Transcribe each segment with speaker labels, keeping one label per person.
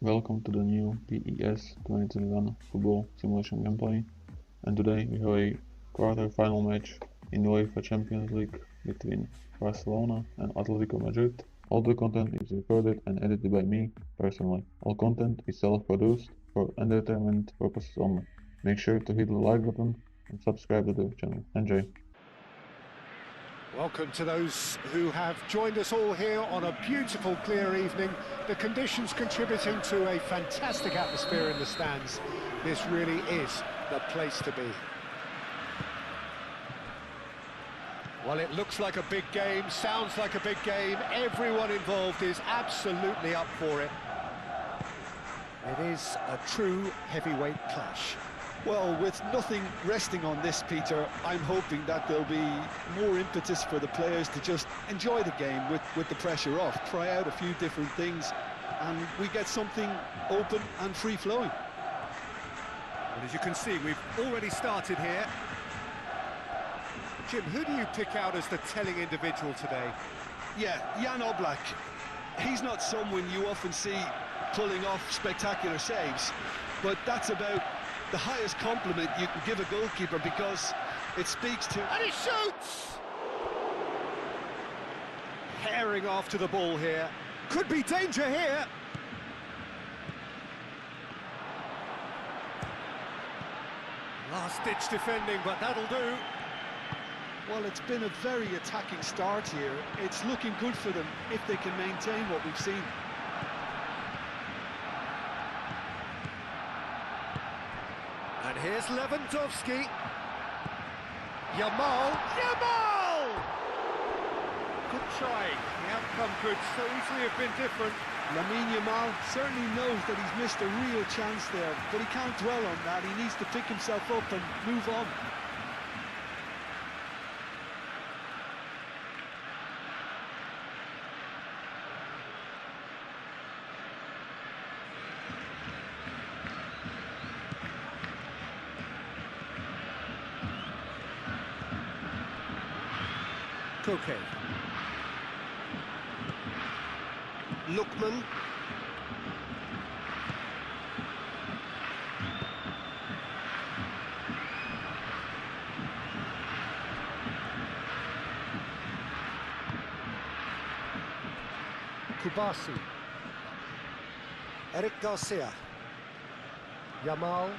Speaker 1: Welcome to the new PES 2021 football simulation gameplay, and today we have a quarter-final match in the UEFA Champions League between Barcelona and Atletico Madrid. All the content is recorded and edited by me personally. All content is self-produced for entertainment purposes only. Make sure to hit the like button and subscribe to the channel. Enjoy!
Speaker 2: Welcome to those who have joined us all here on a beautiful, clear evening. The conditions contributing to a fantastic atmosphere in the stands. This really is the place to be. Well, it looks like a big game, sounds like a big game. Everyone involved is absolutely up for it. It is a true heavyweight clash.
Speaker 3: Well, with nothing resting on this, Peter, I'm hoping that there'll be more impetus for the players to just enjoy the game with the pressure off, try out a few different things, and we get something open and free-flowing.
Speaker 2: Well, as you can see, we've already started here. Jim, who do you pick out as the telling individual today?
Speaker 3: Yeah, Jan Oblak. He's not someone you often see pulling off spectacular saves, but that's about the highest compliment you can give a goalkeeper, because it speaks to...
Speaker 2: And he shoots! Herring after the ball here. Could be danger here. Last-ditch defending, but that'll do.
Speaker 3: Well, it's been a very attacking start here. It's looking good for them if they can maintain what we've seen.
Speaker 2: And here's Lewandowski. Yamal! Good try. The outcome could so easily have been different.
Speaker 3: Lamine Yamal certainly knows that he's missed a real chance there, but he can't dwell on that. He needs to pick himself up and move on.
Speaker 2: Koke. Lookman. Kubasi. Eric Garcia. Yamal.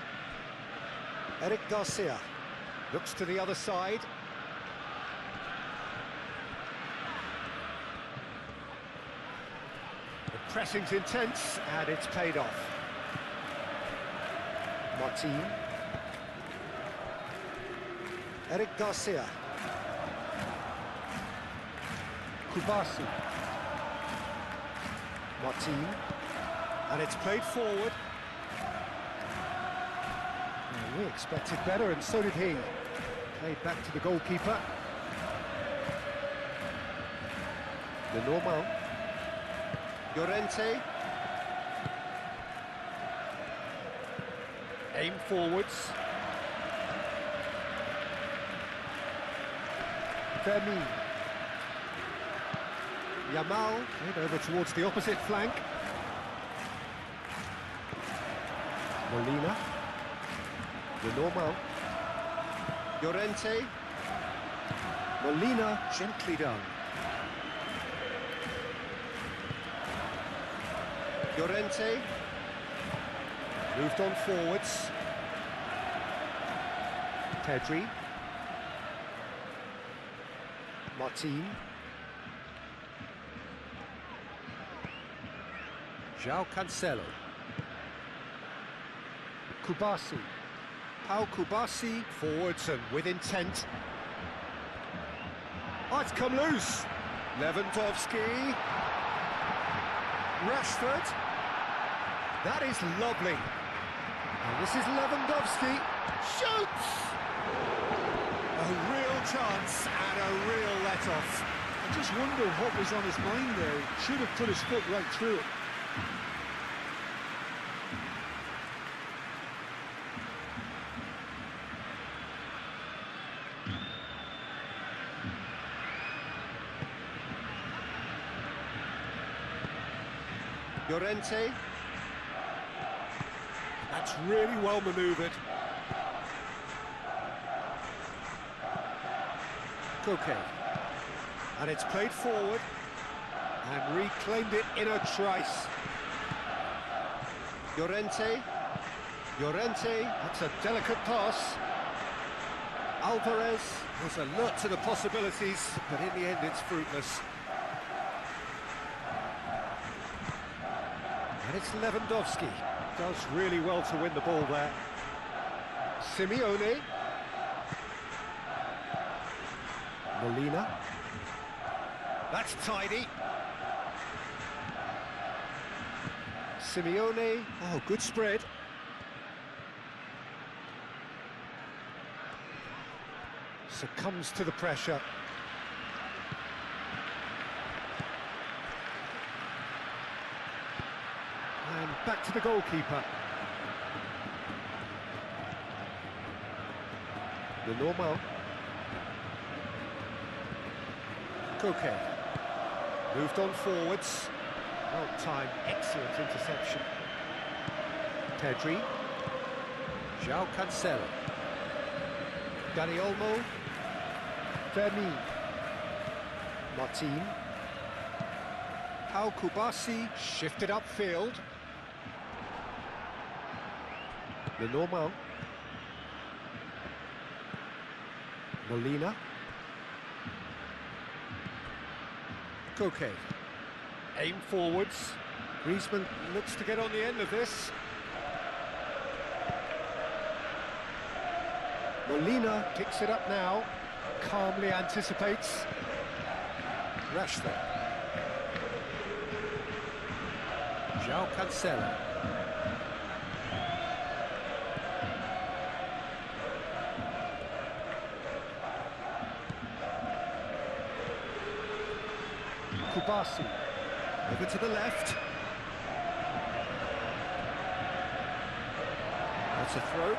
Speaker 2: Eric Garcia. Looks to the other side. Pressing's intense, and it's paid off. Martin. Eric Garcia. Kubasi. Martin. And it's played forward. Well, we expected better, and so did he. Played back to the goalkeeper. Lenormand. Llorente. Aim forwards. Fermin. Yamal. Played over towards the opposite flank. Molina. Lenormand. Llorente. Molina, gently done. Llorente, moved on forwards. Pedri. Martin. João Cancelo. Kubasi. Pau Kubasi, forwards and with intent. Oh, it's come loose. Lewandowski. Rashford. That is lovely. And this is Lewandowski. Shoots! A real chance and a real let-off.
Speaker 3: I just wonder what was on his mind there. He should have put his foot right through it.
Speaker 2: Llorente. That's really well manoeuvred. Koke. And it's played forward. And reclaimed it in a trice. Llorente. That's a delicate pass. Alvarez was alert to the possibilities, but in the end it's fruitless. And it's Lewandowski. Does really well to win the ball there. Simeone. Molina. That's tidy. Simeone. Oh, good spread. Succumbs to the pressure. And back to the goalkeeper. The normal. Koke. Moved on forwards. Well timed, excellent interception. Pedri. João Cancelo. Dani Olmo. Fermin. Martin. Pau Kubasi shifted upfield. The normal. Molina. Koke. Aim forwards. Griezmann looks to get on the end of this. Molina picks it up now. Calmly anticipates. Rashford. João Cancelo. Kubasi. Over to the left. That's a throw.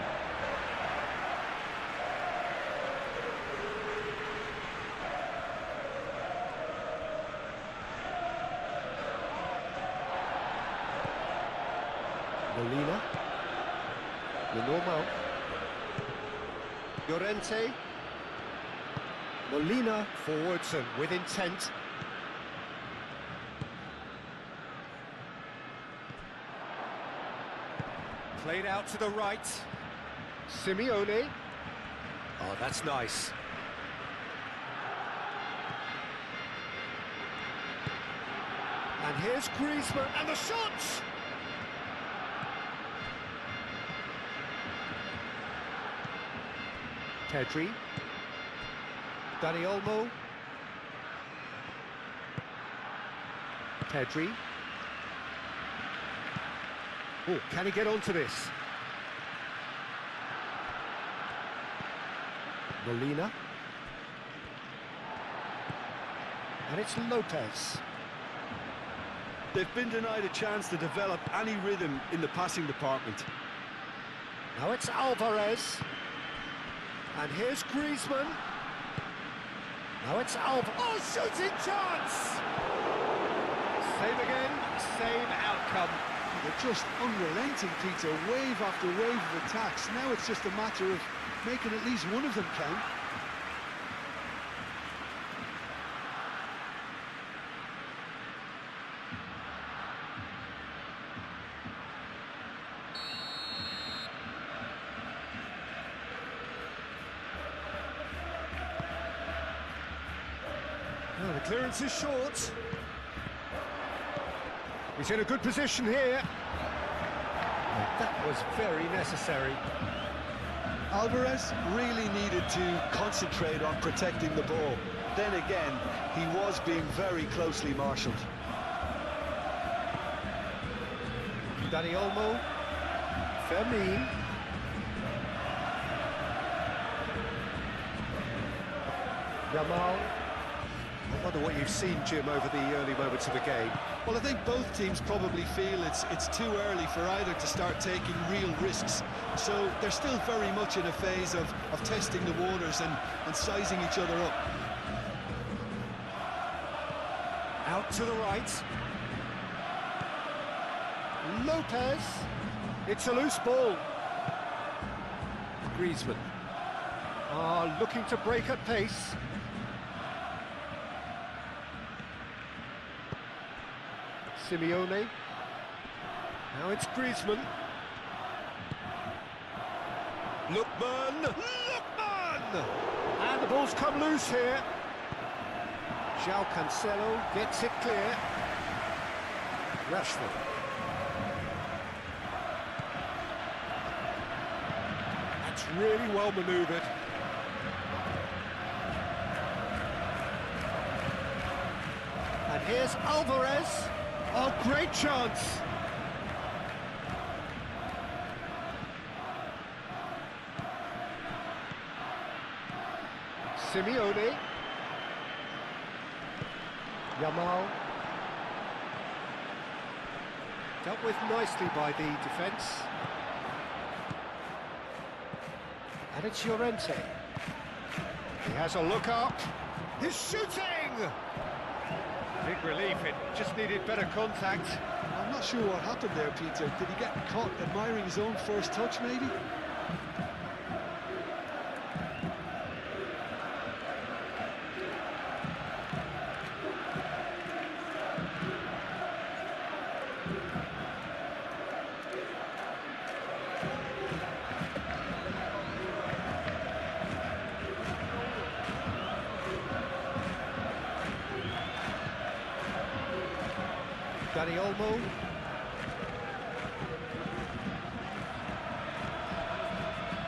Speaker 2: Molina. The normal. Llorente. Molina forwards and with intent. Played out to the right. Simeone. Oh, that's nice. And here's Griezmann, and the shot! Pedri. Dani Olmo. Pedri. Oh, can he get onto this? Molina. And it's Lopez.
Speaker 3: They've been denied a chance to develop any rhythm in the passing department.
Speaker 2: Now it's Alvarez. And here's Griezmann. Now it's Alvarez. Oh, shooting chance! Same again, same outcome.
Speaker 3: They're just unrelenting, Peter. Wave after wave of attacks. Now it's just a matter of making at least one of them count.
Speaker 2: Oh, the clearance is short. He's in a good position here. That was very necessary.
Speaker 3: Alvarez really needed to concentrate on protecting the ball. Then again, he was being very closely marshalled.
Speaker 2: Dani Olmo. Fermin. Yamal. I wonder what you've seen, Jim, over the early moments of the game.
Speaker 3: Well, I think both teams probably feel it's too early for either to start taking real risks. So they're still very much in a phase of testing the waters and sizing each other up.
Speaker 2: Out to the right. Lopez. It's a loose ball. Griezmann. Looking to break at pace. Simeone. Now it's Griezmann. Lookman! And the ball's come loose here. João Cancelo gets it clear. Rashford. That's really well manoeuvred. And here's Alvarez. Oh, great chance. Simeone. Yamal. Dealt with nicely by the defence. And it's Llorente. He has a look up. He's shooting! Big relief, it just needed better contact.
Speaker 3: I'm not sure what happened there, Peter. Did he get caught admiring his own first touch, maybe?
Speaker 2: Dani Olmo.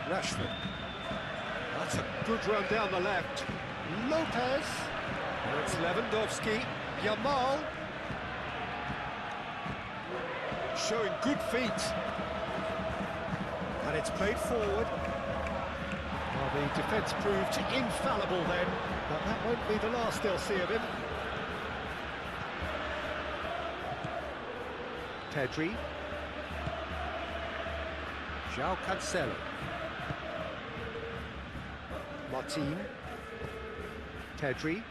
Speaker 2: Rashford. That's a good run down the left. Lopez. Now it's Lewandowski. Yamal. Showing good feet. And it's played forward. Well, the defence proved infallible then, but that won't be the last they'll see of him. Pedri. João Cancelo. Martin. Pedri.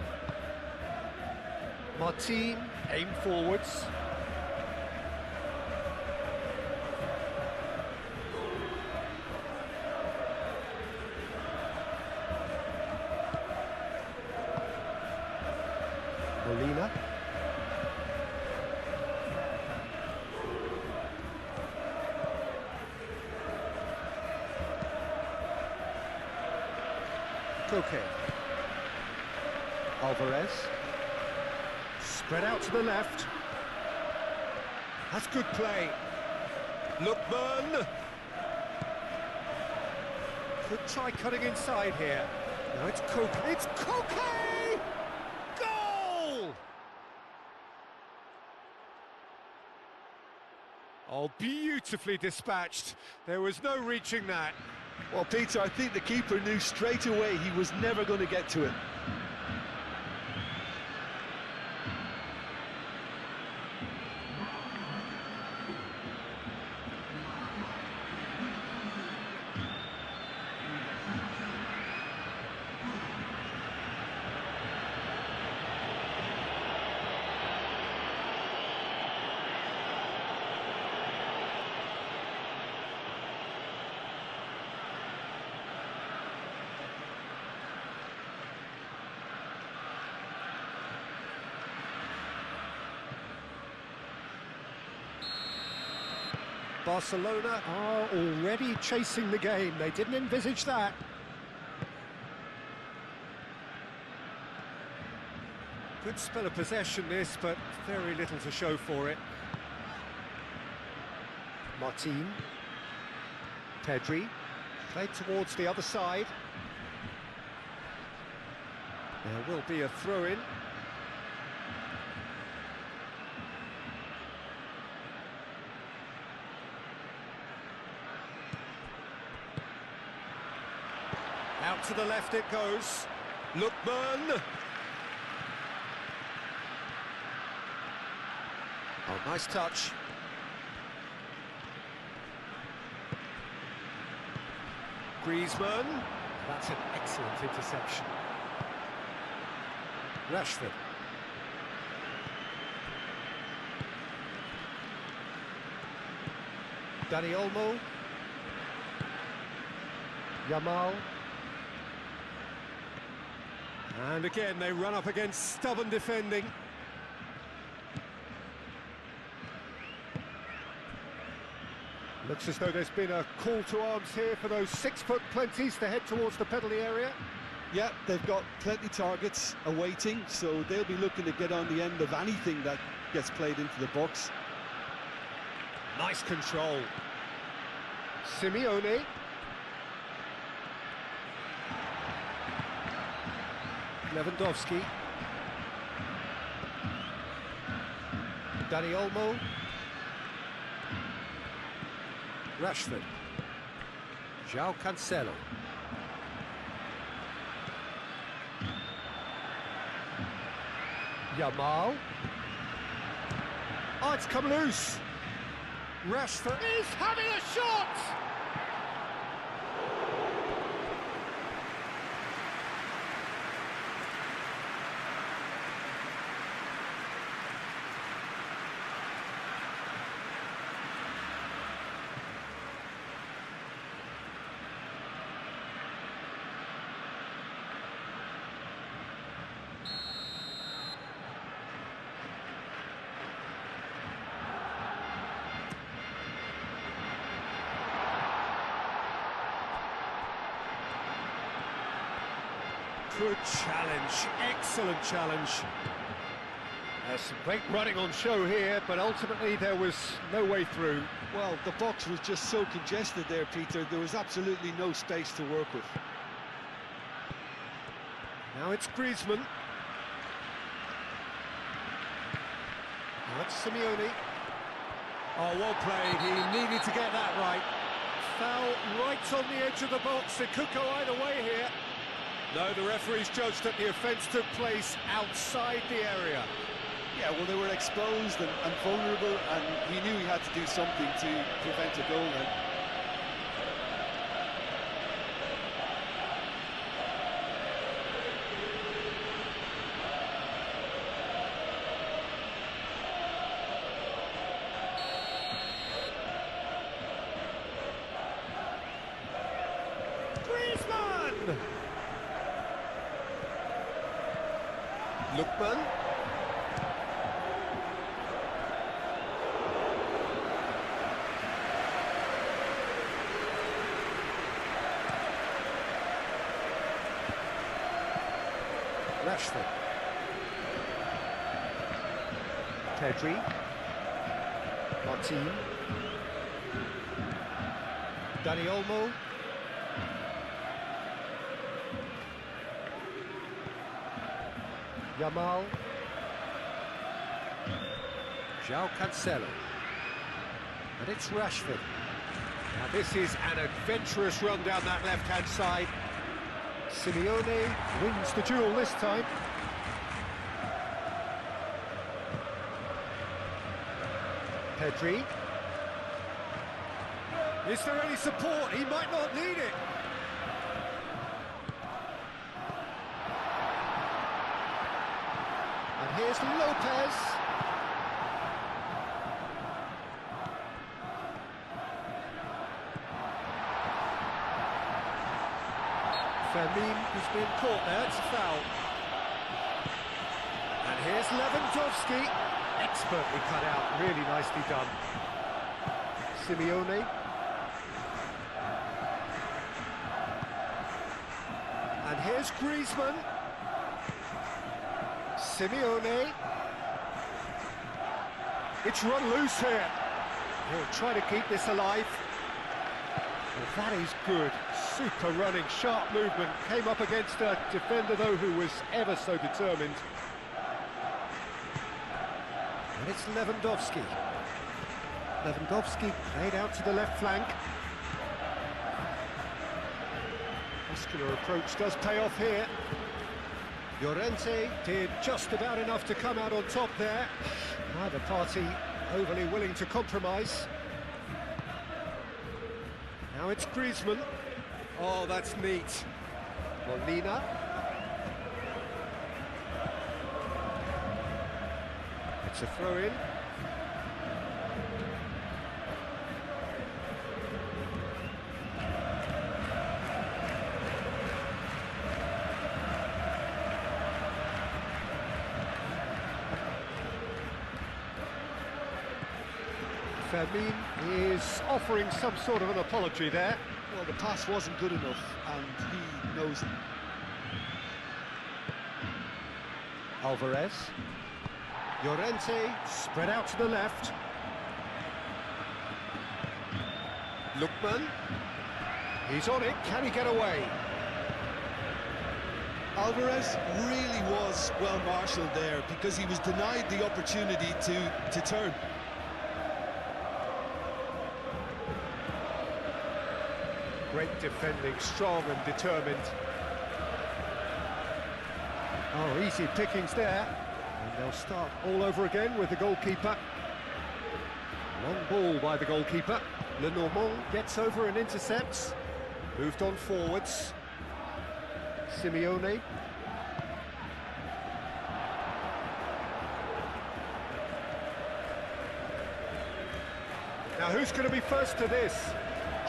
Speaker 2: Martin, aim forwards. Molina. Koke. Alvarez. Spread out to the left. That's good play. Lookman. Could try cutting inside here. Now it's Koke. It's Koke! Goal! Oh, beautifully dispatched. There was no reaching that.
Speaker 3: Well, Peter, I think the keeper knew straight away he was never going to get to it.
Speaker 2: Barcelona are already chasing the game. They didn't envisage that. Good spell of possession this, but very little to show for it. Martin. Pedri. Played towards the other side. There will be a throw-in. Out to the left it goes. Lookman. Oh, nice touch. Griezmann. That's an excellent interception. Rashford. Dani Olmo. Yamal. And again, they run up against stubborn defending. Looks as though there's been a call to arms here for those 6-foot plenties to head towards the penalty area.
Speaker 3: Yeah, they've got plenty targets awaiting, so they'll be looking to get on the end of anything that gets played into the box.
Speaker 2: Nice control. Simeone. Lewandowski. Dani Olmo. Rashford. João Cancelo. Yamal. Oh, it's come loose. Rashford is having a shot! Good challenge, excellent challenge. There's some great running on show here, but ultimately there was no way through.
Speaker 3: Well, the box was just so congested there, Peter. There was absolutely no space to work with.
Speaker 2: Now it's Griezmann. That's Simeone. Oh, well played. He needed to get that right. Foul right on the edge of the box. It could go either way here. No, the referee's judged that the offence took place outside the area.
Speaker 3: Yeah, well, they were exposed and vulnerable, and he knew he had to do something to prevent a goal then.
Speaker 2: Griezmann! Lookman. Rashford. Pedri. Martin. Dani Olmo. Yamal. João Cancelo. And it's Rashford. Now this is an adventurous run down that left-hand side. Simeone wins the duel this time. Pedri. Is there any support? He might not need it. And here's Lopez. Fermin has been caught there, it's a foul. And here's Lewandowski. Expertly cut out, really nicely done. Simeone. And here's Griezmann. Simeone. It's run loose here. He'll try to keep this alive. Well, that is good. Super running, sharp movement. Came up against a defender, though, who was ever so determined. And it's Lewandowski. Lewandowski played out to the left flank. Muscular approach does pay off here. Llorente did just about enough to come out on top there. Neither party overly willing to compromise. Now it's Griezmann. Oh, that's neat. Molina. It's a throw-in. Fermin is offering some sort of an apology there.
Speaker 3: Well, the pass wasn't good enough, and he knows it.
Speaker 2: Alvarez. Llorente spread out to the left. Lookman. He's on it. Can he get away?
Speaker 3: Alvarez really was well marshalled there because he was denied the opportunity to turn.
Speaker 2: Great defending, strong and determined. Oh, easy pickings there. And they'll start all over again with the goalkeeper. Long ball by the goalkeeper. Lenormand gets over and intercepts. Moved on forwards. Simeone. Now who's going to be first to this?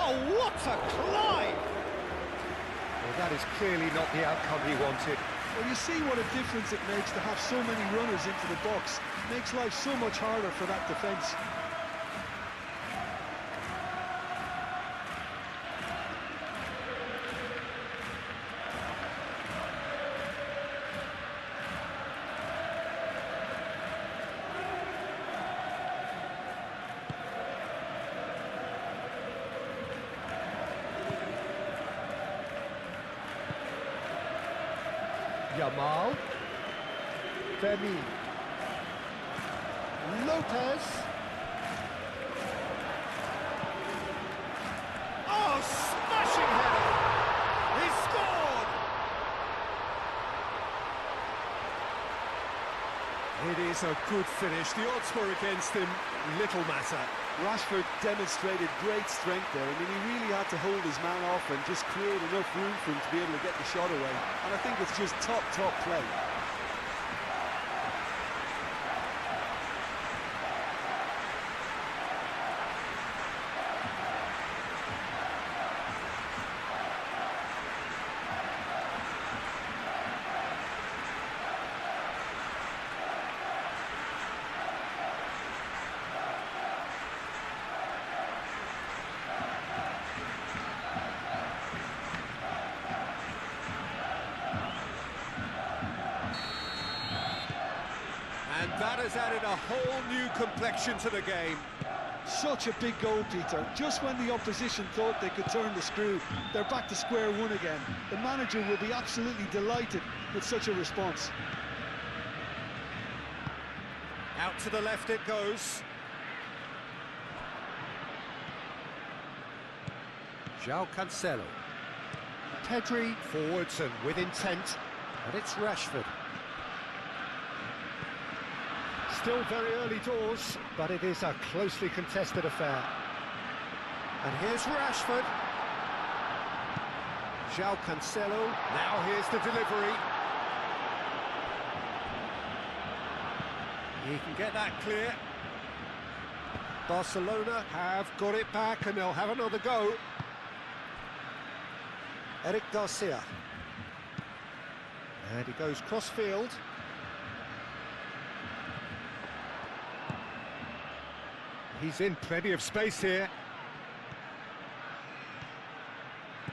Speaker 2: Oh, what a climb! Well, that is clearly not the outcome he wanted.
Speaker 3: Well, you see what a difference it makes to have so many runners into the box. It makes life so much harder for that defence.
Speaker 2: Yamal. Fermin. Lopez. Oh, smashing header! He scored! It is a good finish. The odds were against him. Little matter.
Speaker 3: Rashford demonstrated great strength there. I mean, he really had to hold his man off and just create enough room for him to be able to get the shot away. And I think it's just top play.
Speaker 2: And that has added a whole new complexion to the game.
Speaker 3: Such a big goal, Peter. Just when the opposition thought they could turn the screw, they're back to square one again. The manager will be absolutely delighted with such a response.
Speaker 2: Out to the left it goes. João Cancelo. Pedri forwards and with intent. And it's Rashford. Still very early doors, but it is a closely contested affair. And here's Rashford. João Cancelo. Now here's the delivery. He can get that clear. Barcelona have got it back and they'll have another go. Eric Garcia. And he goes cross-field. He's in plenty of space here.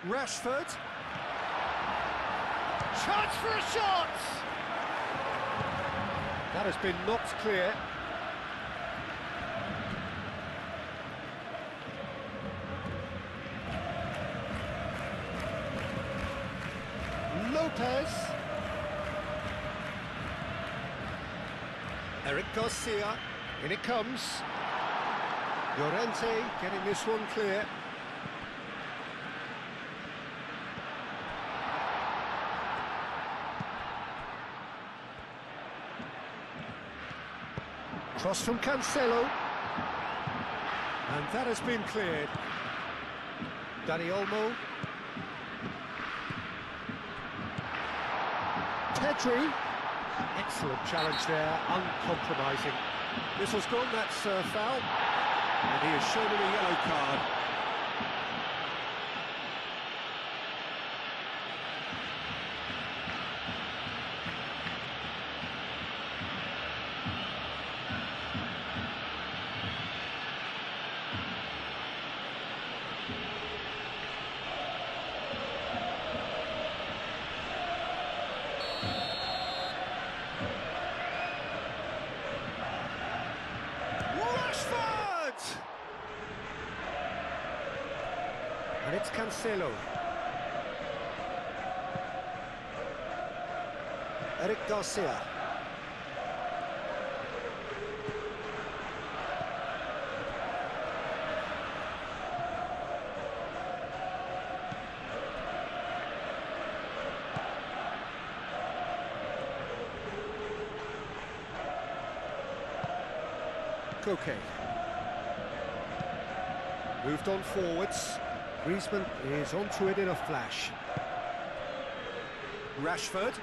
Speaker 2: Rashford. Chance for a shot! That has been knocked clear. Lopez. Eric Garcia. In it comes. Llorente getting this one clear. Cross from Cancelo. And that has been cleared. Dani Olmo. Pedri. Excellent challenge there, uncompromising. Whistle's gone, that's foul. And he has shown him a yellow card. And it's Cancelo. Eric Garcia. Koke. Moved on forwards. Griezmann is onto it in a flash. Rashford.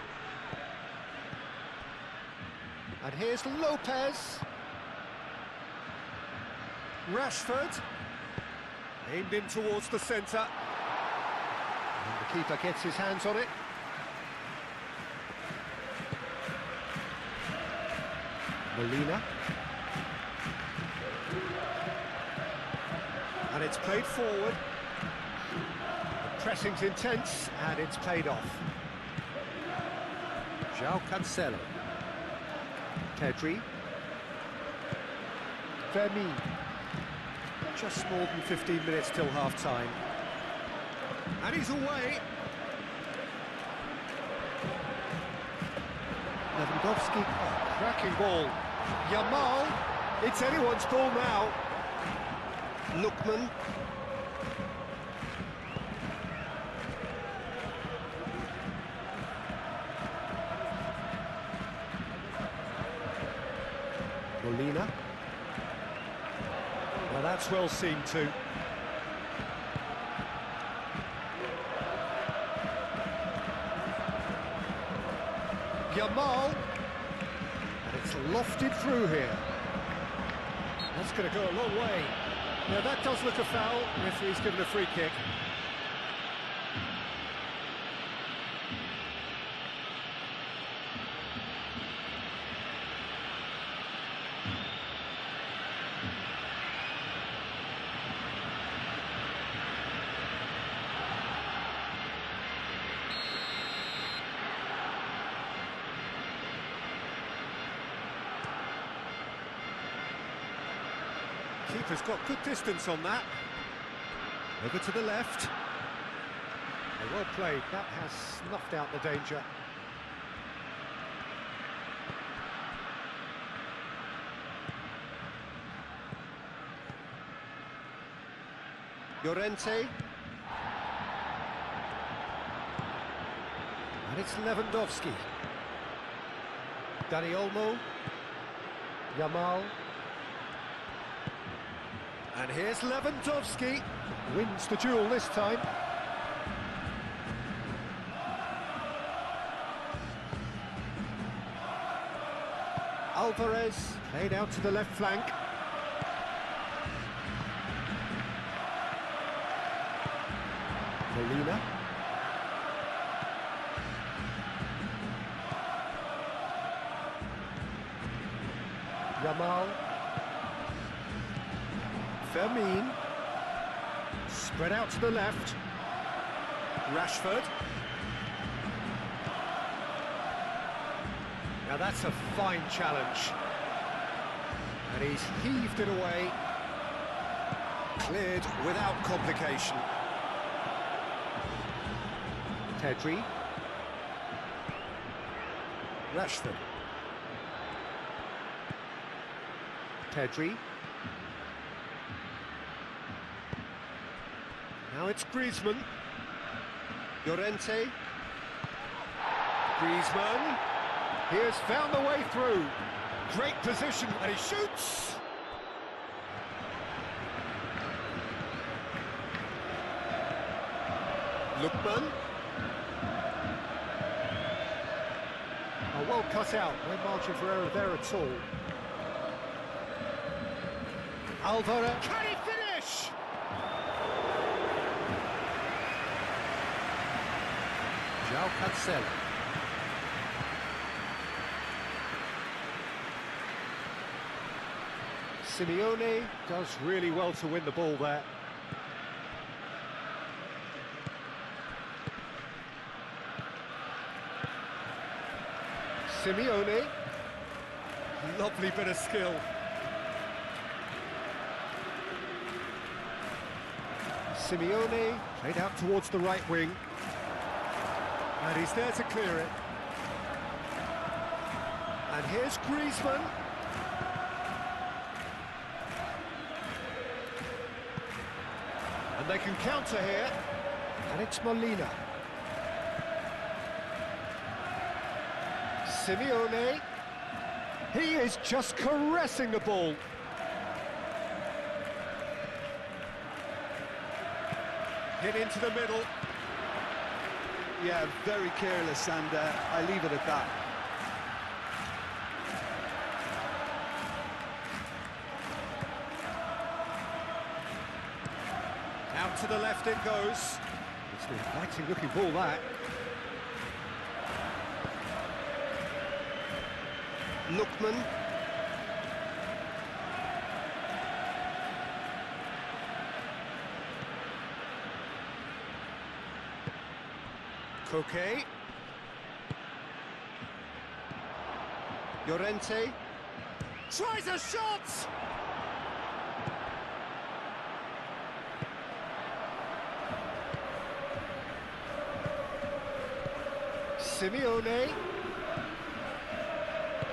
Speaker 2: And here's Lopez. Rashford. Aimed in towards the centre. And the keeper gets his hands on it. Molina. And it's played forward. The pressing's intense, and it's paid off. João Cancelo. Pedri. Vermeer. Just more than 15 minutes till half-time. And he's away. Lewandowski. Oh, cracking ball. Yamal. It's anyone's ball now. Lookman. Molina. Well, that's well seen too. Yamal. And it's lofted through here. That's going to go a long way. Now that does look a foul. Referee's given a free kick. Keeper's got good distance on that. Over to the left. Well played, that has snuffed out the danger. Llorente. And it's Lewandowski. Dani Olmo. Yamal. And here's Lewandowski. Wins the duel this time. Alvarez played out to the left flank. Molina. Yamal. Vermeer. Spread out to the left. Rashford. Now that's a fine challenge. And he's heaved it away. Cleared without complication. Pedri. Rashford. Pedri. Now it's Griezmann. Llorente. Griezmann. He has found the way through. Great position, and he shoots! Lookman. Oh, well cut out. No margin for error there at all. Alvarez. Can he finish? João Cancelo. Simeone does really well to win the ball there. Simeone. Lovely bit of skill. Simeone, played out towards the right wing. And he's there to clear it. And here's Griezmann. And they can counter here. And it's Molina. Simeone. He is just caressing the ball. Hit into the middle.
Speaker 3: Yeah, very careless, and I leave it at that.
Speaker 2: Out to the left it goes. It's an exciting looking ball, that. Lookman. Koke. Llorente. Tries a shot! Simeone.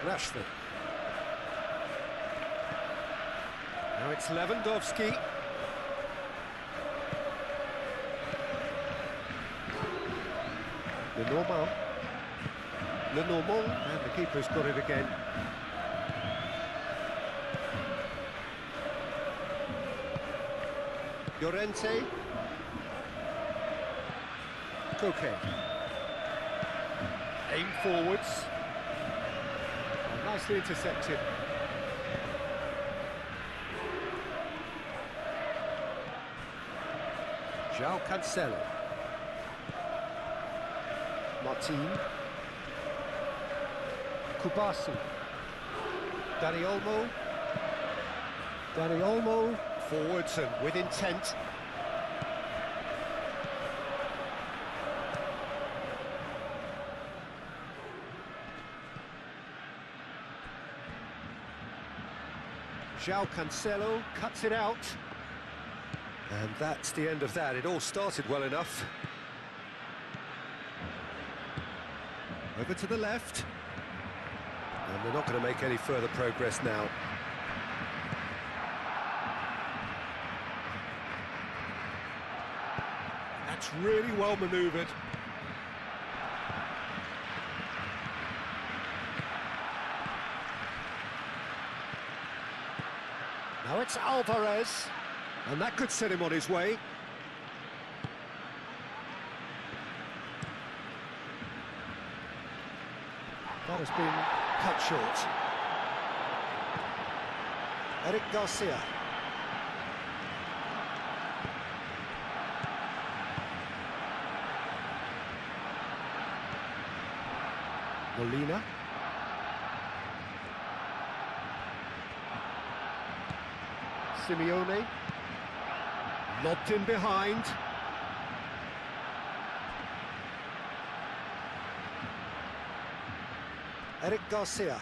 Speaker 2: Rashford. Now it's Lewandowski. Lenormand, and the keeper's got it again. Llorente. Koke. Aim forwards. Oh, nicely intercepted. João Cancelo. Martin. Kubasi. Dani Olmo. Dani Olmo. Forwards and with intent. João Cancelo cuts it out. And that's the end of that. It all started well enough. Over to the left. And they're not going to make any further progress now. That's really well manoeuvred. Now it's Alvarez. And that could set him on his way. That has been cut short. Eric Garcia. Molina. Simeone. Lobbed in behind. Eric Garcia.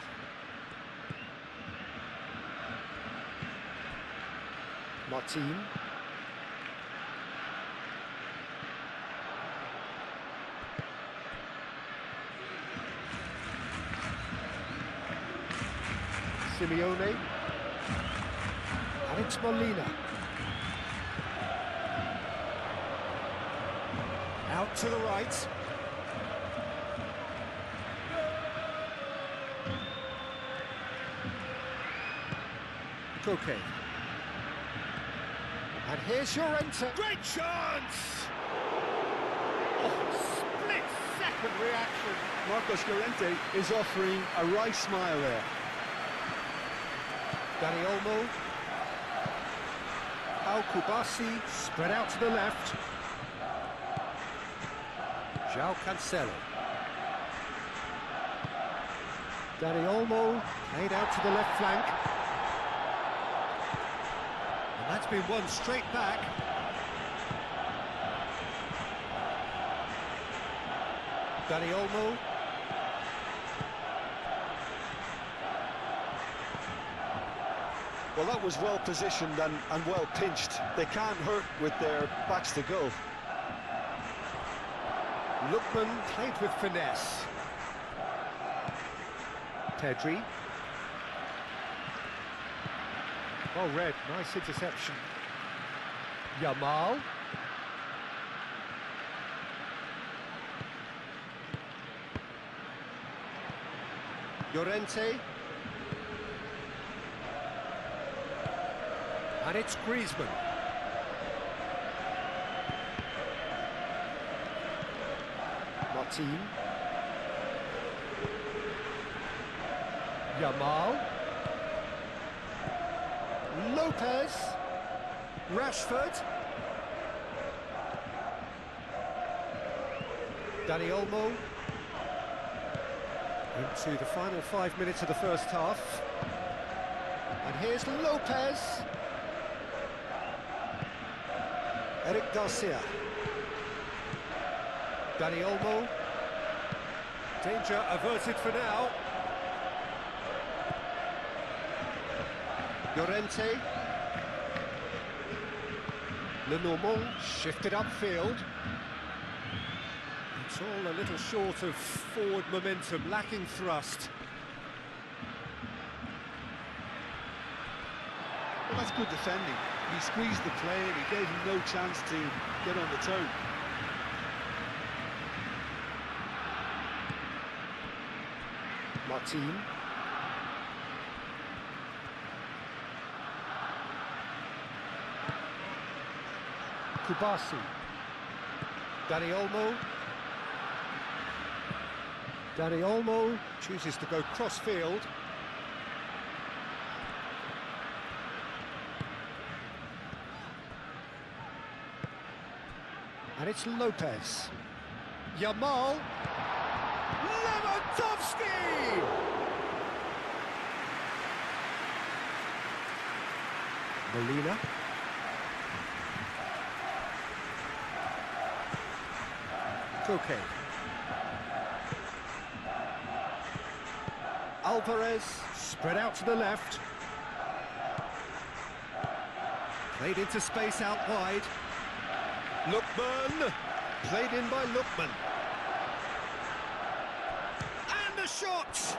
Speaker 2: Martin. Simeone. And it's Molina. Out to the right. Koke. And here's Llorente. Great chance! Oh, split-second reaction.
Speaker 3: Marcos Llorente is offering a wry smile there.
Speaker 2: Dani Olmo. Al Kubasi spread out to the left. João Cancelo. Dani Olmo played out to the left flank. And that's been won straight back. Dani Olmo.
Speaker 3: Well, that was well positioned and well pinched. They can't hurt with their backs to goal.
Speaker 2: Lookman played with finesse. Pedri. Well read, nice interception. Yamal. Llorente. And it's Griezmann. Martin. Yamal. Lopez. Rashford. Dani Olmo. Into the final 5 minutes of the first half. And here's Lopez. Eric Garcia. Dani Olmo. Danger averted for now. Llorente. Lenormand shifted upfield. It's all a little short of forward momentum, lacking thrust.
Speaker 3: Well, that's good defending. He squeezed the play and he gave him no chance to get on the turn.
Speaker 2: Martin. Kubasi. Dani Olmo. Dani Olmo chooses to go cross-field. And it's Lopez. Yamal. Lewandowski! Molina. Koke. Alvarez, spread out to the left. Played into space out wide. Lookman, played in by Lookman. And the shot!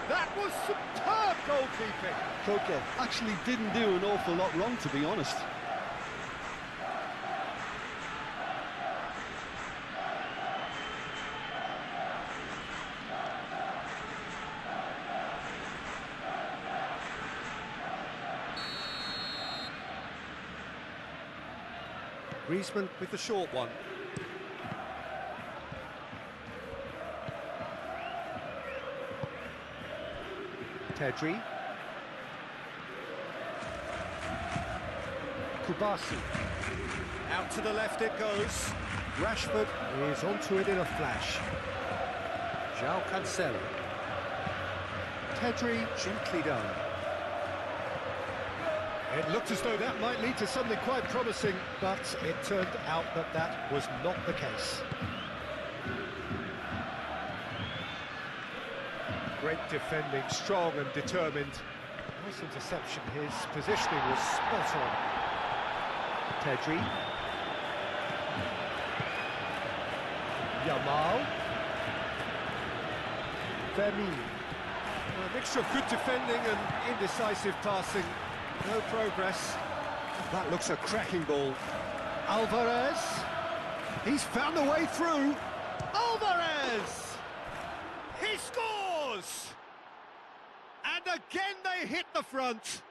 Speaker 2: That was superb goalkeeping.
Speaker 3: Koke actually didn't do an awful lot wrong, to be honest.
Speaker 2: Griezmann with the short one. Pedri. Kubasi. Out to the left it goes. Rashford is onto it in a flash. João Cancelo. Pedri gently done. It looked as though that might lead to something quite promising, but it turned out that that was not the case. Great defending, strong and determined. Nice interception, his positioning was spot on. Pedri. Yamal. Vermeer. A mixture of good defending and indecisive passing. No progress. That looks a cracking ball. Alvarez. He's found a way through. Alvarez! He scores! And again they hit the front.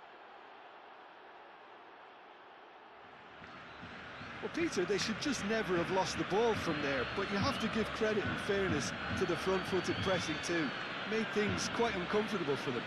Speaker 3: Well, Peter, they should just never have lost the ball from there, but you have to give credit and fairness to the front-footed pressing too. Made things quite uncomfortable for them.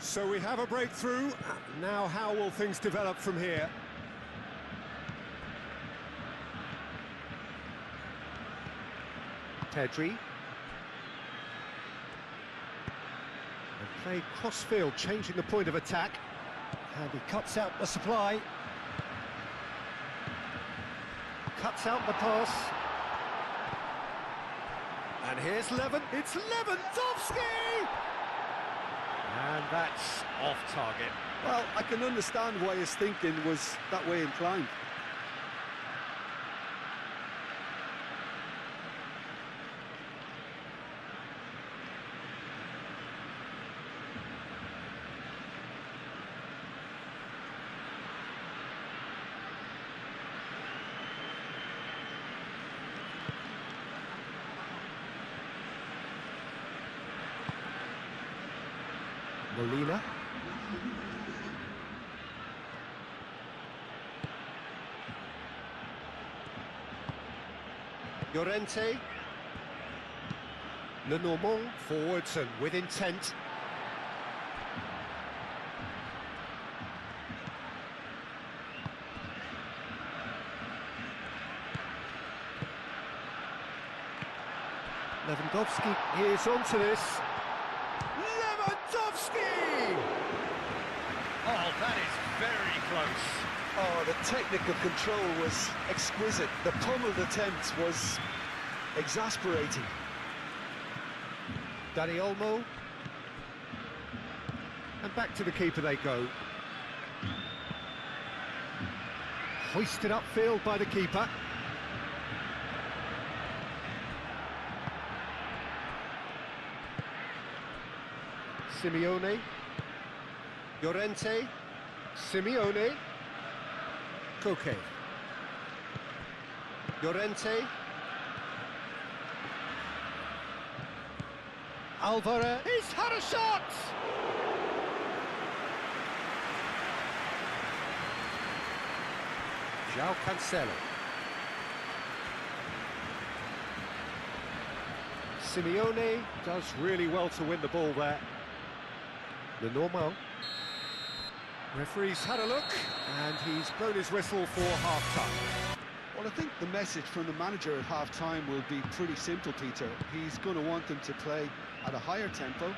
Speaker 2: So we have a breakthrough. Now how will things develop from here? Pedri. And played cross-field, changing the point of attack. And he cuts out the supply. Cuts out the pass. And here's Levin. It's Lewandowski! And that's off target.
Speaker 3: Well, I can understand why his thinking was that way inclined.
Speaker 2: Molina. Llorente. Lenormand forwards and with intent. Lewandowski is onto this. Lewandowski! Oh, that is very close.
Speaker 3: Oh, the technical control was exquisite. The pummeled attempt was exasperating.
Speaker 2: Dani Olmo. And back to the keeper they go. Hoisted upfield by the keeper. Simeone. Llorente. Simeone. Koke. Llorente. Alvarez. He's had a shot! João Cancelo. Simeone does really well to win the ball there. Lenormand. Referee's had a look, and he's blown his whistle for half-time.
Speaker 3: Well, I think the message from the manager at half-time will be pretty simple, Peter. He's going to want them to play at a higher tempo,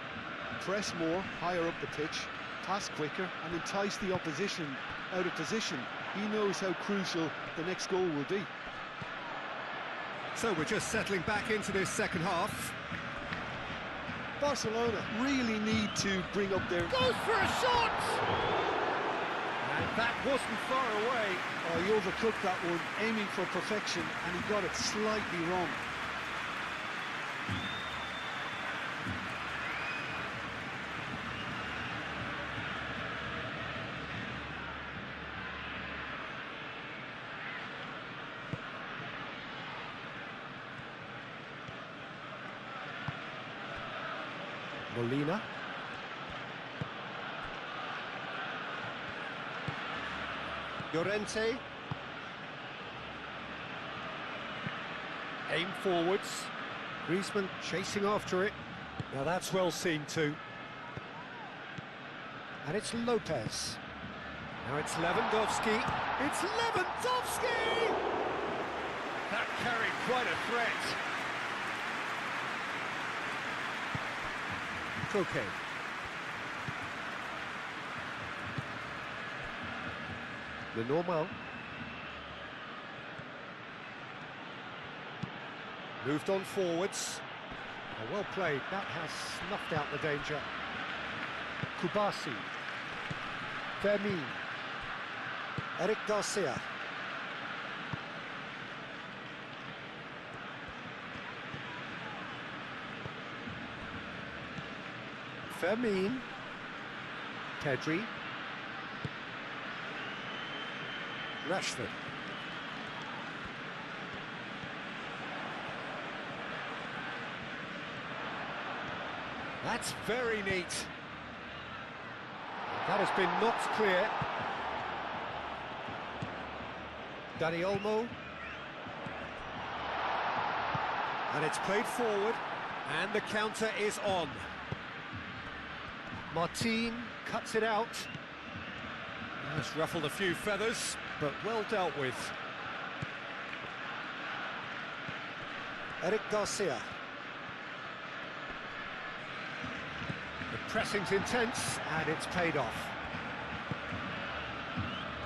Speaker 3: press more, higher up the pitch, pass quicker, and entice the opposition out of position. He knows how crucial the next goal will be.
Speaker 2: So we're just settling back into this second half.
Speaker 3: Barcelona really need to bring up their...
Speaker 2: Goes for a shot! And that wasn't far away.
Speaker 3: Oh, he overcooked that one, aiming for perfection, and he got it slightly wrong.
Speaker 2: Molina. Llorente. Aim forwards. Griezmann chasing after it. Now that's well seen too. And it's Lopez. Now it's Lewandowski. It's Lewandowski! That carried quite a threat. Koke. Lenormand. Moved on forwards. Oh, well played. That has snuffed out the danger. Kubasi. Fermin. Eric Garcia. Fermin. Pedri. Rashford. That's very neat. That has been knocked clear. Dani Olmo. And it's played forward. And the counter is on. Martin cuts it out. It's ruffled a few feathers, but well dealt with. Eric Garcia. The pressing's intense, and it's paid off.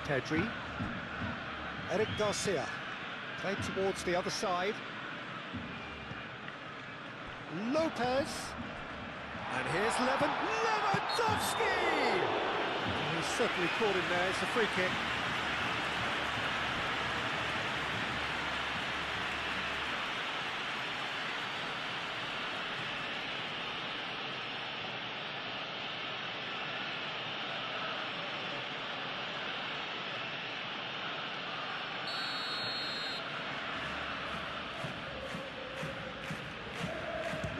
Speaker 2: Pedri. Eric Garcia. Played towards the other side. Lopez. And here's Lewandowski! He's certainly caught him there. It's a free kick.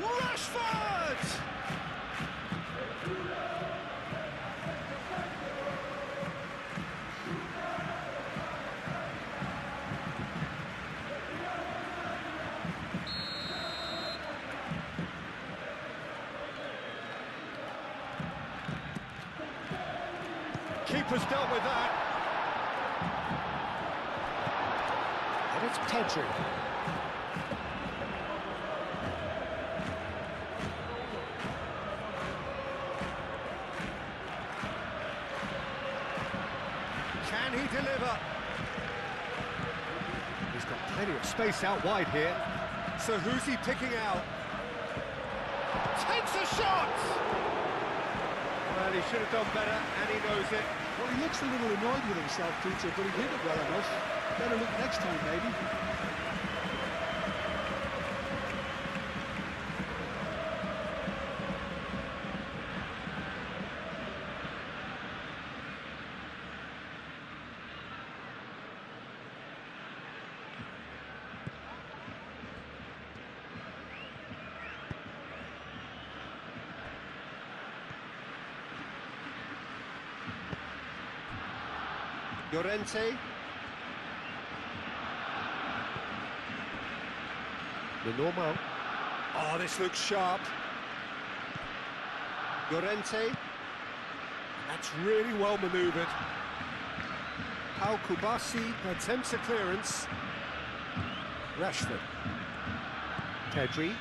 Speaker 2: Rashford! Keeper's dealt with that. And it's Pedri. Can he deliver? He's got plenty of space out wide here. So who's he picking out? Takes a shot! Well, he should have done better, and he knows it.
Speaker 3: Well, he looks a little annoyed with himself, Peter, but he hit it well enough. Better look next time, maybe.
Speaker 2: Llorente. The normal. Oh, this looks sharp. Llorente. That's really well manoeuvred. Pau Kubasi attempts a clearance. Rashford. Pedri.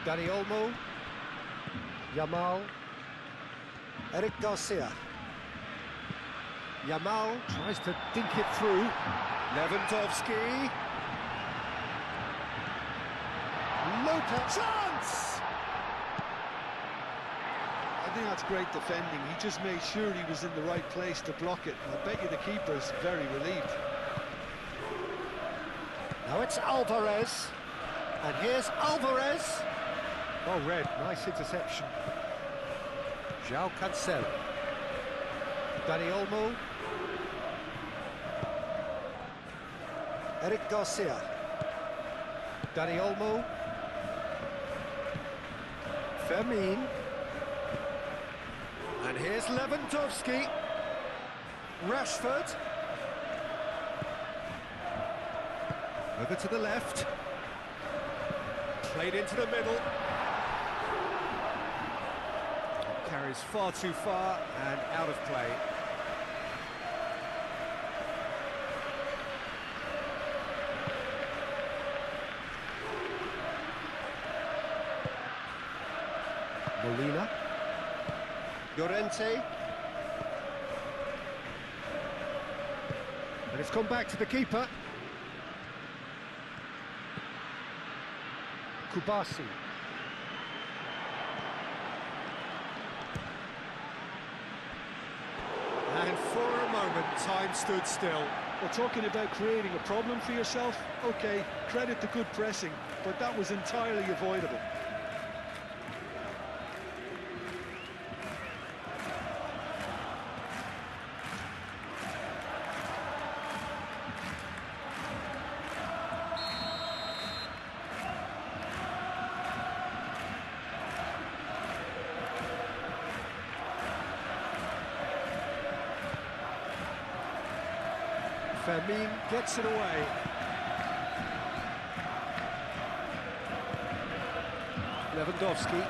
Speaker 2: Dani Olmo. Yamal. Eric Garcia. Yamal tries to dink it through. Lewandowski. Lopez. Chance!
Speaker 3: I think that's great defending. He just made sure he was in the right place to block it. I bet you the keeper's very relieved.
Speaker 2: Now it's Alvarez. And here's Alvarez. Oh, red. Nice interception. João Cancelo. Dani Olmo. Eric Garcia. Dani Olmo. Fermin. And here's Lewandowski. Rashford. Over to the left. Played into the middle. Carries far too far and out of play. Molina. Llorente. And it's come back to the keeper. Kubasi. And for a moment, time stood still.
Speaker 3: Well, talking about creating a problem for yourself, okay, credit to good pressing, but that was entirely avoidable.
Speaker 2: Fermin gets it away. Lewandowski.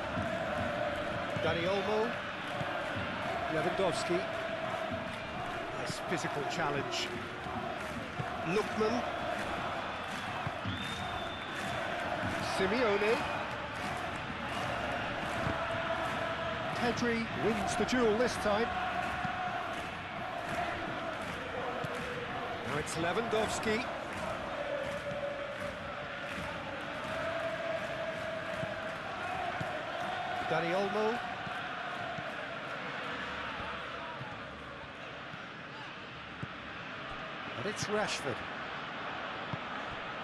Speaker 2: Dani Olmo. Lewandowski. Nice physical challenge. Lookman. Simeone. Pedri wins the duel this time. Now it's Lewandowski. Dani Olmo. And it's Rashford.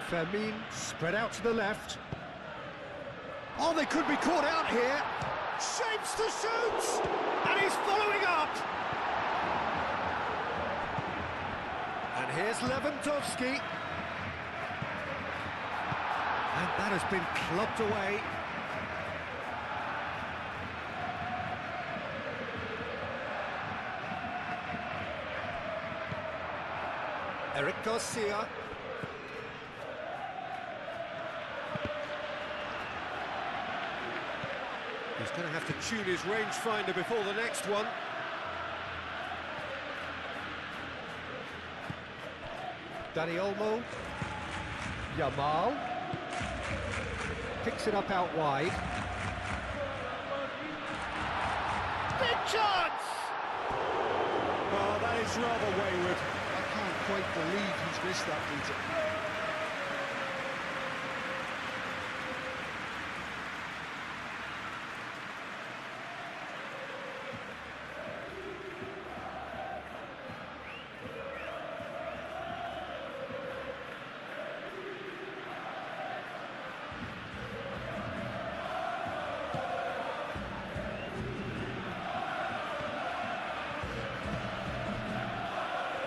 Speaker 2: Fermin spread out to the left. Oh, they could be caught out here. Shapes to shoot! And he's following up! And here's Lewandowski. And that has been clubbed away. Eric Garcia. He's going to have to tune his rangefinder before the next one. Dani Olmo. Yamal. Picks it up out wide. Big chance! Oh, that is rather wayward.
Speaker 3: I can't quite believe he's missed that, Peter.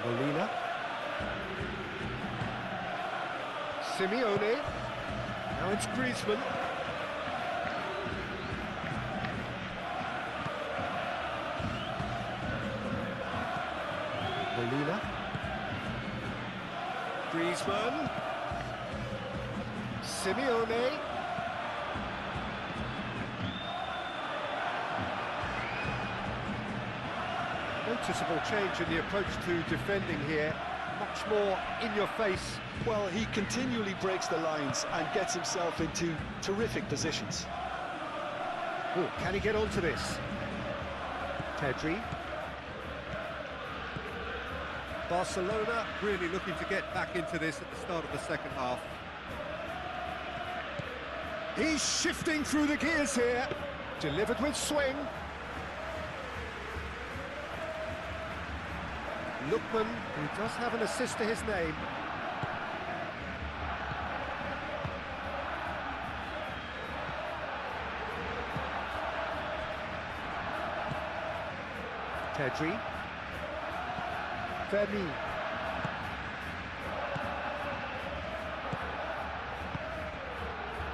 Speaker 2: Molina. Simeone. Now it's Griezmann. Molina. Griezmann. Simeone. Noticeable change in the approach to defending here. Much more in your face.
Speaker 3: Well, he continually breaks the lines and gets himself into terrific positions.
Speaker 2: Oh, can he get onto this? Pedri. Barcelona really looking to get back into this at the start of the second half. He's shifting through the gears here. Delivered with swing. Lookman, who does have an assist to his name. Pedri. Fermin.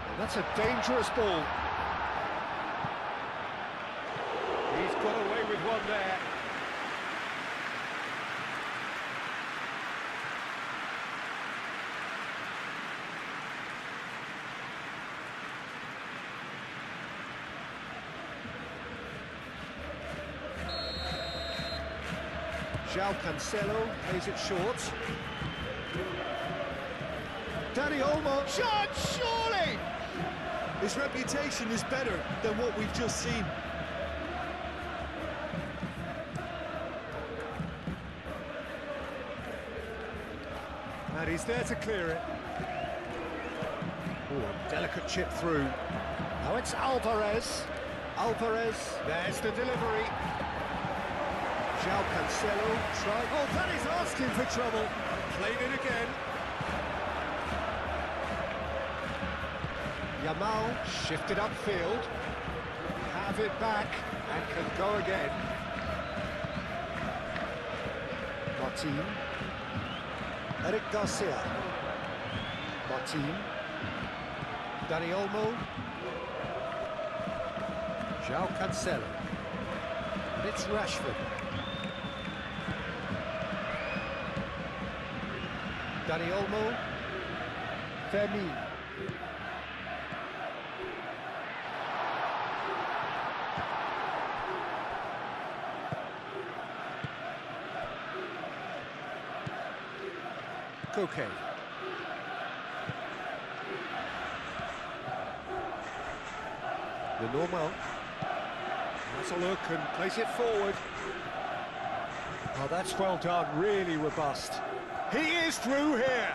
Speaker 2: And that's a dangerous ball. He's got away with one there. João Cancelo plays it short. Dani Olmo, shot, surely!
Speaker 3: His reputation is better than what we've just seen.
Speaker 2: And he's there to clear it. Oh, a delicate chip through. Now it's Alvarez. Alvarez, there's the delivery. João Cancelo tried. Oh, that is asking for trouble. Played it again. Yamal shifted upfield. Have it back and can go again. Martin. Eric Garcia. Martin. Dani Olmo. João Cancelo. And it's Rashford. Dani Olmo. Fermin. Koke. The normal. Has a look and plays it forward. Oh, that's well done, really robust. He is through here.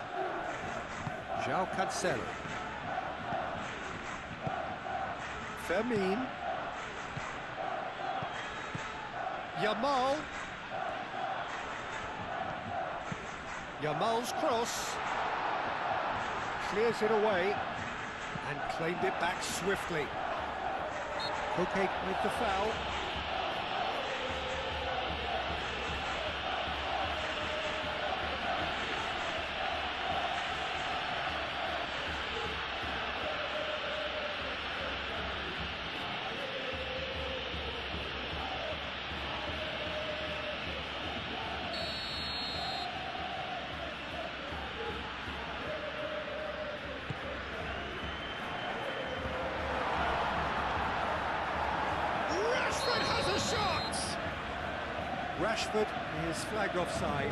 Speaker 2: João Cancelo. Fermin. Yamal. Yamal's cross. Clears it away and claimed it back swiftly. Koke with the foul. Rashford is flagged offside.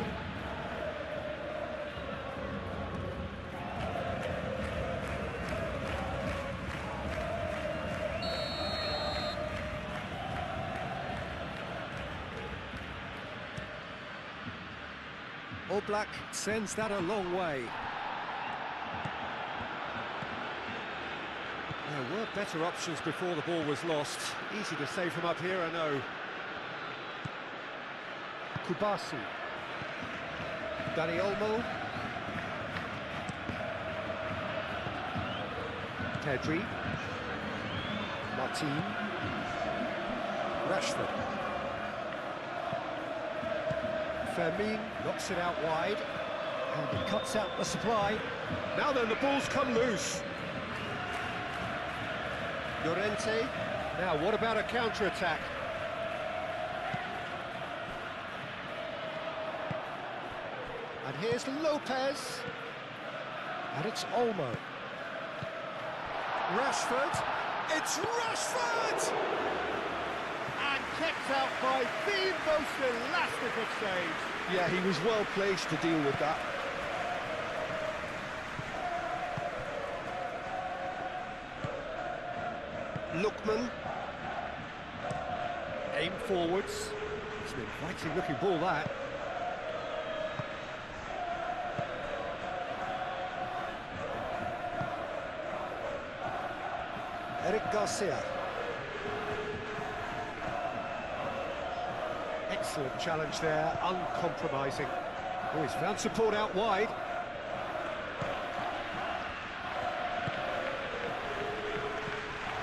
Speaker 2: Oblak sends that a long way. There were better options before the ball was lost. Easy to save from up here, I know. Kubasi. Dani Olmo. Pedri. Martin. Rashford. Fermin knocks it out wide. And he cuts out the supply. Now then, the ball's come loose. Llorente. Now, what about a counter-attack? And here's Lopez. And it's Olmo. Rashford. It's Rashford! And kept out by the most elastic of saves.
Speaker 3: Yeah, he was well placed to deal with that.
Speaker 2: Lookman. Aim forwards. It's an inviting looking ball, that. Eric Garcia. Excellent challenge there, uncompromising. Oh, he's found support out wide.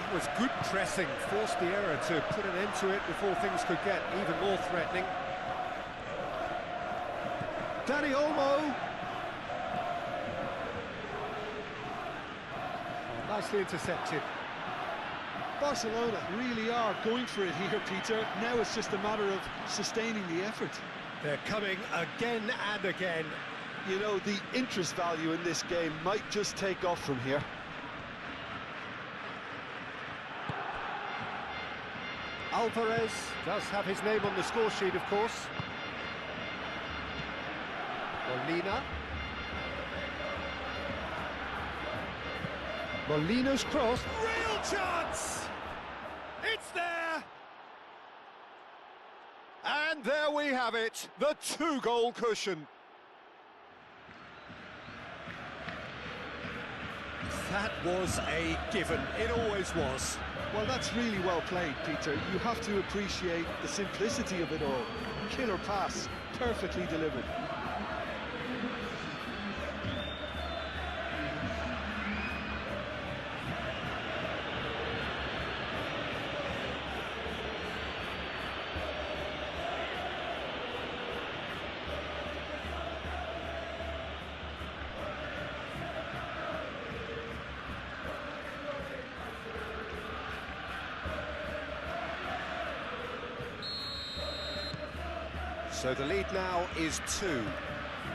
Speaker 2: That was good pressing, forced the error to put an end to it before things could get even more threatening. Dani Olmo. Oh, nicely intercepted.
Speaker 3: Barcelona really are going for it here, Peter. Now it's just a matter of sustaining the effort.
Speaker 2: They're coming again and again.
Speaker 3: You know, the interest value in this game might just take off from here.
Speaker 2: Alvarez does have his name on the score sheet, of course. Molina. Molina's cross. Real chance! It's there! And there we have it, the two-goal cushion. That was a given, it always was.
Speaker 3: Well, that's really well played, Peter. You have to appreciate the simplicity of it all. Killer pass, perfectly delivered.
Speaker 2: So the lead now is 2.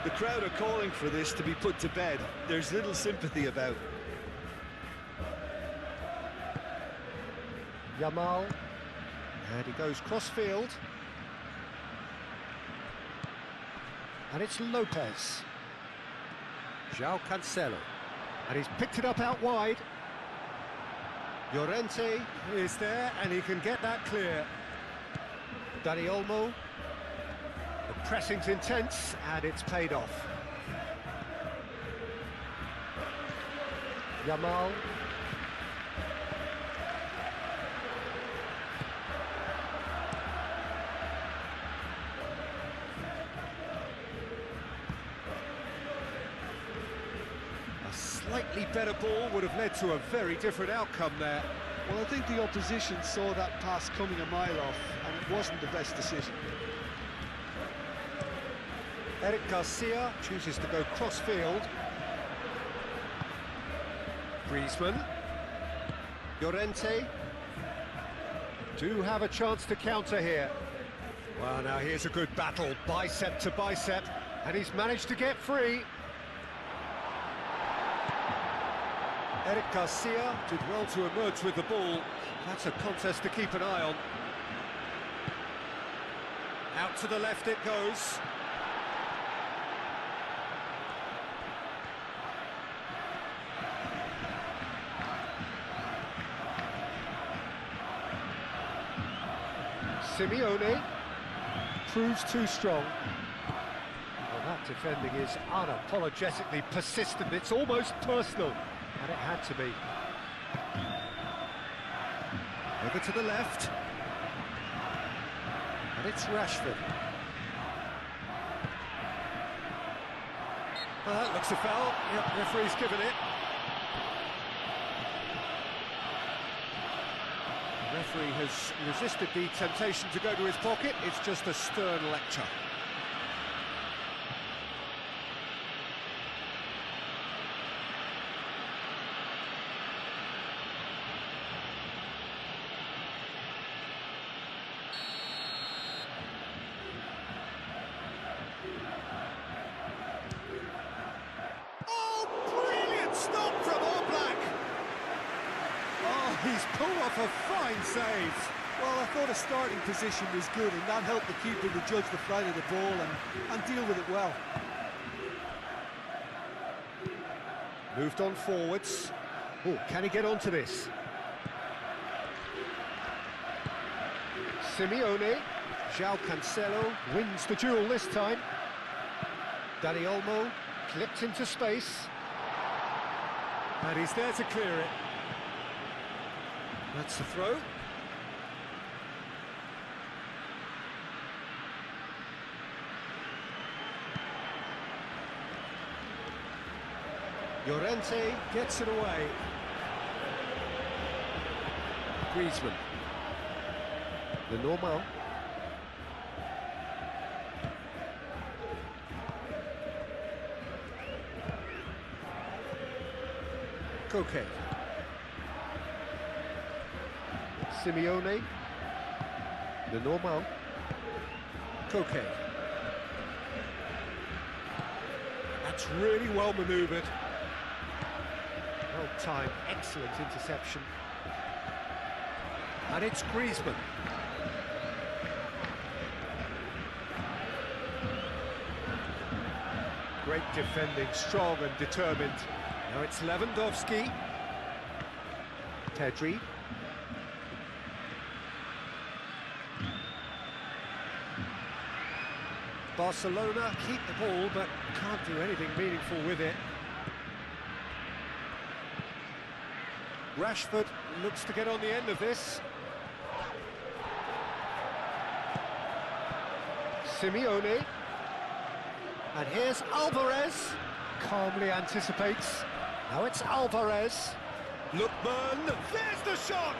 Speaker 3: The crowd are calling for this to be put to bed. There's little sympathy about.
Speaker 2: Yamal. And he goes cross-field. And it's Lopez. João Cancelo. And he's picked it up out wide. Llorente is there, and he can get that clear. Dani Olmo. The pressing's intense, and it's paid off. Yamal. A slightly better ball would have led to a very different outcome there.
Speaker 3: Well, I think the opposition saw that pass coming a mile off, and it wasn't the best decision.
Speaker 2: Eric Garcia chooses to go cross-field. Griezmann. Llorente. Do have a chance to counter here. Well, now here's a good battle, bicep to bicep, and he's managed to get free. Eric Garcia did well to emerge with the ball. That's a contest to keep an eye on. Out to the left it goes. Simeone proves too strong. Well, that defending is unapologetically persistent. It's almost personal, and it had to be. Over to the left. And it's Rashford. Well, that looks a foul. Yep, referee's given it. The referee has resisted the temptation to go to his pocket. It's just a stern lecture. He's pulled off a fine save.
Speaker 3: Well, I thought a starting position was good, and that helped the keeper to judge the flight of the ball and deal with it well.
Speaker 2: Moved on forwards. Oh, can he get onto this? Simeone. João Cancelo wins the duel this time. Dani Olmo clipped into space. And he's there to clear it. That's the throw. Llorente gets it away. Griezmann. The normal. Koke. Simeone. The normal. Koke. That's really well manoeuvred. Well timed, excellent interception. And it's Griezmann. Great defending, strong and determined. Now it's Lewandowski. Pedri. Barcelona keep the ball, but can't do anything meaningful with it. Rashford looks to get on the end of this. Simeone. And here's Alvarez. Calmly anticipates. Now it's Alvarez. Lookman, there's the shot!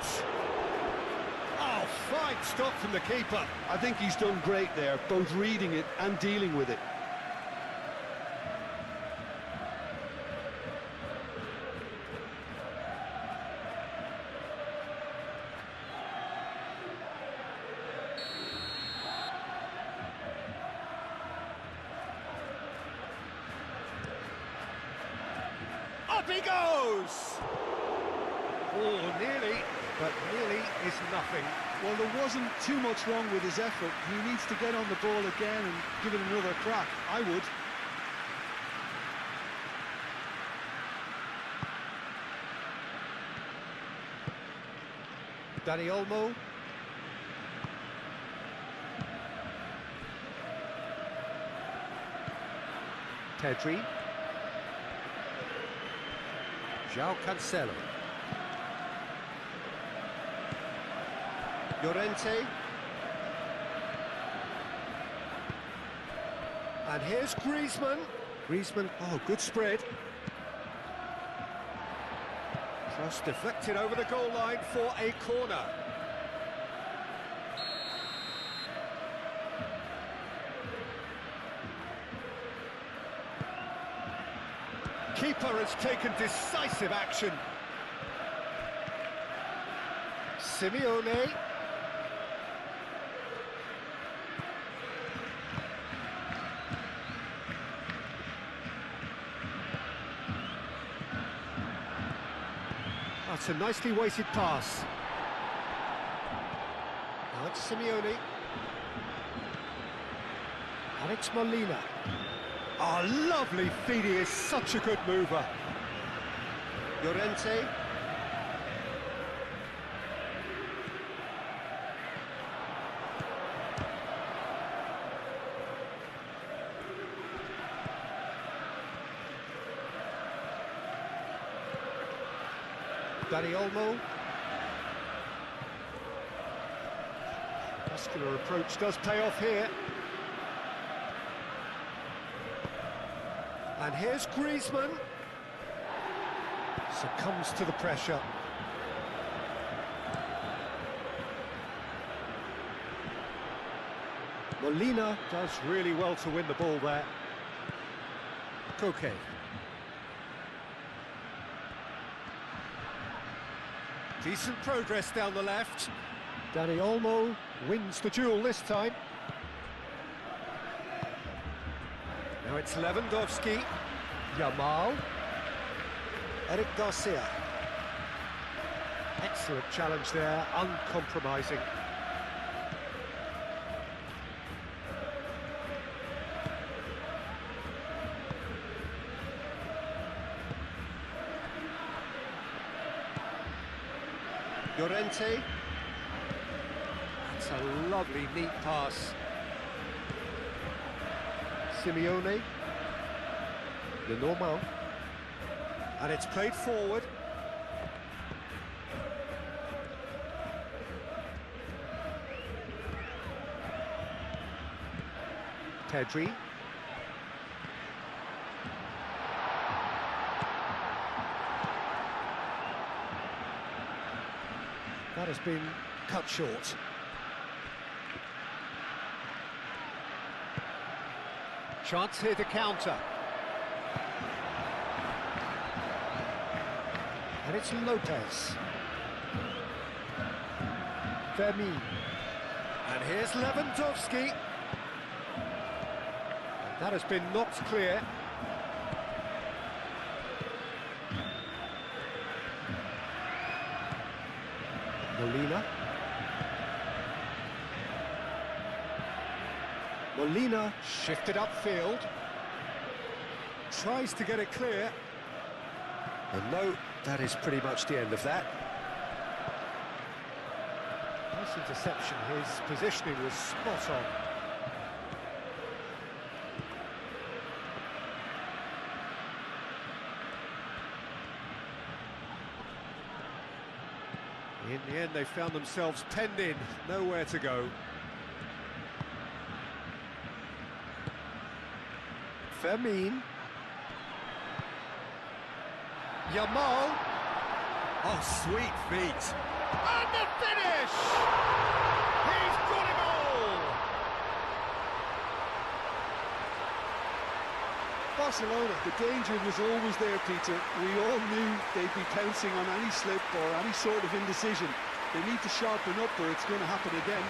Speaker 2: Oh, fine stop from the keeper.
Speaker 3: I think he's done great there, both reading it and dealing with it.
Speaker 2: Up he goes! Oh, nearly, but nearly is nothing.
Speaker 3: Well, there wasn't too much wrong with his effort. He needs to get on the ball again and give it another crack. I would.
Speaker 2: Dani Olmo. Pedri. João Cancelo. Llorente. And here's Griezmann. Griezmann, oh, good spread. Cross deflected over the goal line for a corner. Keeper has taken decisive action. Simeone. That's a nicely weighted pass. Now it's Simeone. Alex Molina. Oh, lovely feed, he is such a good mover. Llorente. Dani Olmo. Muscular approach does pay off here. And here's Griezmann. Succumbs to the pressure. Molina does really well to win the ball there. Koke. Decent progress down the left. Dani Olmo wins the duel this time. Now it's Lewandowski. Yamal. Eric Garcia. Excellent challenge there, uncompromising. Llorente. That's a lovely, neat pass. Simeone. Lenormand. And it's played forward. Pedri. That has been cut short. Chance here to counter. And it's Lopez. Fermin. And here's Lewandowski. That has been knocked clear. Molina. Molina shifted upfield. Tries to get it clear. And no, that is pretty much the end of that. Nice interception. His positioning was spot on. In the end, they found themselves penned in, nowhere to go. Fermin. Yamal. Oh, sweet feet. And the finish! He's got it all!
Speaker 3: Barcelona, the danger was always there, Peter. We all knew they'd be pouncing on any slip or any sort of indecision. They need to sharpen up or it's going to happen again.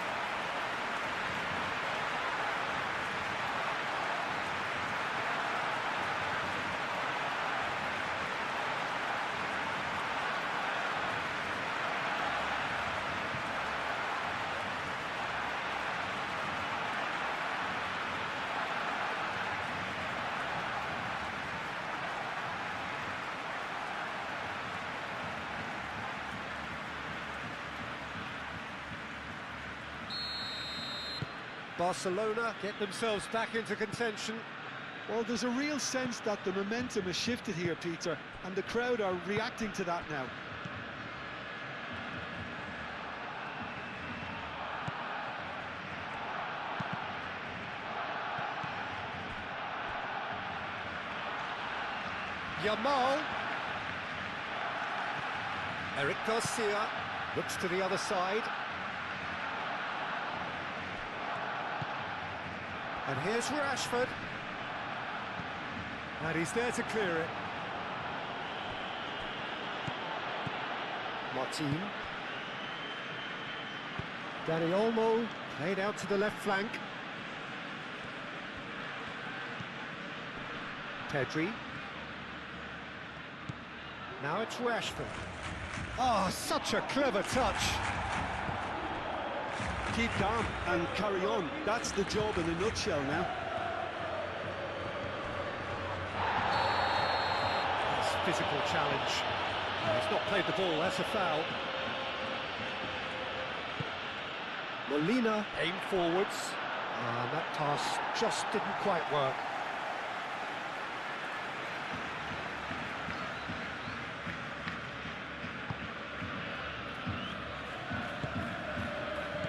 Speaker 2: Barcelona get themselves back into contention.
Speaker 3: Well, there's a real sense that the momentum has shifted here, Peter, and the crowd are reacting to that now.
Speaker 2: Yamal. Eric Garcia looks to the other side. And here's Rashford. And he's there to clear it. Martin. Dani Olmo played out to the left flank. Pedri. Now it's Rashford. Oh, such a clever touch.
Speaker 3: Keep calm and carry on. That's the job in a nutshell now.
Speaker 2: That's a physical challenge. He's not played the ball, that's a foul. Molina aimed forwards. That pass just didn't quite work.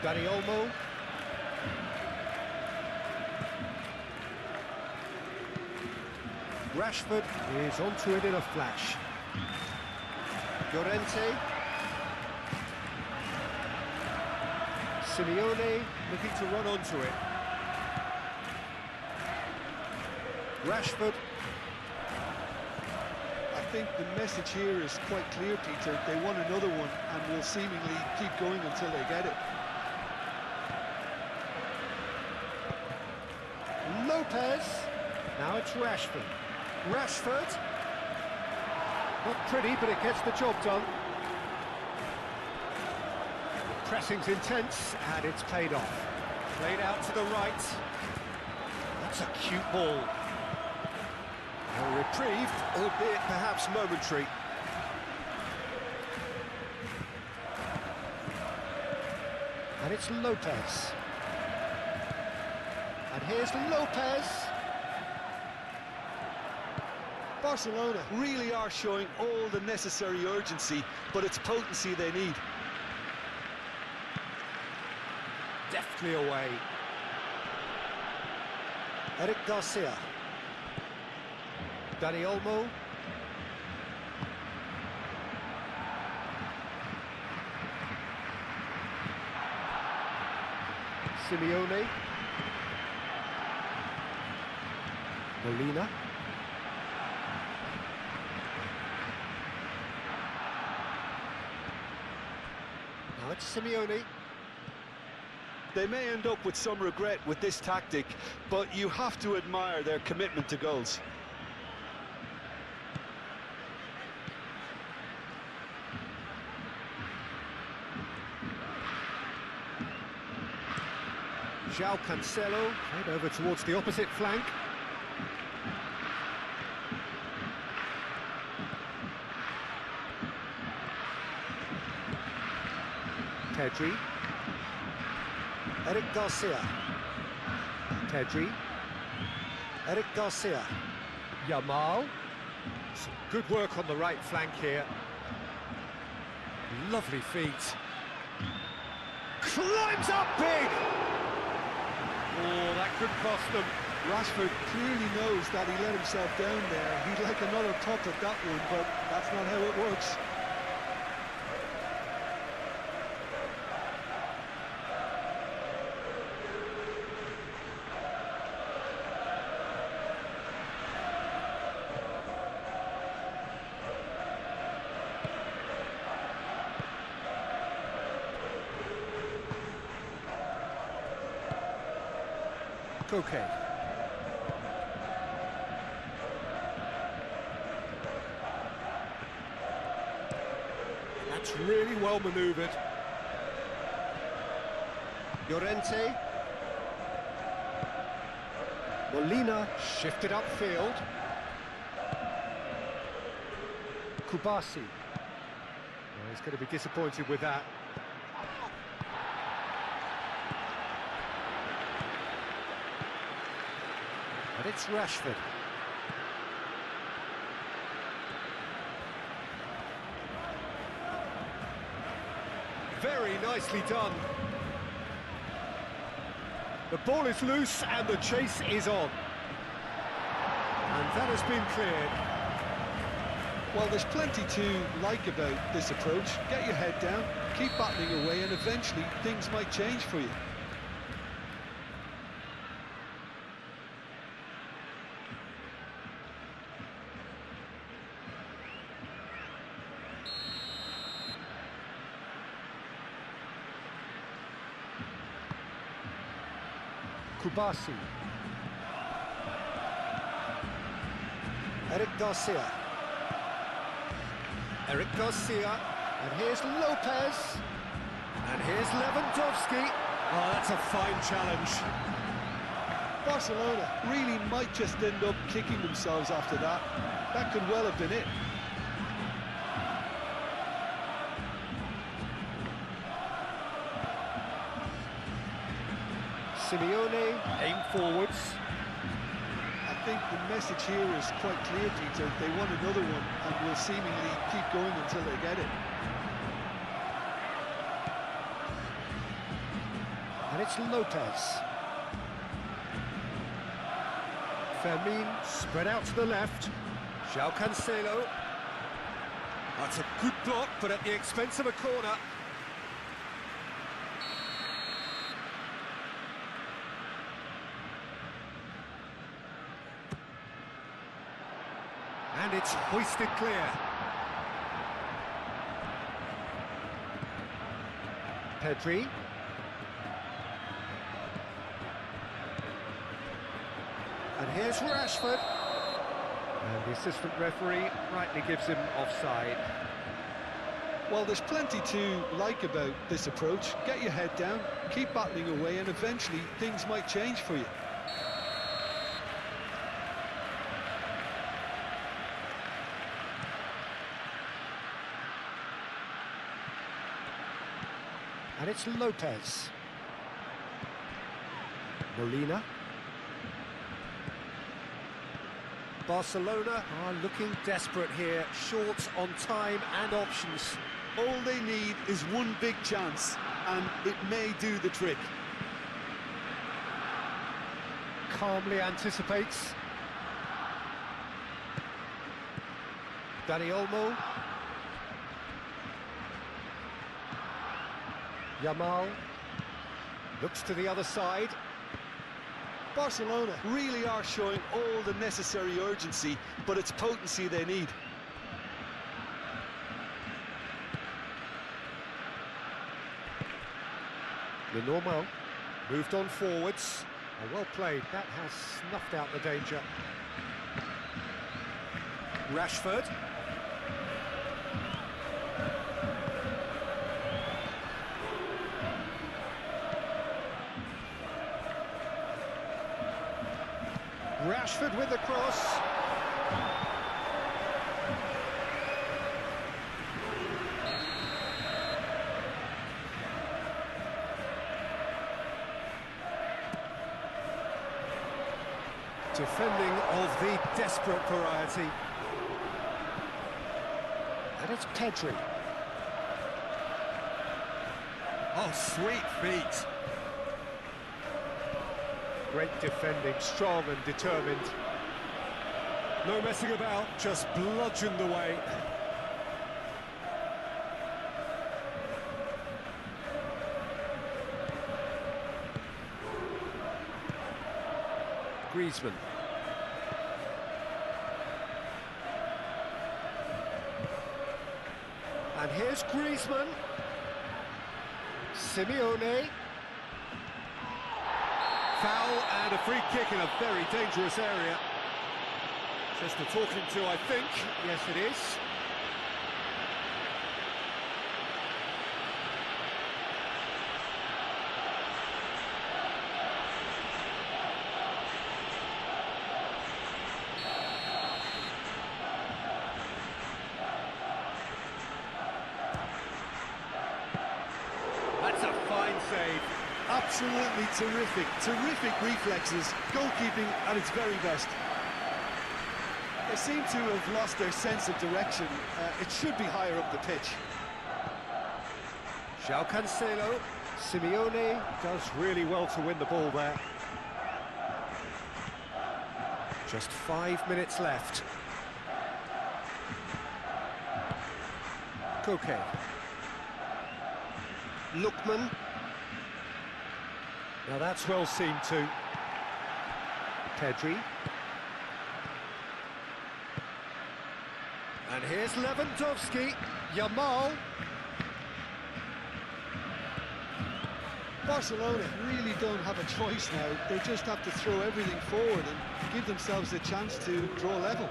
Speaker 2: Dani Olmo. Rashford is onto it in a flash. Llorente. Simeone looking to run onto it. Rashford.
Speaker 3: I think the message here is quite clear, Peter. They want another one and will seemingly keep going until they get it.
Speaker 2: Lopez. Now it's Rashford. Rashford. Not pretty, but it gets the job done. The pressing's intense, and it's paid off. Played out to the right. That's a cute ball. A reprieve, albeit perhaps momentary. And it's Lopez. And here's Lopez.
Speaker 3: Barcelona really are showing all the necessary urgency, but it's potency they need.
Speaker 2: Deftly away. Eric Garcia. Dani Olmo. Simeone. Molina. Now it's Simeone.
Speaker 3: They may end up with some regret with this tactic, but you have to admire their commitment to goals.
Speaker 2: João Cancelo, head over towards the opposite flank. Pedri. Eric Garcia. Pedri. Eric Garcia. Yamal. Some good work on the right flank here. Lovely feet. Climbs up big! Oh, that could cost them.
Speaker 3: Rashford clearly knows that he let himself down there. He'd like another putt at that one, but that's not how it works.
Speaker 2: Okay. That's really well manoeuvred. Llorente. Molina shifted upfield. Kubasi. Well, he's going to be disappointed with that. And it's Rashford. Very nicely done. The ball is loose and the chase is on. And that has been cleared.
Speaker 3: Well, there's plenty to like about this approach. Get your head down, keep battling away, and eventually things might change for you.
Speaker 2: Kubasi. Eric Garcia. Eric Garcia. And here's Lopez. And here's Lewandowski. Oh, that's a fine challenge.
Speaker 3: Barcelona really might just end up kicking themselves after that. That could well have been it.
Speaker 2: Simeone, aim forwards.
Speaker 3: I think the message here is quite clear, Peter. They want another one and will seemingly keep going until they get it.
Speaker 2: And it's Lopez. Fermin spread out to the left. João Cancelo. That's a good block, but at the expense of a corner. And it's hoisted clear. Pedri. And here's Rashford. And the assistant referee rightly gives him offside.
Speaker 3: Well, there's plenty to like about this approach. Get your head down, keep battling away, and eventually things might change for you.
Speaker 2: And it's Lopez. Molina. Barcelona are looking desperate here, short on time and options.
Speaker 3: All they need is one big chance, and it may do the trick.
Speaker 2: Calmly anticipates. Dani Olmo. Yamal looks to the other side.
Speaker 3: Barcelona really are showing all the necessary urgency, but it's potency they need.
Speaker 2: Lenormand moved on forwards. Oh, well played. That has snuffed out the danger. Rashford. Rashford with the cross. Defending of the desperate variety. And it's Pedri. Oh, sweet feet. Great defending, strong and determined. No messing about, just bludgeoned away. Griezmann. And here's Griezmann. Simeone. Foul and a free kick in a very dangerous area. Just a talking to, I think. Yes, it is. That's a fine save.
Speaker 3: Absolutely terrific, terrific reflexes, goalkeeping at its very best. They seem to have lost their sense of direction. It should be higher up the pitch.
Speaker 2: João Cancelo. Simeone does really well to win the ball there. Just 5 minutes left. Koke. Lookman. Now that's well seen too. Pedri. And here's Lewandowski. Yamal.
Speaker 3: Barcelona really don't have a choice now. They just have to throw everything forward and give themselves a chance to draw level.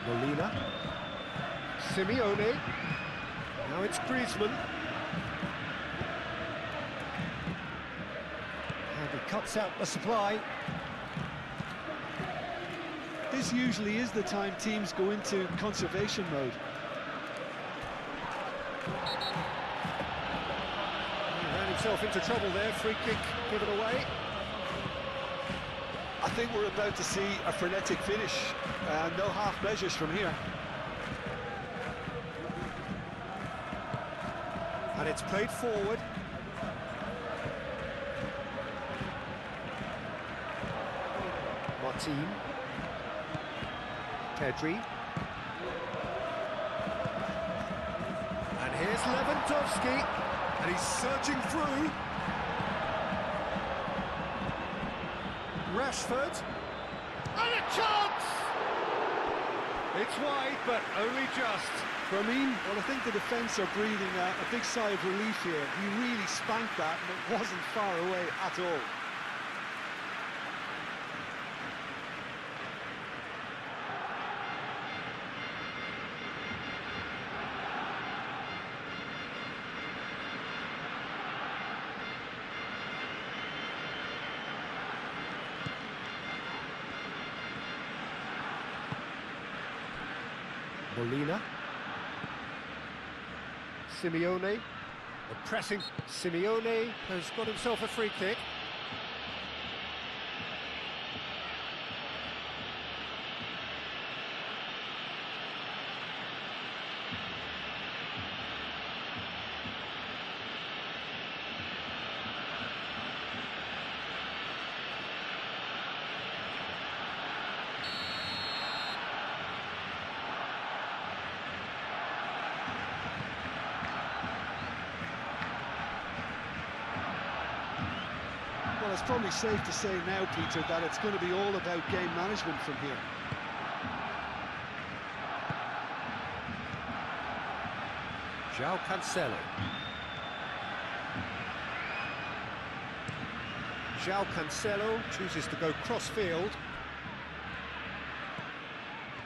Speaker 2: Molina. Simeone. Now it's Griezmann. And he cuts out the supply.
Speaker 3: This usually is the time teams go into conservation mode.
Speaker 2: He ran himself into trouble there, free kick given away.
Speaker 3: I think we're about to see a frenetic finish, no half measures from here.
Speaker 2: And it's played forward. Martin. Pedri. And here's Lewandowski. And he's surging through. Rashford. And a chance! It's wide, but only just.
Speaker 3: Well, I think the defence are breathing a big sigh of relief here. He really spanked that, and it wasn't far away at all.
Speaker 2: Molina. Simeone, the pressing. Simeone has got himself a free kick.
Speaker 3: Well, it's probably safe to say now, Peter, that it's going to be all about game management from here.
Speaker 2: João Cancelo. João Cancelo chooses to go cross-field.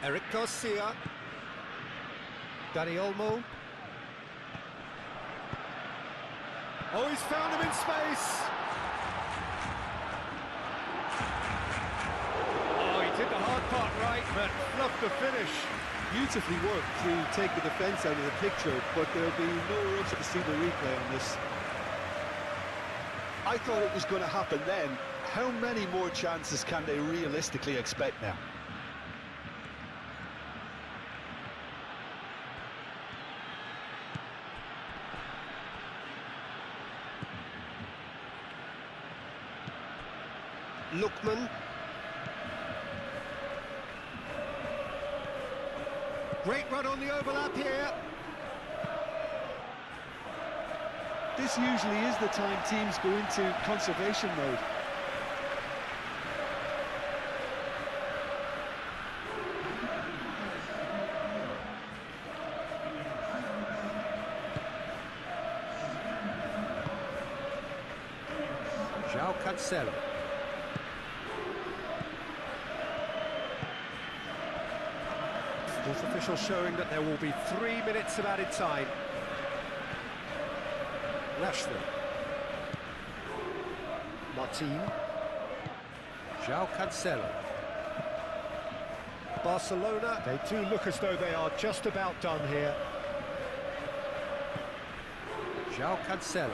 Speaker 2: Eric Garcia. Dani Olmo. Oh, he's found him in space! Oh, he did the hard part right, but fluffed the finish.
Speaker 3: Beautifully worked to take the defence out of the picture, but there'll be no rush to see the replay on this. I thought it was going to happen then. How many more chances can they realistically expect now?
Speaker 2: Lookman. Great run on the overlap here.
Speaker 3: This usually is the time teams go into conservation mode.
Speaker 2: João Cancelo. Fourth official showing that there will be 3 minutes of added time. Rashford. Martin. João Cancelo. Barcelona, they do look as though they are just about done here. João Cancelo.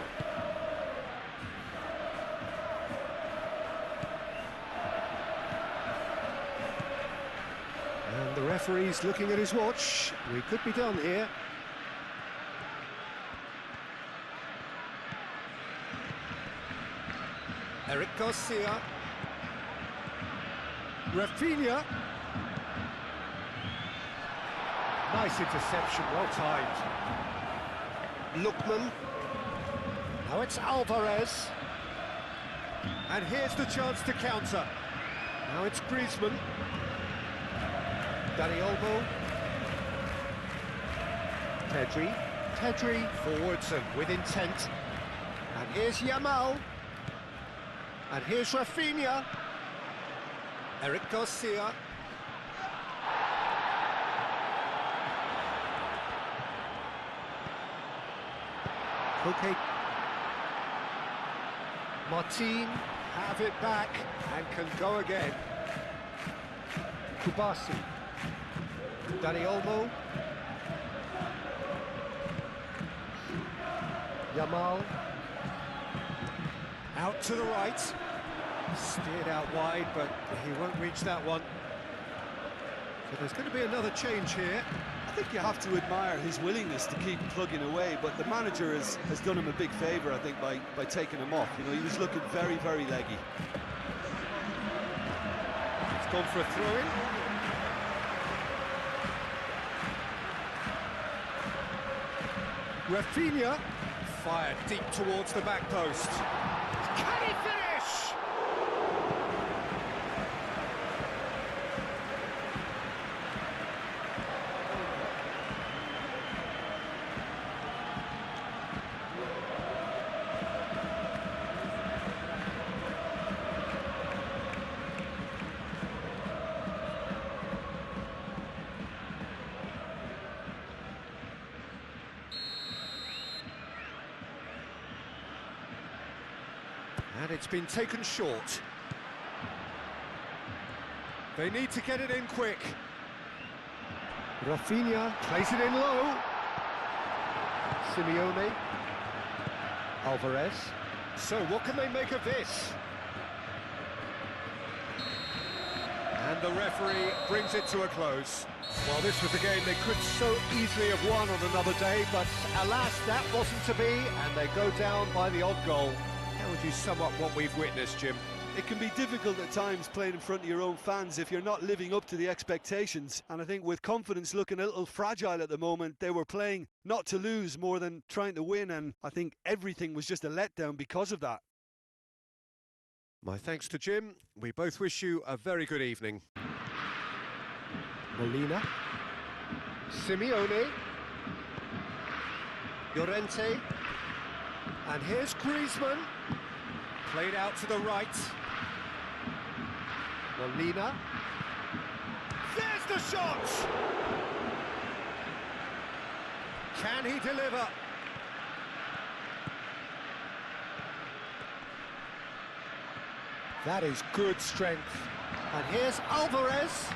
Speaker 2: And the referee's looking at his watch. We could be done here. Eric Garcia. Rafinha. Nice interception, well timed. Lookman. Now it's Alvarez. And here's the chance to counter. Now it's Griezmann. Dani Olmo. Pedri forwards and with intent. And here's Yamal. And here's Rafinha. Eric Garcia. Okay. Martin have it back and can go again. Kubasi. Dani Olmo. Yamal. Out to the right. Steered out wide, but he won't reach that one. So there's going to be another change here.
Speaker 3: I think you have to admire his willingness to keep plugging away, but the manager has done him a big favour, I think, by taking him off. You know, he was looking very, very leggy.
Speaker 2: It's gone for a throw-in. Rafinha fired deep towards the back post. Can he finish? And it's been taken short. They need to get it in quick. Rafinha plays it in low. Simeone. Alvarez. So what can they make of this? And the referee brings it to a close. Well, this was a game they could so easily have won on another day, but alas, that wasn't to be, and they go down by the odd goal. How would you sum up what we've witnessed, Jim?
Speaker 3: It can be difficult at times playing in front of your own fans if you're not living up to the expectations. And I think with confidence looking a little fragile at the moment, they were playing not to lose more than trying to win. And I think everything was just a letdown because of that.
Speaker 2: My thanks to Jim. We both wish you a very good evening. Molina. Simeone. Llorente. And here's Griezmann. Played out to the right. Molina. There's the shot! Can he deliver? That is good strength. And here's Alvarez.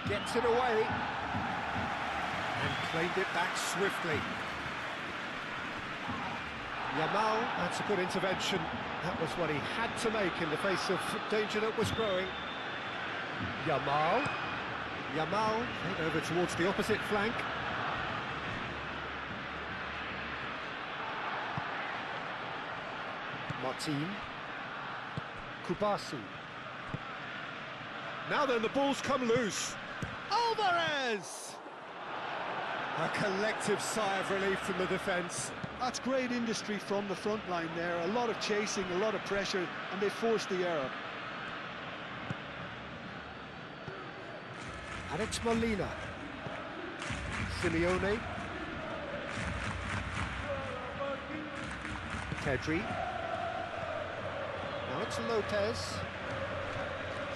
Speaker 2: Gets it away. And played it back swiftly. Yamal, that's a good intervention. That was what he had to make in the face of danger that was growing. Yamal. Played over towards the opposite flank. Martin. Kubasi. Now then, the ball's come loose. Alvarez! A collective sigh of relief from the defence.
Speaker 3: That's great industry from the front line there. A lot of chasing, a lot of pressure, and they forced the error.
Speaker 2: And it's Molina. Simeone. Pedri. Now it's Lopez.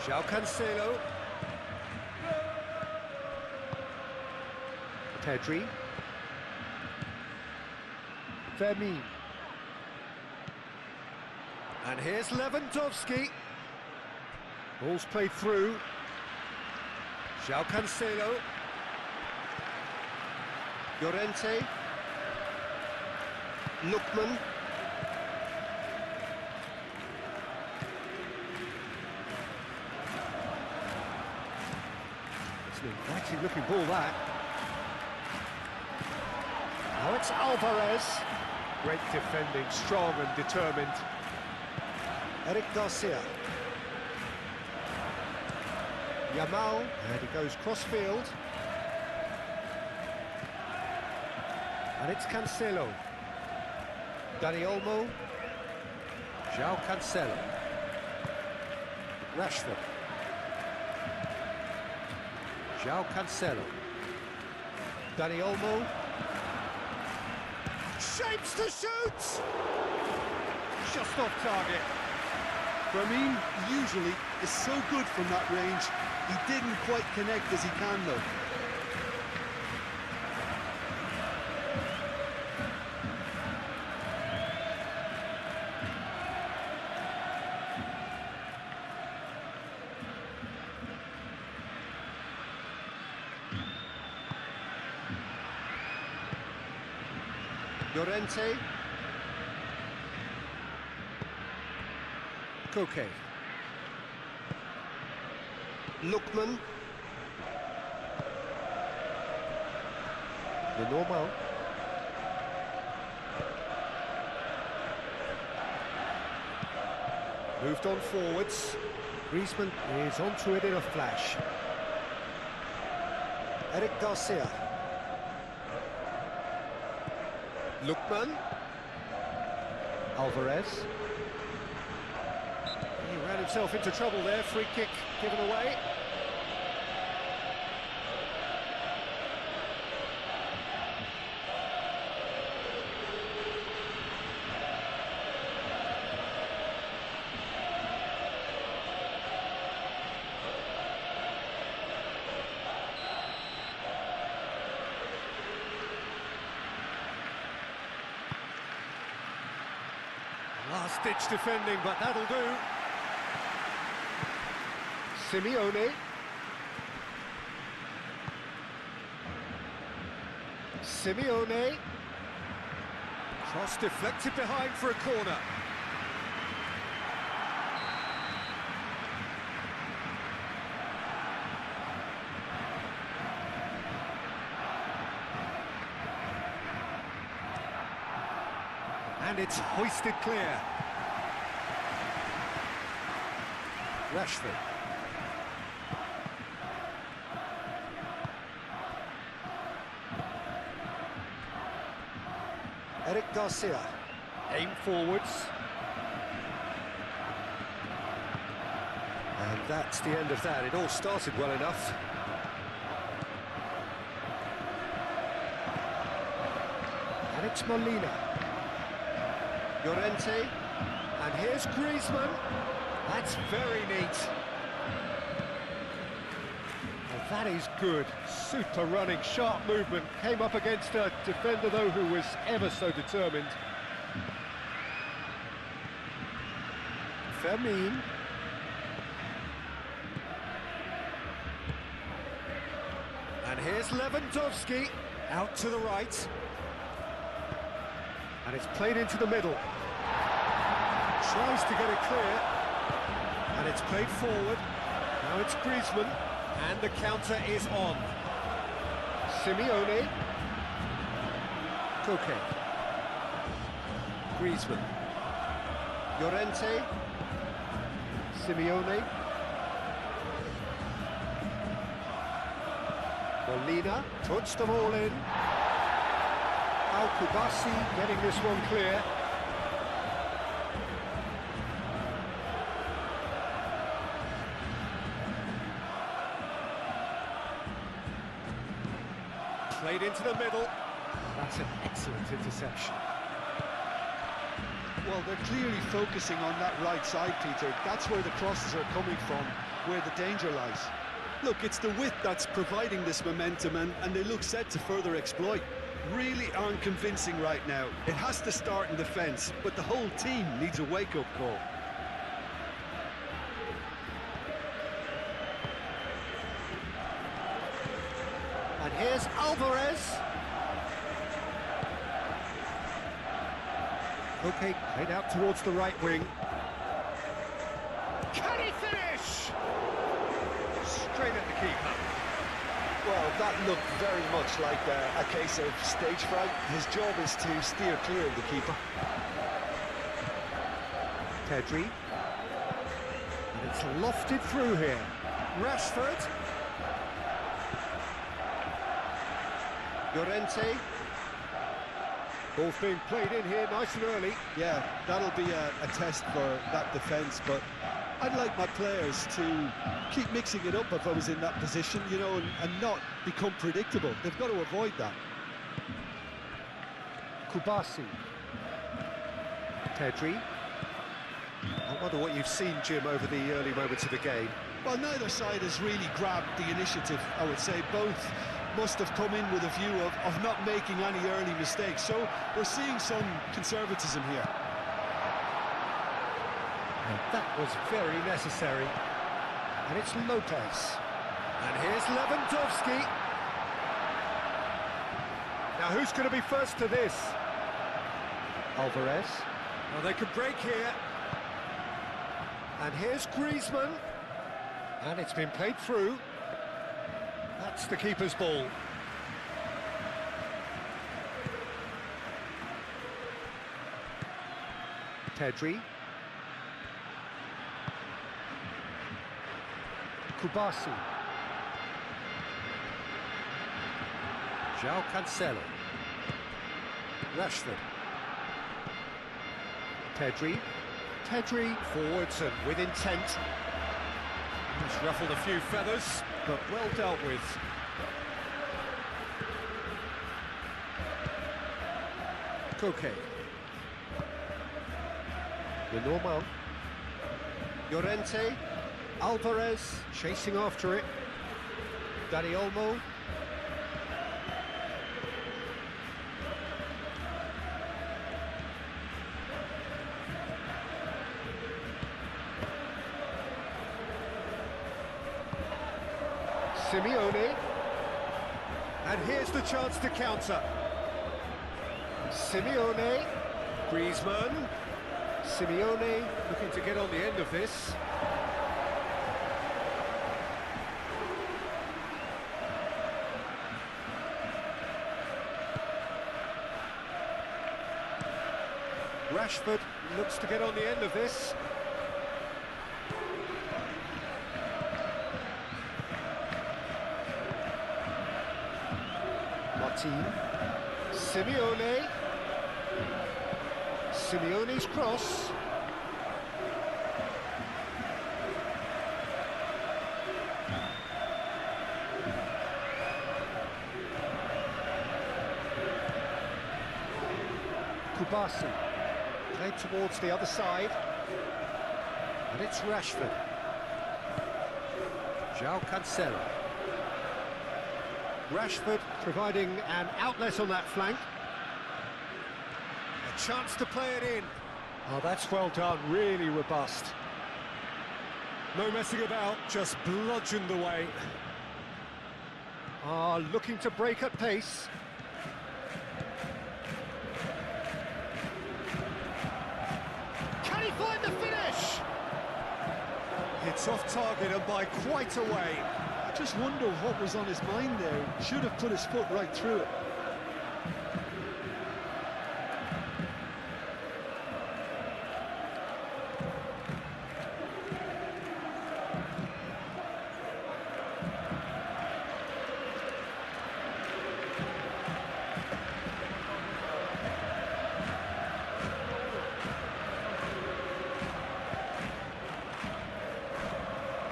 Speaker 2: João Cancelo. Pedri. Vermeer. And here's Lewandowski. Ball's played through. João Cancelo. Llorente. Lookman. It's an inviting looking ball, that. Now it's Alvarez. Great defending, strong and determined. Eric Garcia. Yamal, and he goes cross-field. And it's Cancelo. Dani Olmo. João Cancelo. Rashford. João Cancelo. Dani Olmo. Shapes to shoot! Just off target.
Speaker 3: Ramin usually is so good from that range. He didn't quite connect as he can though.
Speaker 2: Llorente. Koke. Lookman. The normal. Moved on forwards. Griezmann is onto it in a flash. Eric Garcia. Lookman. Alvarez. He ran himself into trouble there. Free kick given away. Last-ditch defending, but that'll do. Simeone. Simeone. Cross deflected behind for a corner. And it's hoisted clear. Rashford. Eric Garcia. Aim forwards. And that's the end of that. It all started well enough. And it's Molina. Llorente, and here's Griezmann. That's very neat. Well, that is good. Super running, sharp movement. Came up against a defender, though, who was ever so determined. Fermin. And here's Lewandowski, out to the right. And it's played into the middle. Tries to get it clear. And it's played forward. Now it's Griezmann. And the counter is on. Simeone. Koke. Griezmann. Llorente. Simeone. Molina puts them all in. Al-Kubasi getting this one clear. Played into the middle. That's an excellent interception.
Speaker 3: Well, they're clearly focusing on that right side, Peter. That's where the crosses are coming from, where the danger lies. Look, it's the width that's providing this momentum, and they look set to further exploit. Really aren't convincing right now. It has to start in defence, but the whole team needs a wake-up call.
Speaker 2: And here's Alvarez. Okay, played out towards the right wing. Can he finish? Straight at the keeper.
Speaker 3: Well, that looked very much like a case of stage fright. His job is to steer clear of the keeper.
Speaker 2: Pedri. And it's lofted through here. Rashford. Llorente. Ball's being played in here nice and early.
Speaker 3: Yeah, that'll be a test for that defence, but I'd like my players to keep mixing it up if I was in that position, you know, and not become predictable. They've got to avoid that.
Speaker 2: Kubasi. Pedri. I wonder what you've seen, Jim, over the early moments of the game.
Speaker 3: Well, neither side has really grabbed the initiative, I would say. Both must have come in with a view of not making any early mistakes. So we're seeing some conservatism here.
Speaker 2: And that was very necessary. And it's Lopez. And here's Lewandowski. Now who's going to be first to this? Alvarez. Well, they could break here. And here's Griezmann. And it's been played through. That's the keeper's ball. Pedri. Kubasi. João Cancelo. Rashford. Pedri. Pedri forwards and with intent. He's ruffled a few feathers, but well dealt with. Koke. Lenormand. Llorente. Alvarez chasing after it. Dani Olmo. Simeone. And here's the chance to counter. Simeone. Griezmann. Simeone looking to get on the end of this. Rashford looks to get on the end of this. Martin. Simeone. Simeone's cross. Kubasi. Played towards the other side. And it's Rashford. João Cancelo. Rashford providing an outlet on that flank. A chance to play it in. Oh, that's well done, really robust. No messing about, just bludgeoned away. Looking to break at pace. Can he find the finish? It's off target and by quite a way.
Speaker 3: I just wonder what was on his mind there. Should have put his foot right through it.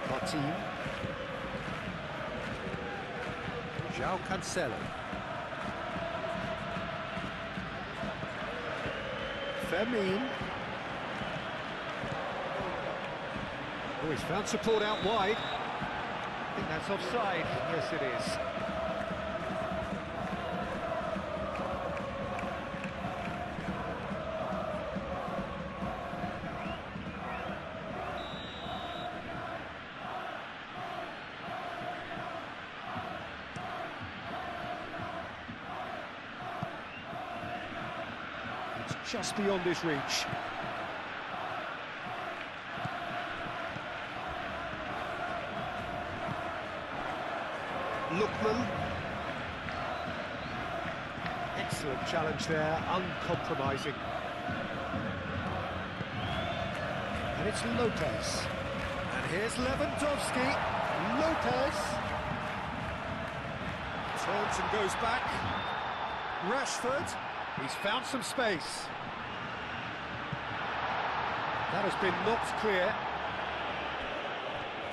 Speaker 2: Martin. João Cancelo. Fermin. Oh, he's found support out wide. I think that's offside. Yes, it is. It's just beyond his reach. Lookman. Excellent challenge there, uncompromising. And it's Lopez. And here's Lewandowski. Lopez. Turns and goes back. Rashford. He's found some space. That has been knocked clear.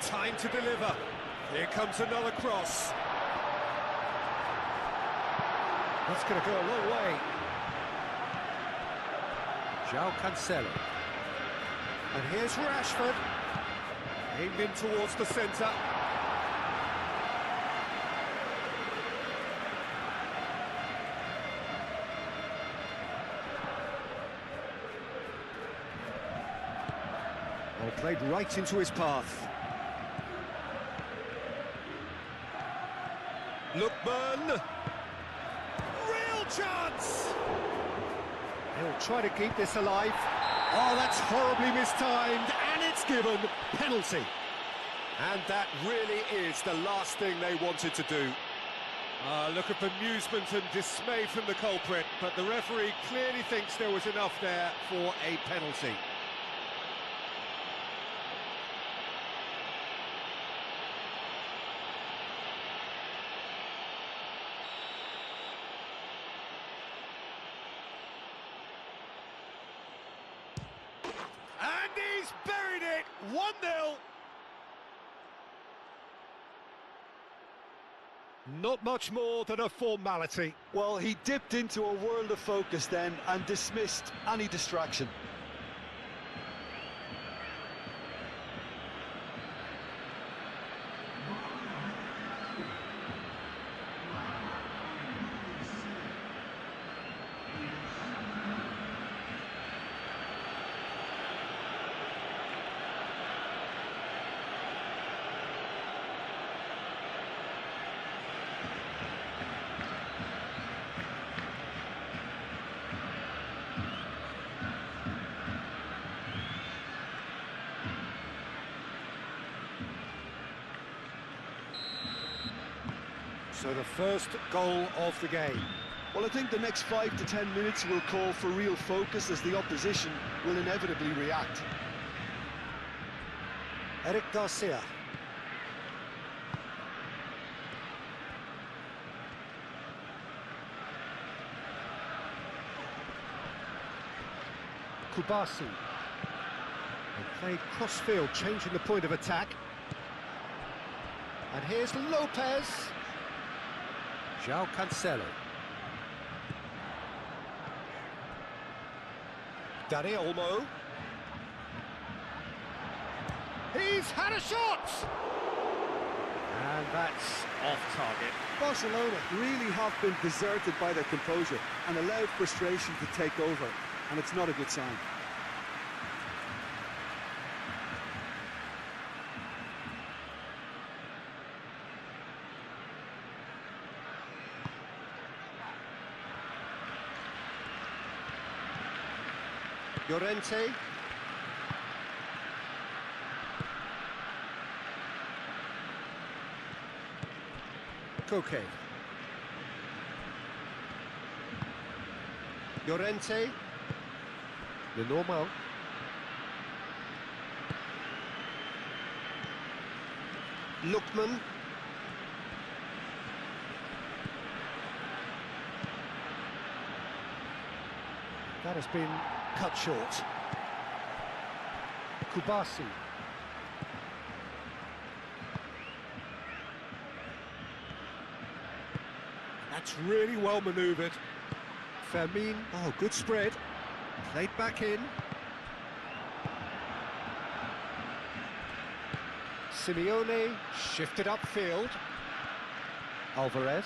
Speaker 2: Time to deliver. Here comes another cross. That's going to go a long way. João Cancelo. And here's Rashford. Aimed in towards the centre. Well, played right into his path. Lookman. Real chance! He'll try to keep this alive. Oh, that's horribly mistimed, and it's given penalty. And that really is the last thing they wanted to do. Look at bemusement and dismay from the culprit, but the referee clearly thinks there was enough there for a penalty. And he's buried it! 1-0! Not much more than a formality.
Speaker 3: Well, he dipped into a world of focus then and dismissed any distraction.
Speaker 2: So the first goal of the game.
Speaker 3: Well, I think the next 5 to 10 minutes will call for real focus as the opposition will inevitably react.
Speaker 2: Eric Garcia. Kubasi. They played cross-field, changing the point of attack. And here's Lopez. João Cancelo. Dani Olmo. He's had a shot! And that's off target.
Speaker 3: Barcelona really have been deserted by their composure and allowed frustration to take over, and it's not a good sign.
Speaker 2: Llorente. Koke. Llorente. Lenormand. Lookman. That has been cut short. Kubasi. That's really well manoeuvred. Fermin, oh, good spread. Played back in. Simeone shifted upfield. Alvarez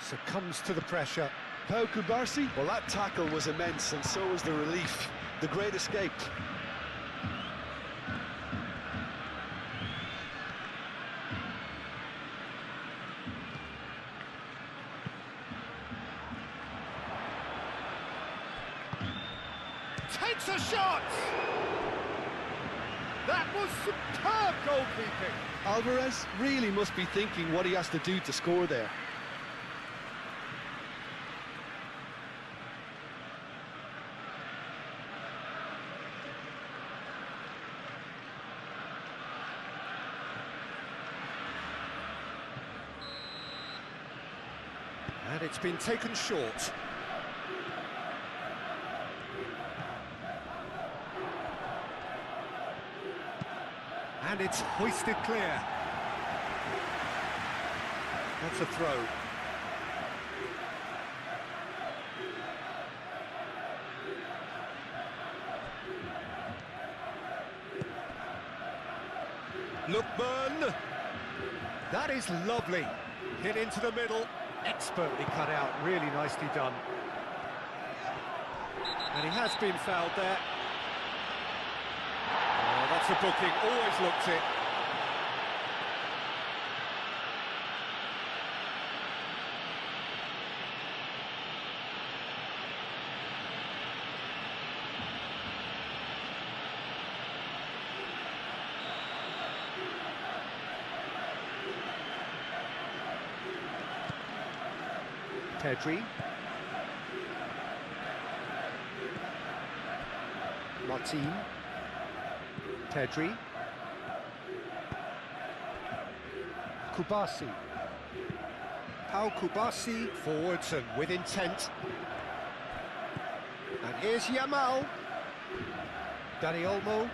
Speaker 2: succumbs to the pressure.
Speaker 3: Pau Kubasi? Well, that tackle was immense, and so was the relief. The great escape.
Speaker 2: takes a shot! That was superb goalkeeping.
Speaker 3: Alvarez really must be thinking what he has to do to score there.
Speaker 2: And it's been taken short. And it's hoisted clear. That's a throw. Lookman. That is lovely. Hit into the middle. Expertly cut out. Really nicely done. And he has been fouled there. Oh, that's a booking. Always looked it. Pedri. Martin. Pedri. Kubasi. Pau Kubasi forwards and with intent. And here's Yamal. Dani Olmo.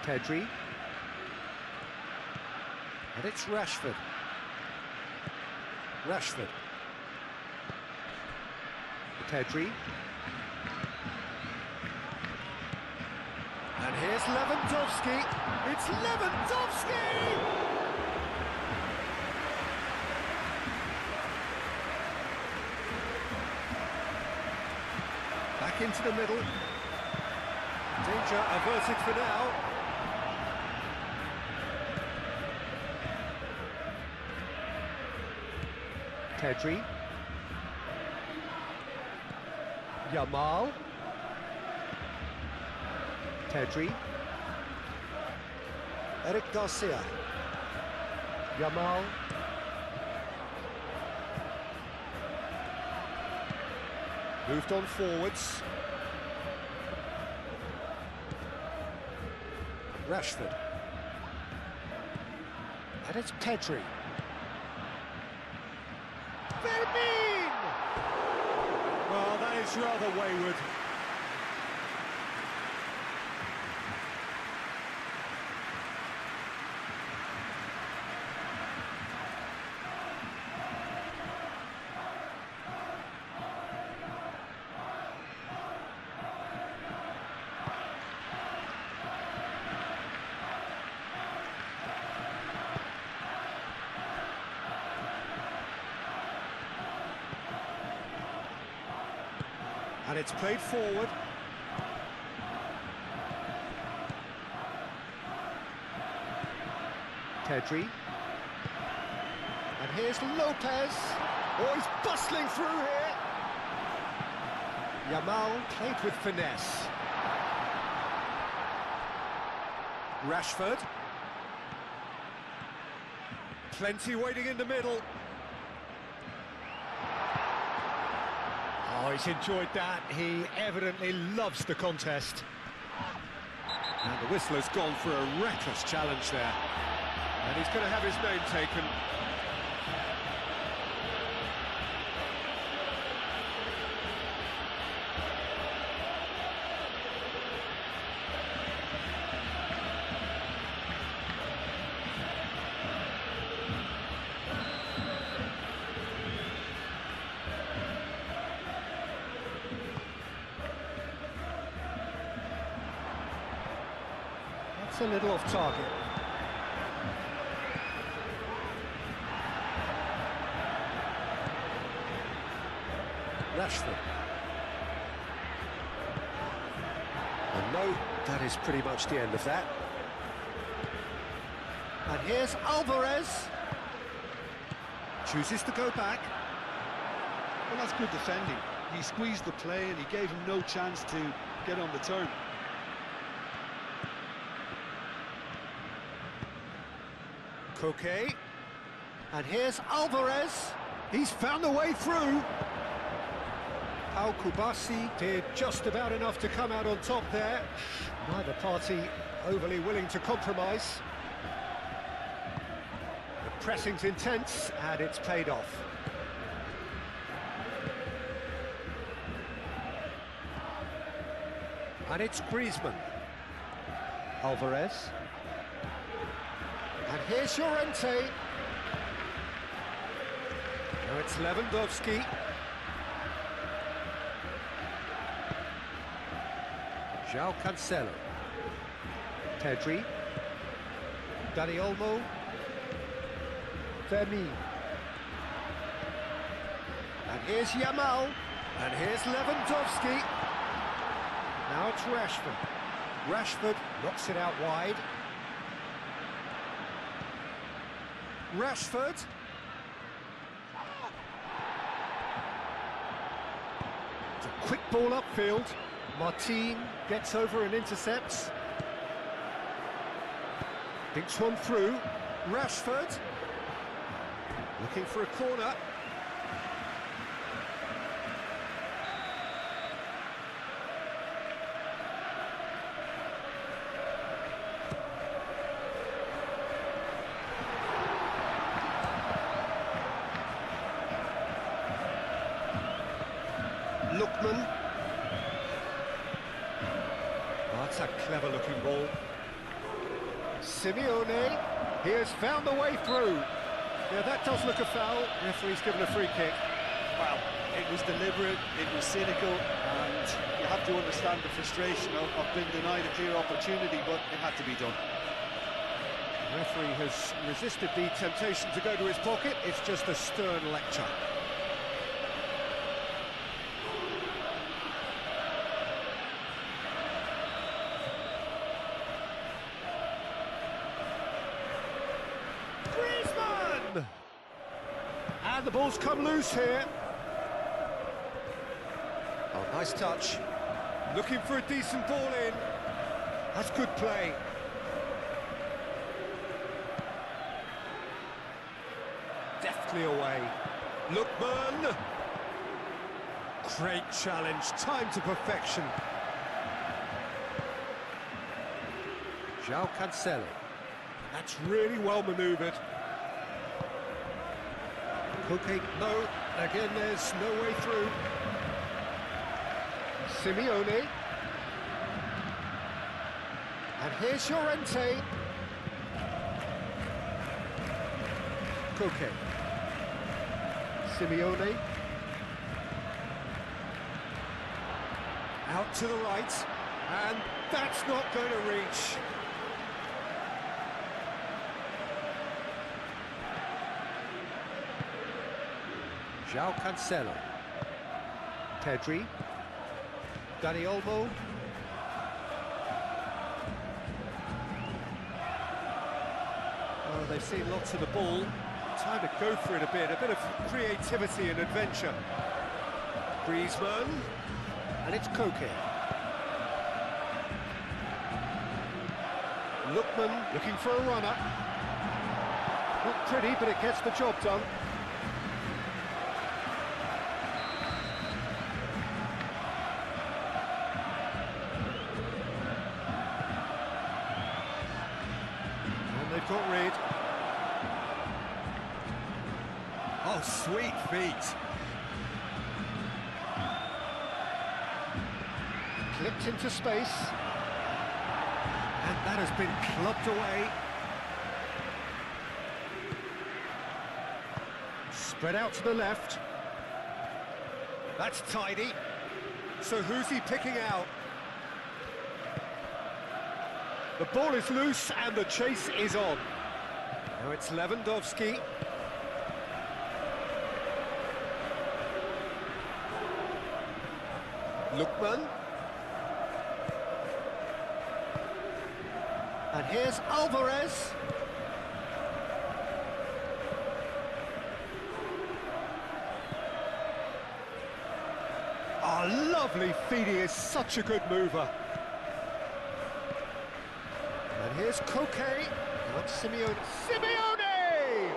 Speaker 2: Pedri. And it's Rashford. Rashford. Pedri. And here's Lewandowski. It's Lewandowski! Back into the middle. Danger averted for now. Pedri. Yamal. Pedri. Eric Garcia. Yamal. Moved on forwards. Rashford. And it's Pedri. Fermin! Well, that is rather wayward. And it's played forward. Pedri. And here's Lopez. Oh, he's bustling through here. Yamal played with finesse. Rashford. Plenty waiting in the middle. Oh, he's enjoyed that. He evidently loves the contest. And the whistler's gone for a reckless challenge there. And he's going to have his name taken. That's a little off target. Rashford. And no, that is pretty much the end of that. And here's Alvarez. Chooses to go back.
Speaker 3: Well, that's good defending. He squeezed the play and he gave him no chance to get on the turn.
Speaker 2: Koke. And here's Alvarez. He's found a way through. Al Kubasi did just about enough to come out on top there. Neither party overly willing to compromise. The pressing's intense and it's paid off. And it's Griezmann. Alvarez. And here's Llorente. Now it's Lewandowski. João Cancelo. Pedri. Dani Olmo. Fermin. And here's Yamal. And here's Lewandowski. Now it's Rashford. Rashford knocks it out wide. Rashford. It's a quick ball upfield. Martin gets over and intercepts. Dinks one through. Rashford. Looking for a corner. Lookman. Oh, that's a clever-looking ball. Simeone. He has found the way through. Yeah, that does look a foul. Referee's given a free kick.
Speaker 3: Well, it was deliberate, it was cynical, and you have to understand the frustration of being denied a clear opportunity, but it had to be done.
Speaker 2: The referee has resisted the temptation to go to his pocket. It's just a stern lecture. Griezmann! And the ball's come loose here. Oh, nice touch. Looking for a decent ball in. That's good play. Deftly away. Lookman. Great challenge. Time to perfection. João Cancelo. That's really well manoeuvred. Koke, no. Again, there's no way through. Simeone. And here's Llorente. Koke. Simeone. Out to the right. And that's not going to reach. João Cancelo. Pedri. Dani Olmo. Oh, they've seen lots of the ball. Time to go for it a bit of creativity and adventure. Griezmann. And it's Koke. Lookman looking for a runner. Not pretty, but it gets the job done. They've got rid. Oh, sweet feet. Clipped into space. And that has been clubbed away. Spread out to the left. That's tidy. So who's he picking out? The ball is loose and the chase is on. Now it's Lewandowski. Lookman. And here's Alvarez. Lovely feet, he is such a good mover. And here's Koke. Now Simeone. Simeone!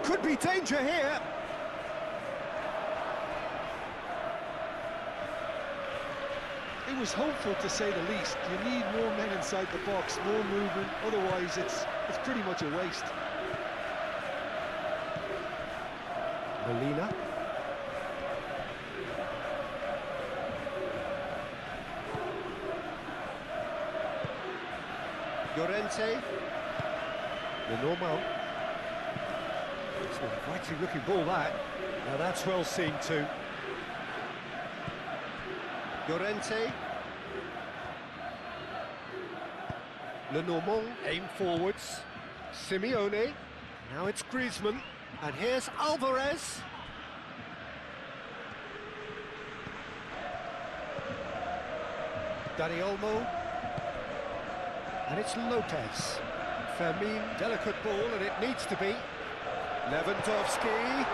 Speaker 2: Could be danger here.
Speaker 3: It was hopeful, to say the least. You need more men inside the box, more movement, otherwise it's pretty much a waste.
Speaker 2: Molina. Llorente. Lenormand. It's an inviting looking ball, that. Now that's well seen too. Llorente. Lenormand, aim forwards. Simeone. Now it's Griezmann. And here's Alvarez. Dani Olmo. And it's Lopez. Fermin, delicate ball, and it needs to be. Lewandowski.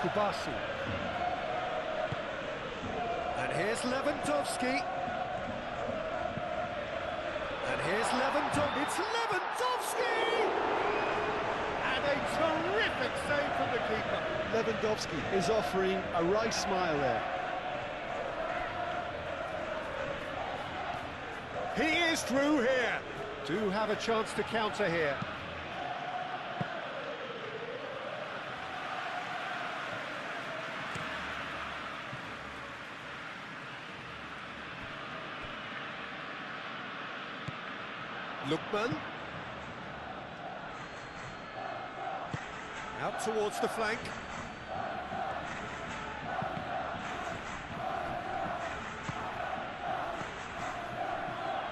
Speaker 2: Kubasi. And here's Lewandowski. And here's Lewandowski. It's Lewandowski! And a terrific save from the keeper.
Speaker 3: Lewandowski is offering a wry smile there.
Speaker 2: He is through here. Do have a chance to counter here. Lookman. Out towards the flank.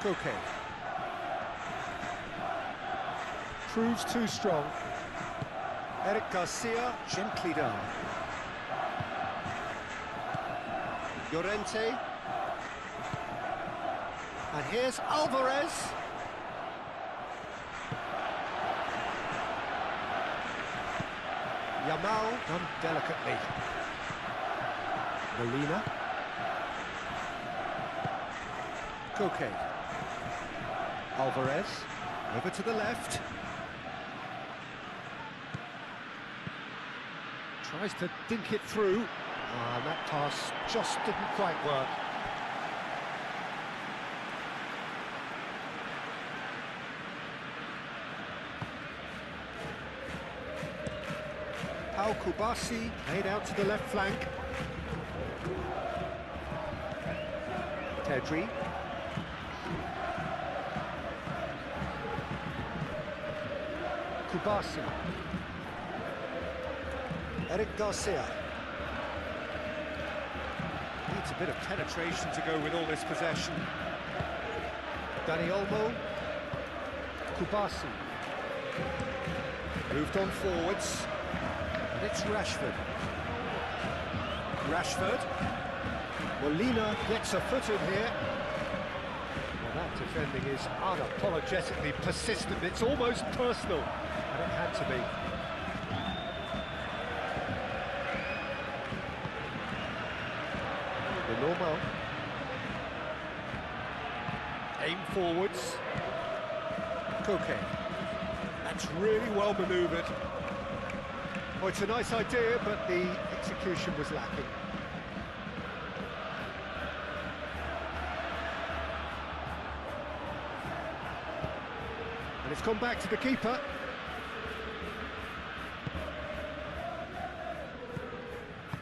Speaker 2: Koke. Proves too strong. Eric Garcia gently down. Llorente. And here's Alvarez. Yamal done delicately. Molina. Koke. Alvarez. Over to the left. Tries to dink it through. And that pass just didn't quite work. Kubasi laid out to the left flank. Pedri. Kubasi. Eric Garcia. Needs a bit of penetration to go with all this possession. Dani Olmo. Kubasi. Moved on forwards. And it's Rashford. Rashford. Molina gets a foot in here. Well, that defending is unapologetically persistent. It's almost personal. And it had to be. The normal. Aim forwards. Koke. That's really well manoeuvred. Oh, it's a nice idea, but the execution was lacking. And it's gone back to the keeper.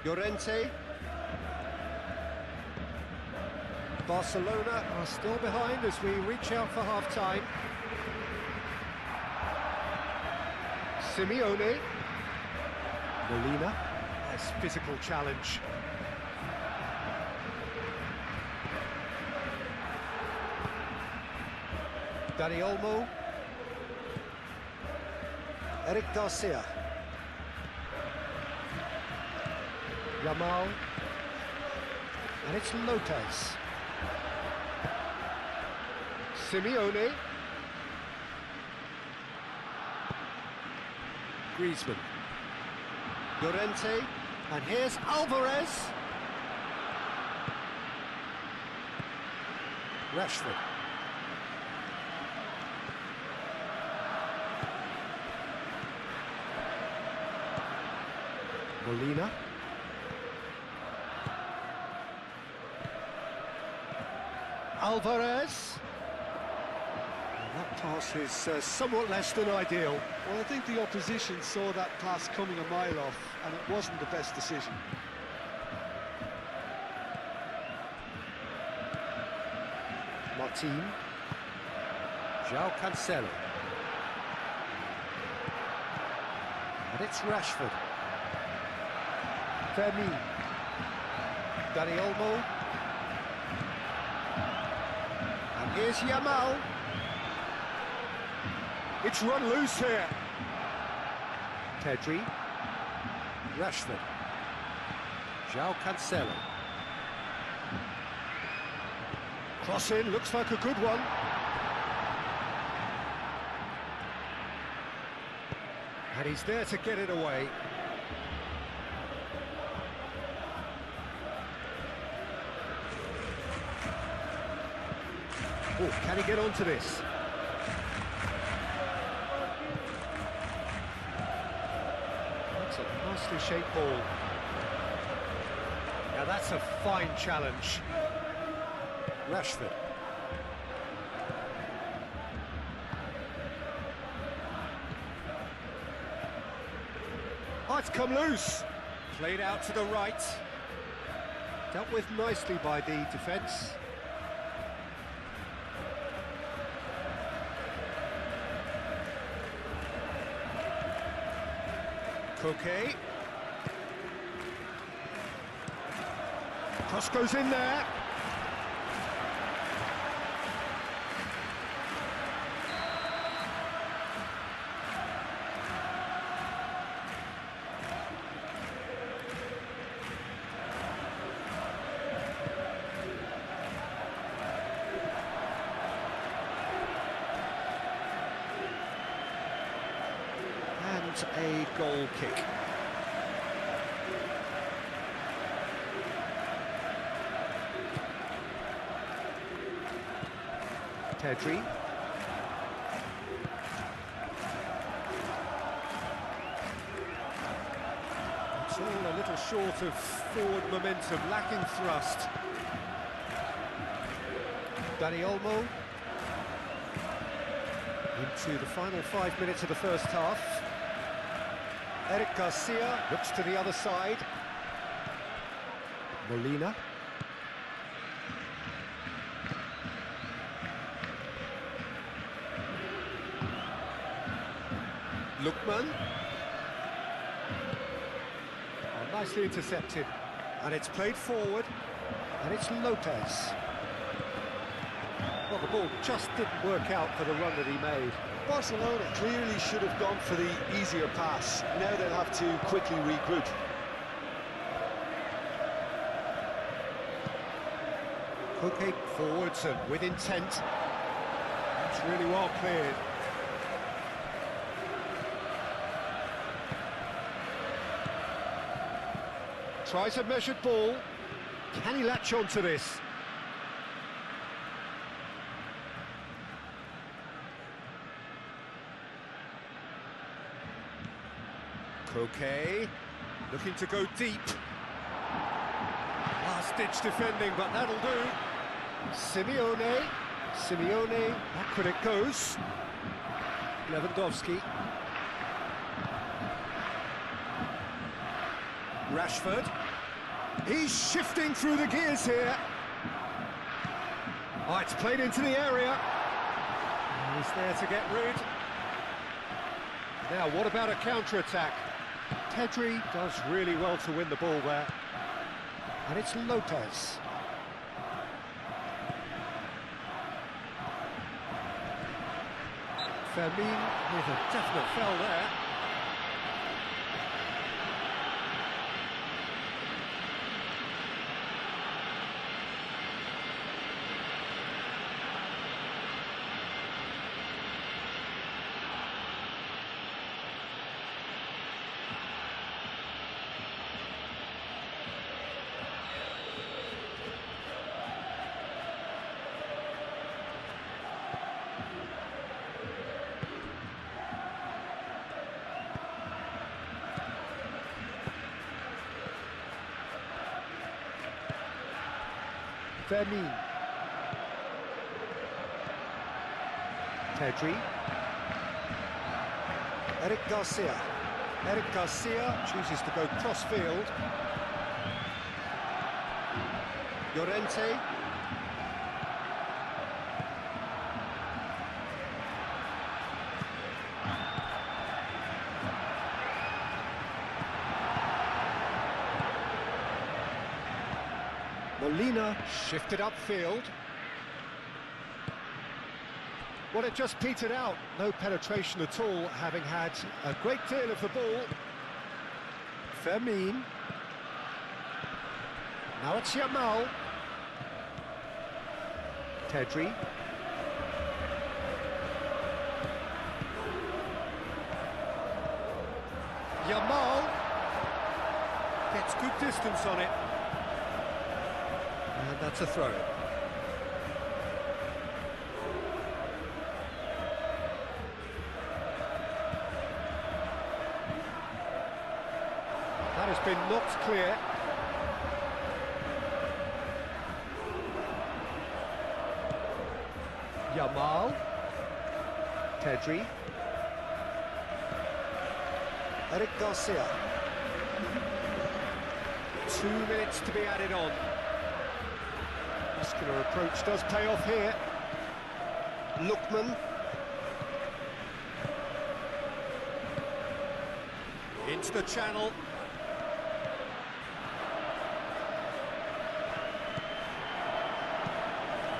Speaker 2: Llorente. Barcelona are still behind as we reach out for half-time. Simeone. Molina. Nice physical challenge. Dani Olmo. Eric Garcia. Yamal. And it's Lopez. Simeone. Griezmann. Llorente. And here's Alvarez. Rashford. Molina. Alvarez. That pass is somewhat less than ideal.
Speaker 3: Well, I think the opposition saw that pass coming a mile off, and it wasn't the best decision.
Speaker 2: Martin. João Cancelo. And it's Rashford. Fermin. Dani Olmo. And here's Yamal. It's run loose here. Pedri. Rashford. João Cancelo. Cross in, looks like a good one. And he's there to get it away. Oh, can he get onto this? That's a nicely shaped ball. Now that's a fine challenge. Rashford. Oh, it's come loose. Played out to the right. Dealt with nicely by the defence. Koke. Cross goes in there. A goal kick. Pedri. It's all a little short of forward momentum, lacking thrust. Dani Olmo. Into the final 5 minutes of the first half. Eric Garcia looks to the other side. Molina. Lookman. Oh, nicely intercepted. And it's played forward. And it's Lopez. Well, the ball just didn't work out for the run that he made.
Speaker 3: Barcelona clearly should have gone for the easier pass. Now they'll have to quickly regroup.
Speaker 2: Koke forwards and with intent. That's really well cleared. Tries a measured ball. Can he latch on to this? Koke, looking to go deep. Last-ditch defending, but that'll do. Simeone, back when it goes. Lewandowski. Rashford. He's shifting through the gears here. Oh, it's played into the area. He's there to get rid. Now, what about a counter-attack? Pedri does really well to win the ball there. And it's Lopez. Fermin with a definite foul there. Fermin. Pedri. Eric Garcia. Eric Garcia chooses to go cross-field. Llorente. Molina shifted upfield. Well, it just petered out. No penetration at all, having had a great deal of the ball. Fermin. Now it's Yamal. Pedri. Yamal gets good distance on it. And that's a throw. That has been knocked clear. Yamal. Pedri. Eric Garcia. 2 minutes to be added on. Muscular approach does pay off here. Lookman. Into the channel.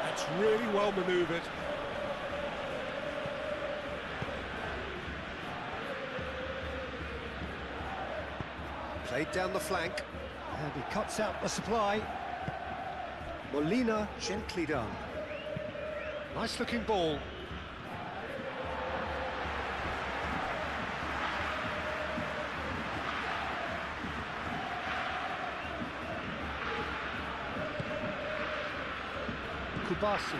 Speaker 2: That's really well manoeuvred. Played down the flank. And he cuts out the supply. Molina, gently done. Nice looking ball. Kubasi.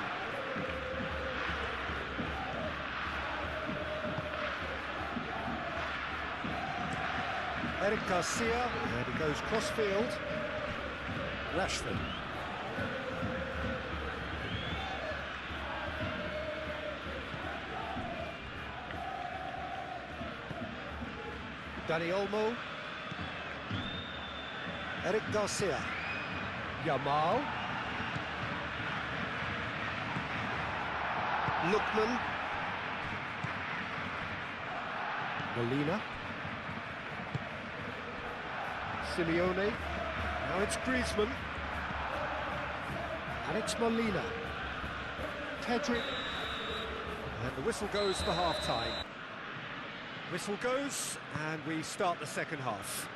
Speaker 2: Eric Garcia, and he goes cross-field. Rashford. Dani Olmo. Eric Garcia. Yamal. Lookman. Molina. Simeone. Now it's Griezmann. And it's Molina. Pedri. And the whistle goes for half-time. Whistle goes, and we start the second half.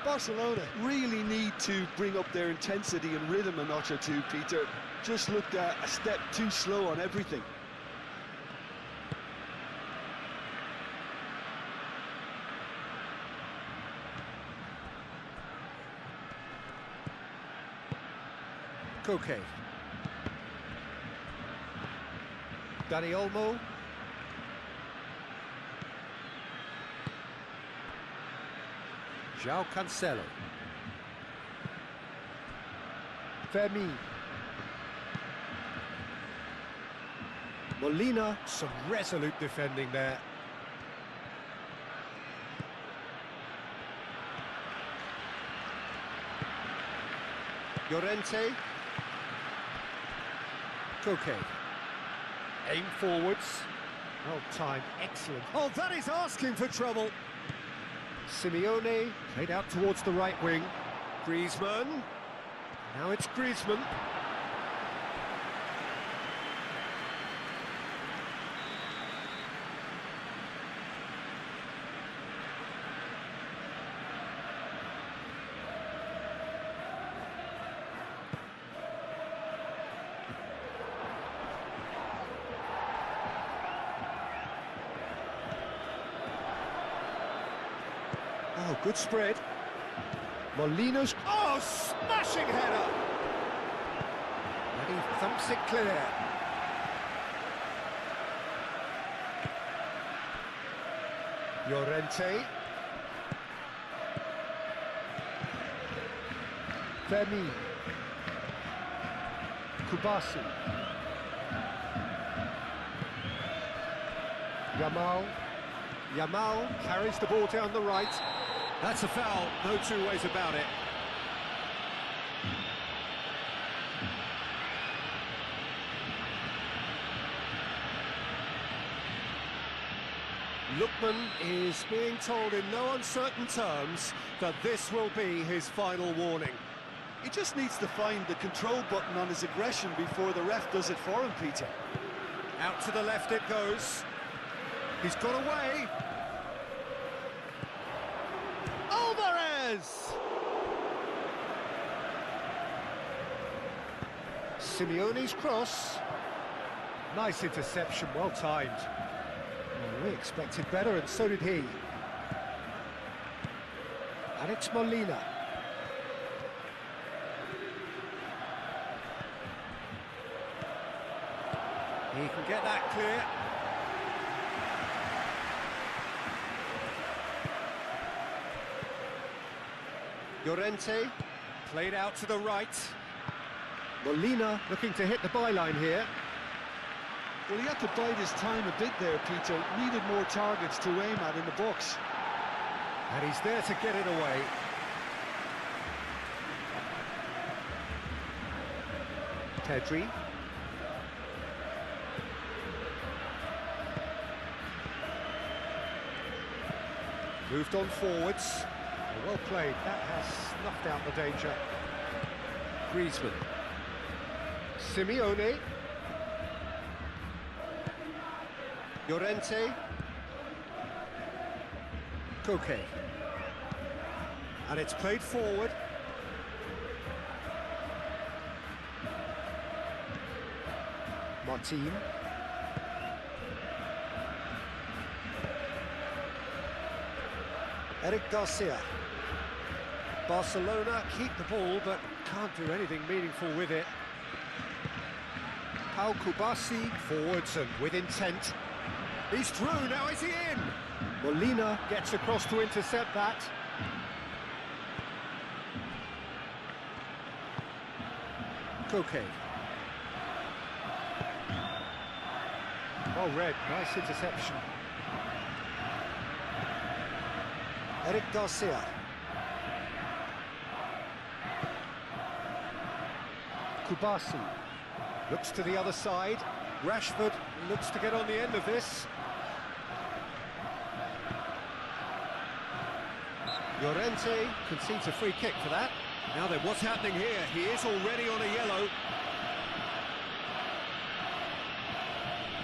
Speaker 3: Barcelona really need to bring up their intensity and rhythm a notch or two, Peter. Just looked a step too slow on everything.
Speaker 2: Koke. Dani Olmo. João Cancelo. Fermin. Molina, some resolute defending there. Llorente. Koke. Aim forwards. Well timed, excellent. Oh, that is asking for trouble. Simeone, played out towards the right wing. Griezmann. Now it's Griezmann. Oh, good spread. Molina's... Oh, smashing header! And he thumps it clear. Llorente. Fermin. Kubasi. Yamal carries the ball down the right. That's a foul, no two ways about it. Lookman is being told in no uncertain terms that this will be his final warning.
Speaker 3: He just needs to find the control button on his aggression before the ref does it for him, Peter.
Speaker 2: Out to the left it goes. He's got away. Alvarez! Simeone's cross. Nice interception, well timed. Well, we expected better, and so did he. And it's Molina. He can get that clear. Llorente, played out to the right. Molina looking to hit the byline here.
Speaker 3: Well, he had to bide his time a bit there, Peter. Needed more targets to aim at in the box.
Speaker 2: And he's there to get it away. Pedri. Moved on forwards. Well played, that has snuffed out the danger. Griezmann. Simeone. Llorente. Koke. And it's played forward. Martin. Eric Garcia. Barcelona keep the ball, but can't do anything meaningful with it. Pau Kubasi forwards and with intent. He's through, now is he in? Molina gets across to intercept that. Koke. Well read, nice interception. Eric Garcia. Kubasi looks to the other side. Rashford looks to get on the end of this. Llorente concedes a free kick for that. Now then, what's happening here? He is already on a yellow.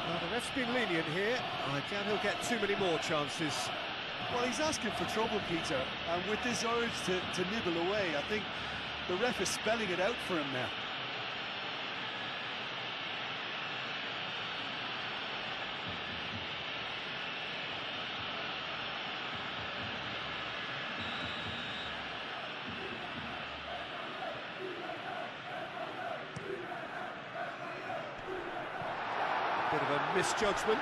Speaker 2: Well, the ref's been lenient here. I doubt he'll get too many more chances.
Speaker 3: Well, he's asking for trouble, Peter, and with this urge to nibble away, I think the ref is spelling it out for him now.
Speaker 2: Bit of a misjudgment.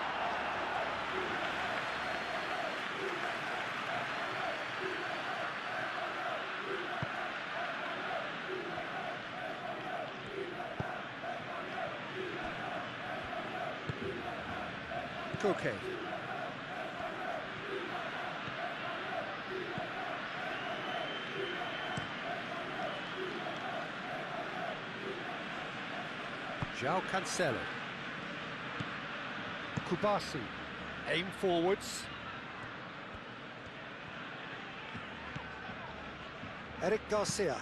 Speaker 2: Koke. João Cancelo. Kubasi, aim forwards. Eric Garcia.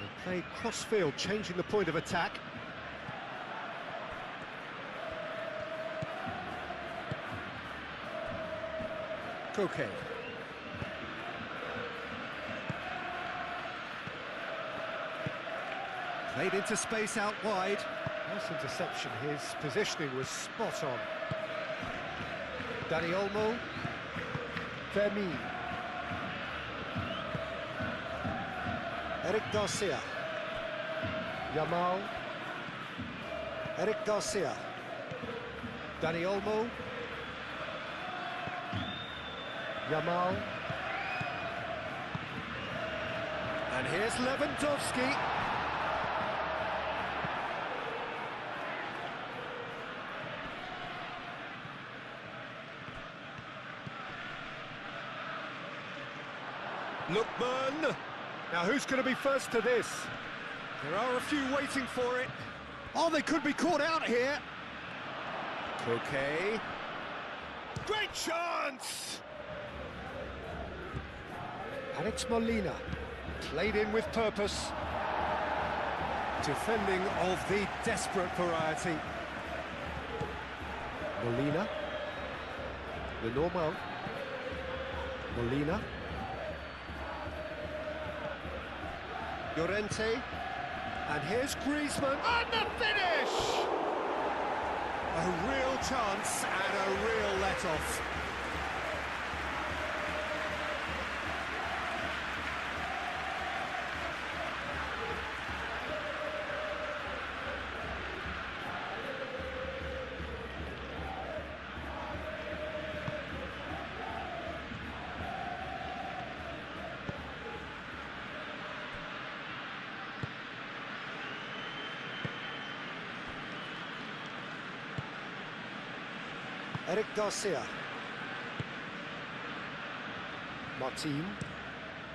Speaker 2: They played cross-field, changing the point of attack. Koke. Played into space out wide. Nice interception, his positioning was spot on. Dani Olmo. Fermi. Eric Garcia. Yamal. Eric Garcia. Dani Olmo. Yamal. And here's Lewandowski. Lookman! Now who's going to be first to this? There are a few waiting for it. Oh, they could be caught out here. Okay. Great chance! And it's Molina. Played in with purpose. Defending of the desperate variety. Molina. The normal. Molina. Llorente. And here's Griezmann. And the finish! A real chance and a real let-off. Eric Garcia.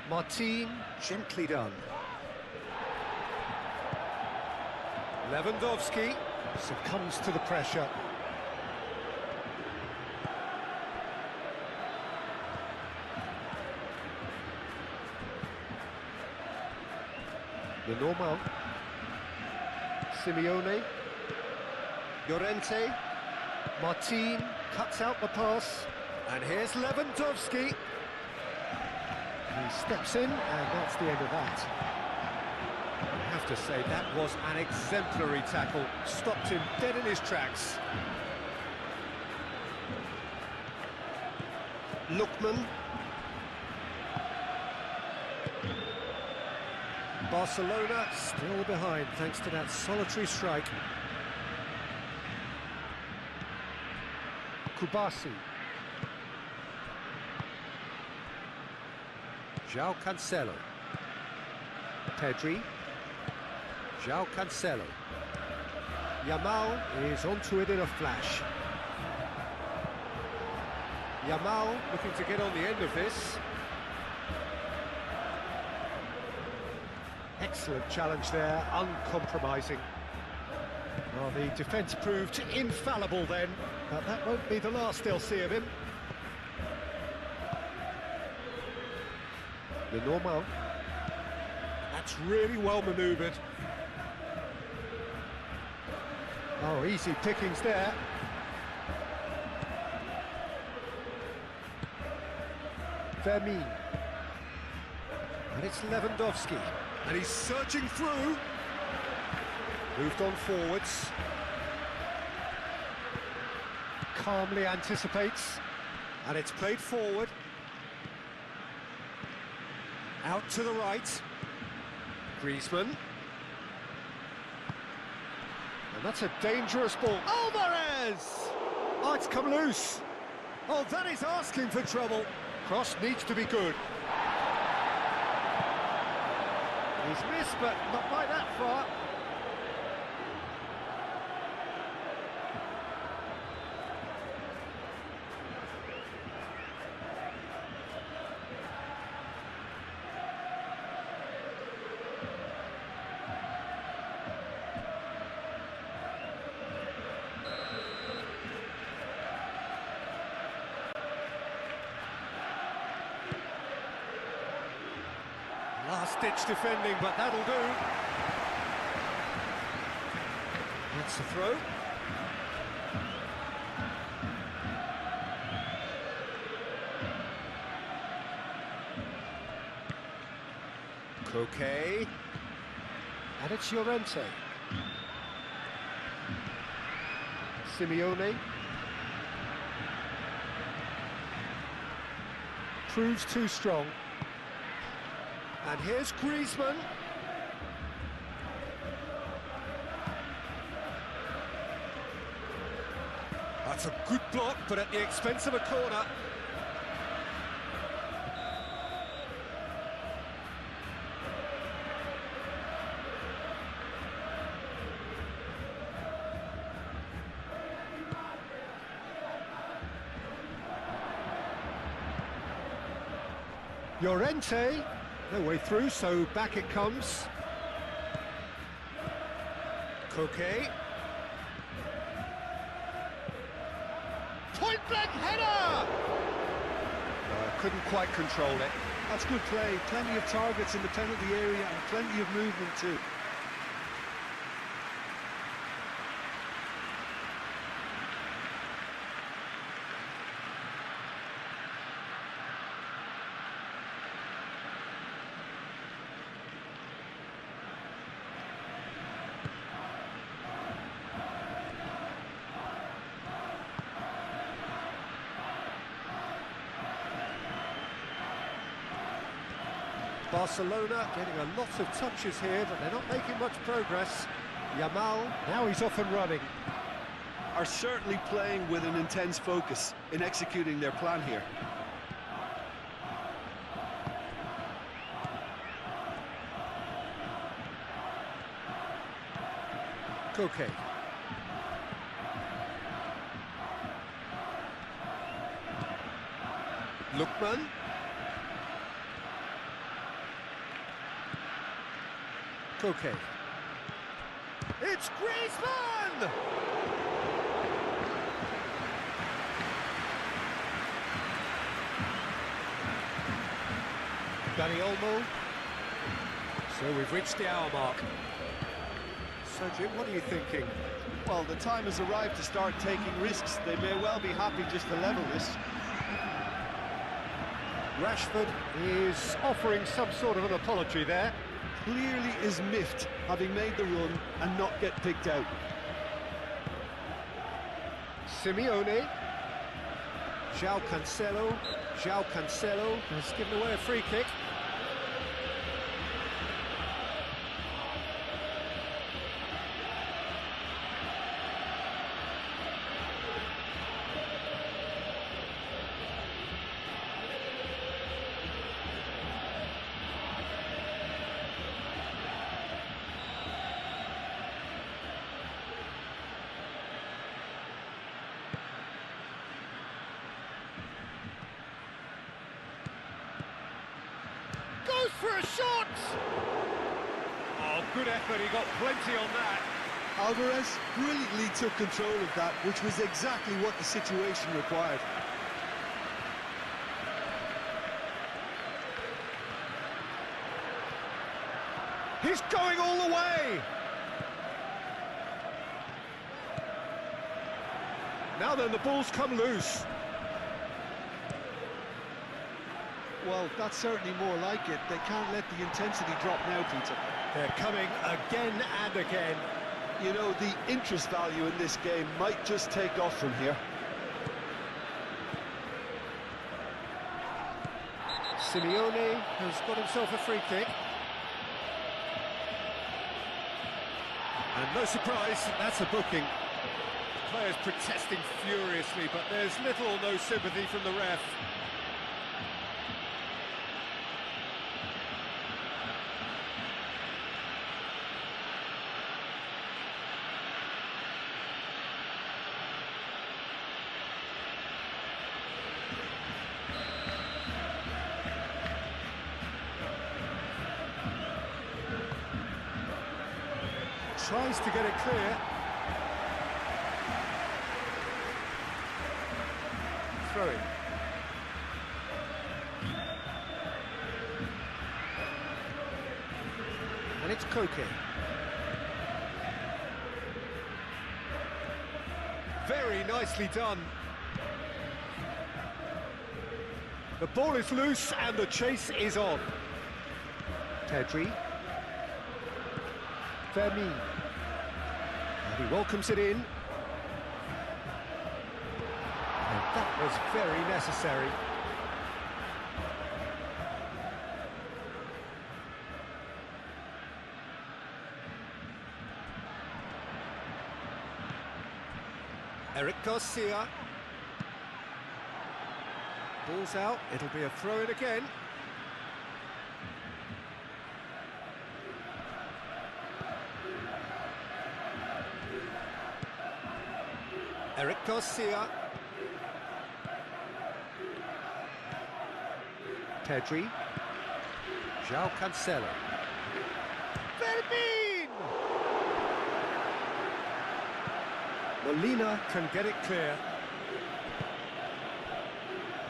Speaker 2: Martin, gently done. Lewandowski succumbs to the pressure. The normal. Simeone. Llorente. Martin cuts out the pass, and here's Lewandowski. He steps in, and that's the end of that. I have to say, that was an exemplary tackle. Stopped him dead in his tracks. Lookman. Barcelona still behind, thanks to that solitary strike. Kubasi. João Cancelo. Pedri. João Cancelo. Yamal is onto it in a flash. Yamal looking to get on the end of this. Excellent challenge there, uncompromising. Well, the defence proved infallible then, but that won't be the last they'll see of him. The normal. That's really well manoeuvred. Oh, easy pickings there. Vermeer. And it's Lewandowski. And he's searching through. Moved on forwards. Calmly anticipates. And it's played forward. Out to the right. Griezmann. And that's a dangerous ball. Alvarez! Oh, it's come loose. Oh, that is asking for trouble. Cross needs to be good. He's missed, but not by that far. Last-ditch defending, but that'll do. That's the throw. Koke. And it's Llorente. Simeone. Proves too strong. And here's Griezmann. That's a good block, but at the expense of a corner. Llorente, no way through, so back it comes. Koke. Point-blank header! Couldn't quite control it.
Speaker 3: That's good play. Plenty of targets in the penalty area and plenty of movement too.
Speaker 2: Barcelona getting a lot of touches here, but they're not making much progress. Yamal, now he's off and running.
Speaker 3: Are certainly playing with an intense focus in executing their plan here.
Speaker 2: Koke. Lookman. Koke. It's Griezmann! Dani Olmo. So we've reached the hour mark. So Jim, what are you thinking?
Speaker 3: Well, the time has arrived to start taking risks. They may well be happy just to level this.
Speaker 2: Rashford is offering some sort of an apology there.
Speaker 3: Clearly is miffed, having made the run and not get picked out.
Speaker 2: Simeone. João Cancelo has given away a free kick. Goes for a shot! Oh, good effort, he got plenty on that.
Speaker 3: Alvarez brilliantly took control of that, which was exactly what the situation required.
Speaker 2: He's going all the way! Now then, the ball's come loose.
Speaker 3: Well, that's certainly more like it. They can't let the intensity drop now, Peter.
Speaker 2: They're coming again and again.
Speaker 3: You know, the interest value in this game might just take off from here.
Speaker 2: Simeone has got himself a free kick. And no surprise, that's a booking. The players protesting furiously, but there's little or no sympathy from the ref. Tries to get it clear. Throwing. And it's Koke. Very nicely done. The ball is loose and the chase is on. Pedri. Fermin. And he welcomes it in. And that was very necessary. Eric Garcia. Ball's out, it'll be a throw-in again. Eric Garcia. Pedri. João Cancelo. Fermin! Molina can get it clear.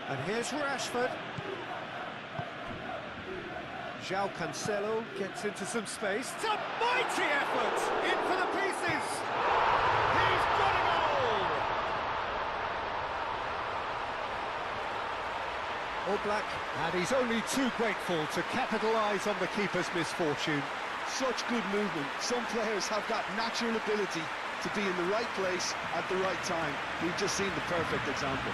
Speaker 2: And here's Rashford. João Cancelo gets into some space. It's a mighty effort! In for the pieces! He's got a goal! All Black, and he's only too grateful to capitalise on the keeper's misfortune.
Speaker 3: Such good movement. Some players have that natural ability to be in the right place at the right time. We've just seen the perfect example.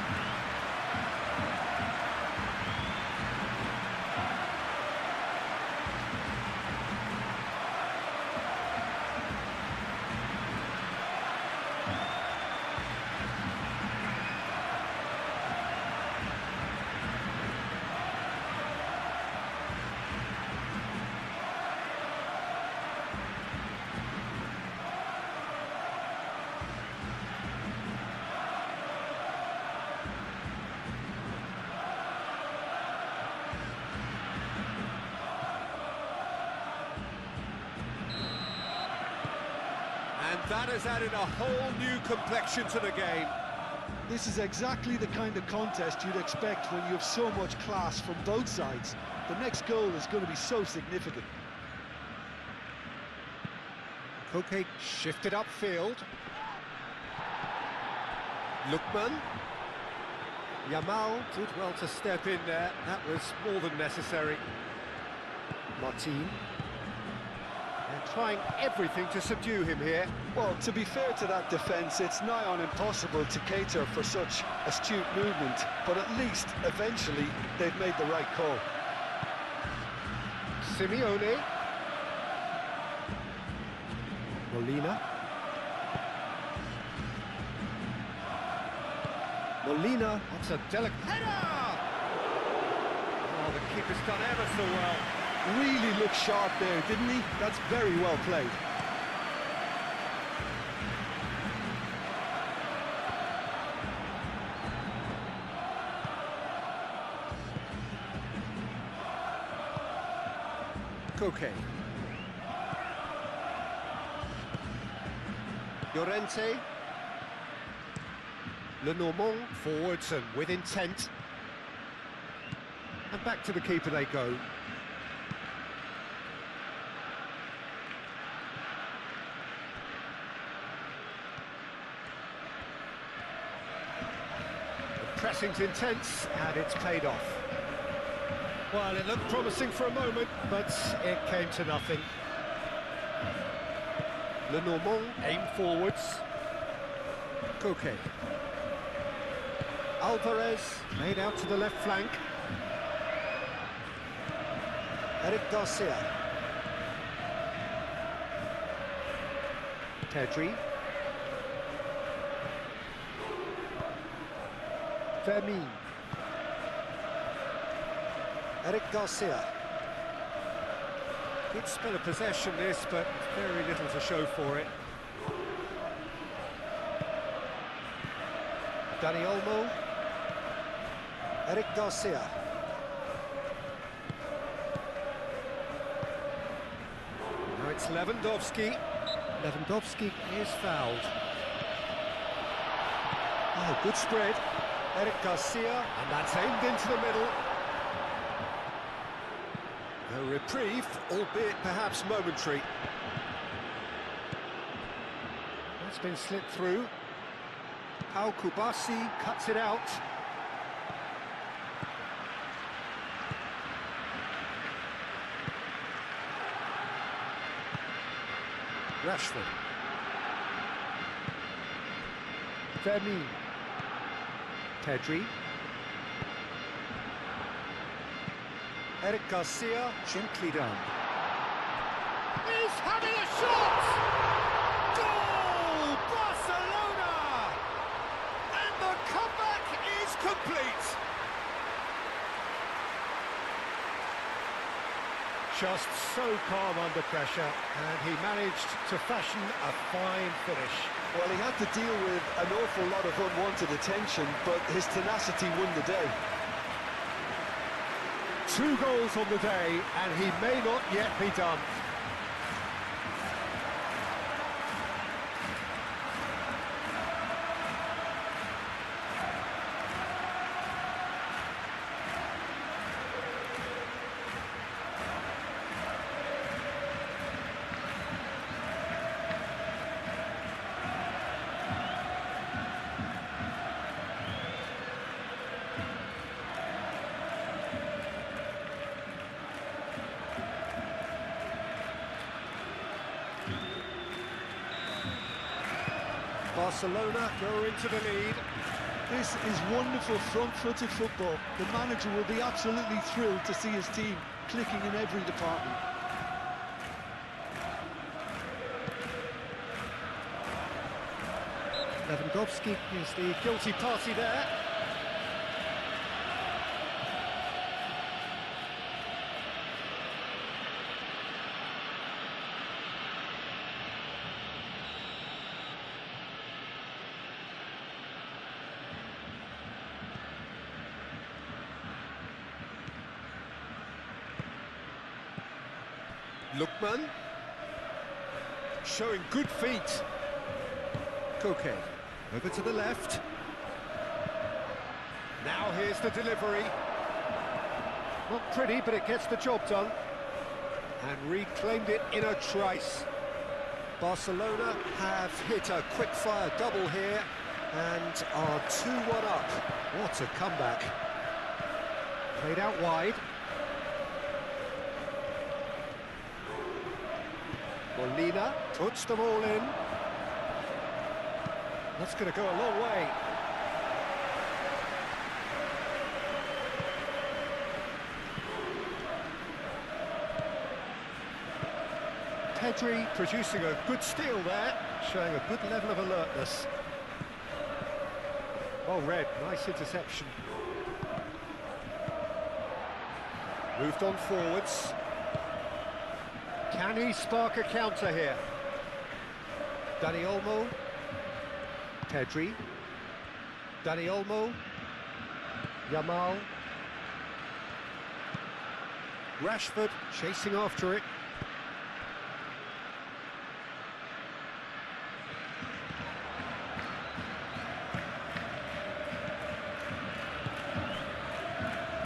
Speaker 2: And that has added a whole new complexion to the game.
Speaker 3: This is exactly the kind of contest you'd expect when you have so much class from both sides. The next goal is going to be so significant.
Speaker 2: Koke shifted upfield. Lookman. Yamal did well to step in there. That was more than necessary. Martin. They're trying everything to subdue him here.
Speaker 3: Well, to be fair to that defence, it's nigh on impossible to cater for such astute movement, but at least, eventually, they've made the right call.
Speaker 2: Simeone. Molina. Molina, that's a delicate header! Oh, the keeper's done ever so well.
Speaker 3: Really looked sharp there, didn't he? That's very well played.
Speaker 2: Koke. Llorente. Lenormand forwards and with intent. And back to the keeper they go. The pressing's intense and it's paid off. Well, it looked promising for a moment, but it came to nothing. Lenormand aimed forwards. Koke. Alvarez made out to the left flank. Eric Garcia. Pedri. Fermin. Eric Garcia. Good spell of possession this, but very little to show for it. Dani Olmo. Eric Garcia. Now it's Lewandowski. Lewandowski is fouled. Oh, good spread. Eric Garcia, and that's aimed into the middle. A reprieve, albeit perhaps momentary. That's been slipped through. Pau Kubasi cuts it out. Rashford. Fermin. Pedri. Eric Garcia, gently done. He's having a shot! Goal! Barcelona! And the comeback is complete! Just so calm under pressure, and he managed to fashion a fine finish.
Speaker 3: Well, he had to deal with an awful lot of unwanted attention, but his tenacity won the day.
Speaker 2: 2 goals on the day, and he may not yet be done. Barcelona go into the lead.
Speaker 3: This is wonderful front-footed football. The manager will be absolutely thrilled to see his team clicking in every department.
Speaker 2: Lewandowski is the guilty party there. Lookman, showing good feet. Koke, over to the left. Now here's the delivery. Not pretty, but it gets the job done. And reclaimed it in a trice. Barcelona have hit a quick-fire double here and are 2-1 up. What a comeback. Played out wide. Molina puts them all in. That's going to go a long way. Pedri producing a good steal there, showing a good level of alertness. Well read, nice interception. Moved on forwards. Can he spark a counter here? Dani Olmo. Pedri. Dani Olmo. Yamal. Rashford chasing after it.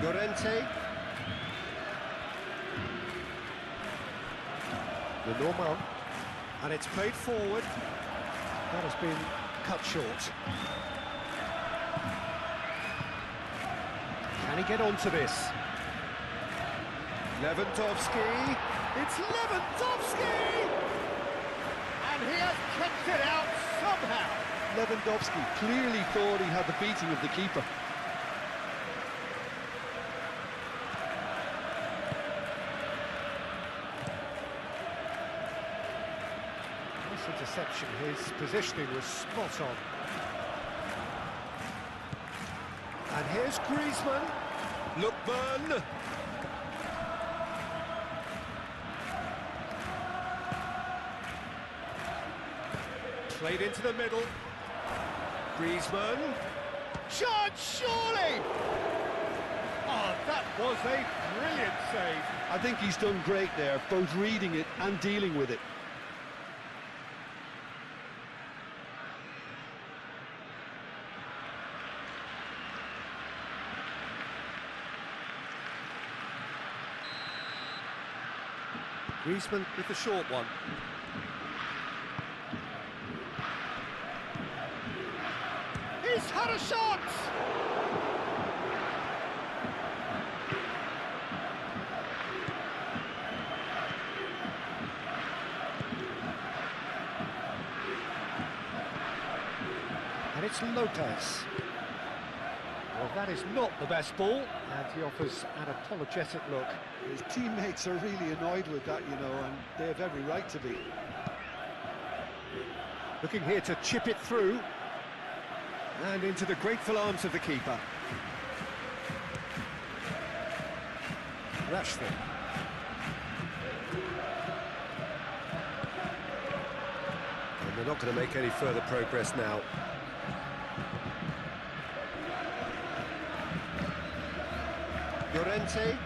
Speaker 2: Llorente. The normal, and it's played forward. That has been cut short. Can he get onto this? Lewandowski. It's Lewandowski! And he has kept it out somehow.
Speaker 3: Lewandowski clearly thought he had the beating of the keeper.
Speaker 2: Interception, his positioning was spot on. And here's Griezmann. Lookman. Played into the middle. Griezmann. Shot, surely! Oh, that was a brilliant save.
Speaker 3: I think he's done great there, both reading it and dealing with it.
Speaker 2: Griezmann with the short one. He's had a shot! And it's Lopez. Well, that is not the best ball, and he offers an apologetic look.
Speaker 3: His teammates are really annoyed with that, you know, and they have every right to be.
Speaker 2: Looking here to chip it through. And into the grateful arms of the keeper. Rashford. And they're not going to make any further progress now. Llorente.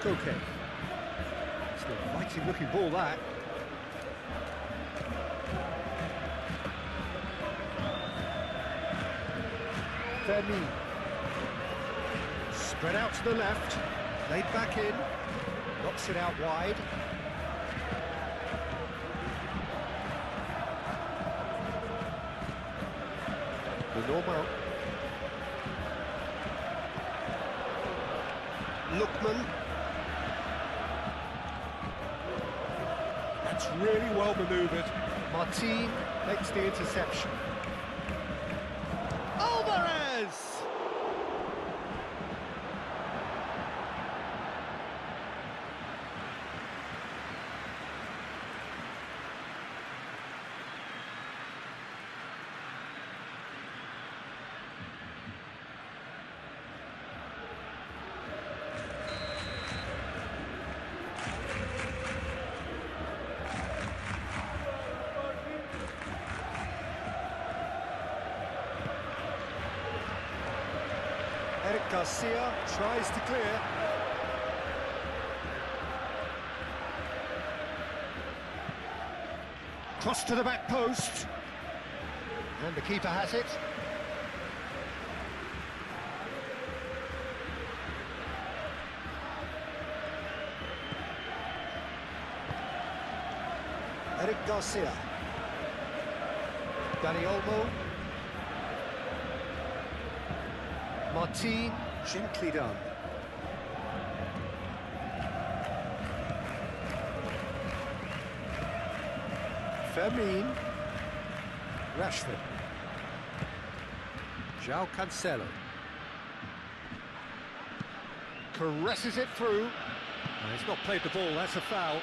Speaker 2: Koke. It's an inviting looking ball, that. Fermin. Spread out to the left, laid back in, knocks it out wide. The normal. Lookman. That's really well manoeuvred. Martin makes the interception. Alvarez! Garcia tries to clear. Cross to the back post. And the keeper has it. Eric Garcia. Dani Olmo. Martin, gently done. Fermin. Rashford. João Cancelo. Caresses it through. Oh, he's not played the ball, that's a foul.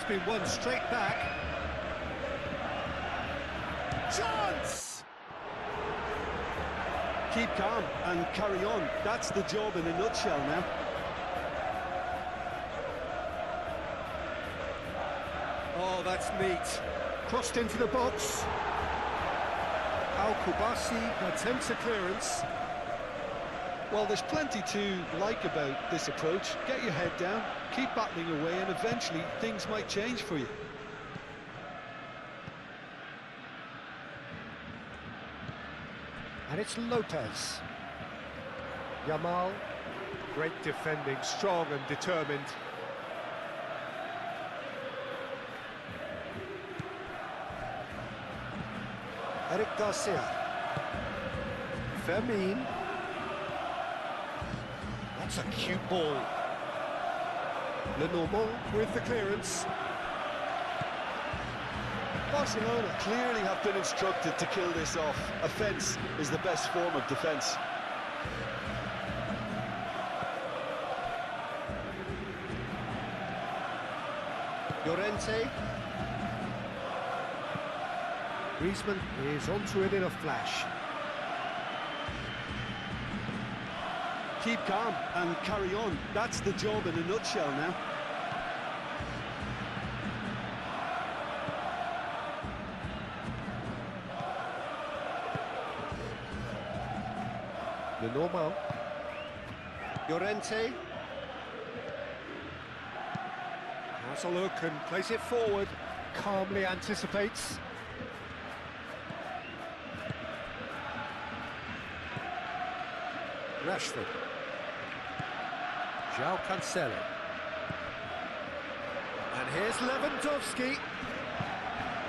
Speaker 2: Been won straight back. Chance!
Speaker 3: Keep calm and carry on. That's the job in a nutshell now.
Speaker 2: Oh, that's neat. Crossed into the box. Al Kubasi attempts a clearance.
Speaker 3: Well, there's plenty to like about this approach. Get your head down, keep battling away, and eventually things might change for you.
Speaker 2: And it's Lopez. Yamal, great defending, strong and determined. Eric Garcia. Fermin. That's a cute ball. Lenormand with the clearance.
Speaker 3: Barcelona clearly have been instructed to kill this off. Offence is the best form of defence.
Speaker 2: Llorente. Griezmann is onto it in a flash.
Speaker 3: Keep calm and carry on. That's the job in a nutshell now.
Speaker 2: The normal. Llorente. Has a look and plays it forward. Calmly anticipates. Rashford. João Cancelo. And here's Lewandowski.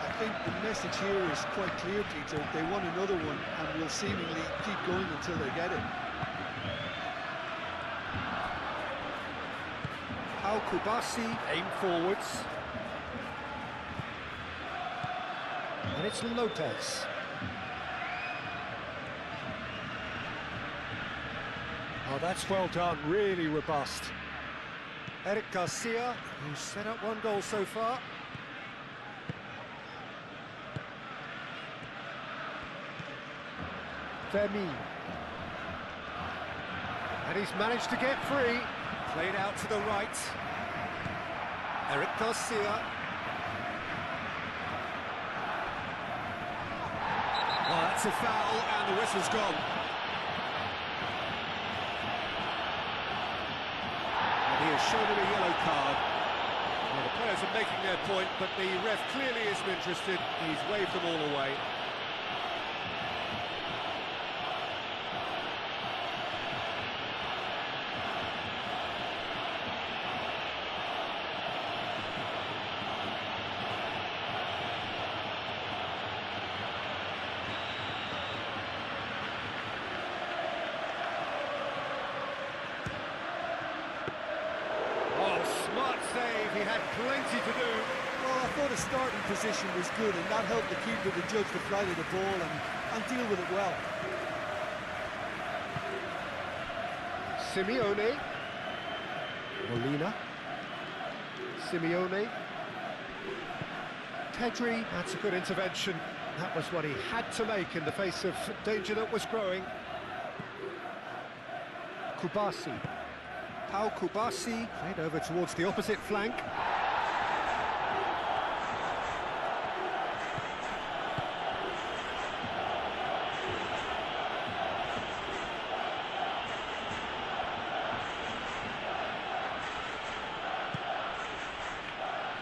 Speaker 3: I think the message here is quite clear, Peter. They want another one and will seemingly keep going until they get it.
Speaker 2: Al Kubasi aim forwards. And it's Lopez. Oh, that's well done, really robust. Eric Garcia, who's set up one goal so far. Femi. And he's managed to get free. Played out to the right. Eric Garcia. Well, that's a foul, and the whistle's gone. And he has shown him a yellow card. Well, the players are making their point, but the ref clearly isn't interested. He's waved them all away. Smart save, he had plenty to do.
Speaker 3: Well, I thought his starting position was good, and that helped the keeper to judge the flight of the ball and deal with it well.
Speaker 2: Simeone. Molina. Simeone. Pedri, that's a good intervention. That was what he had to make in the face of danger that was growing. Kubasi. Pau Kubasi, played over towards the opposite flank.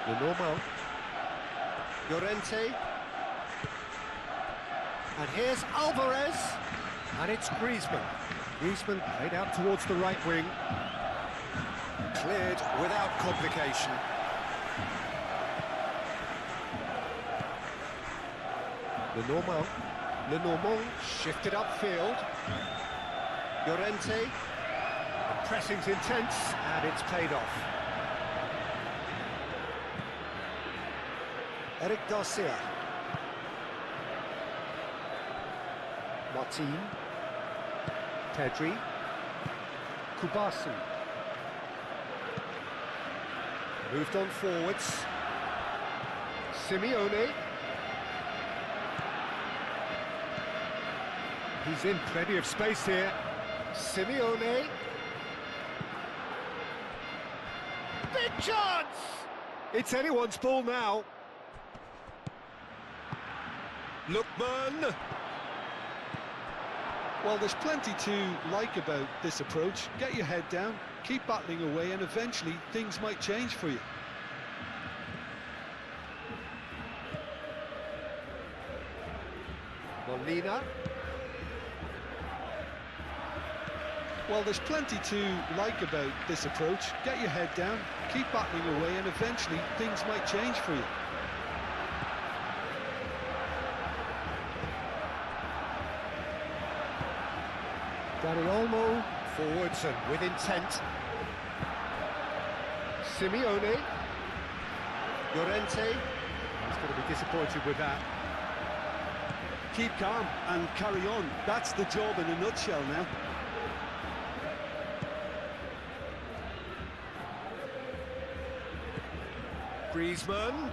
Speaker 2: The normal. Llorente. And here's Alvarez. And it's Griezmann. Griezmann played out towards the right wing. Cleared without complication. Lenormand shifted upfield. Llorente. The pressing's intense, and it's paid off. Eric Garcia. Martin. Pedri. Kubasi. Moved on forwards. Simeone. He's in plenty of space here. Simeone. Big chance! It's anyone's ball now. Lookman.
Speaker 3: Well, there's plenty to like about this approach. Get your head down, keep battling away, and eventually things might change for you.
Speaker 2: Molina.
Speaker 3: Well, there's plenty to like about this approach. Get your head down, keep battling away, and eventually things might change for you.
Speaker 2: Dani Olmo, forwards and with intent. Simeone. Llorente. He's going to be disappointed with that.
Speaker 3: Keep calm and carry on. That's the job in a nutshell now.
Speaker 2: Griezmann.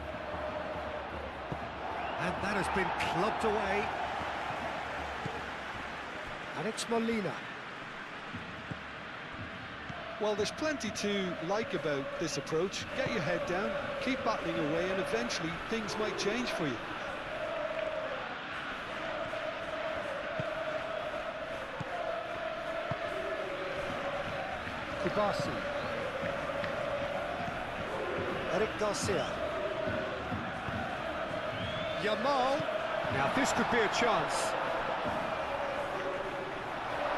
Speaker 2: And that has been clubbed away. And it's Molina.
Speaker 3: Well, there's plenty to like about this approach. Get your head down, keep battling away, and eventually things might change for you.
Speaker 2: Kubasi. Eric Garcia. Yamal. Now this could be a chance.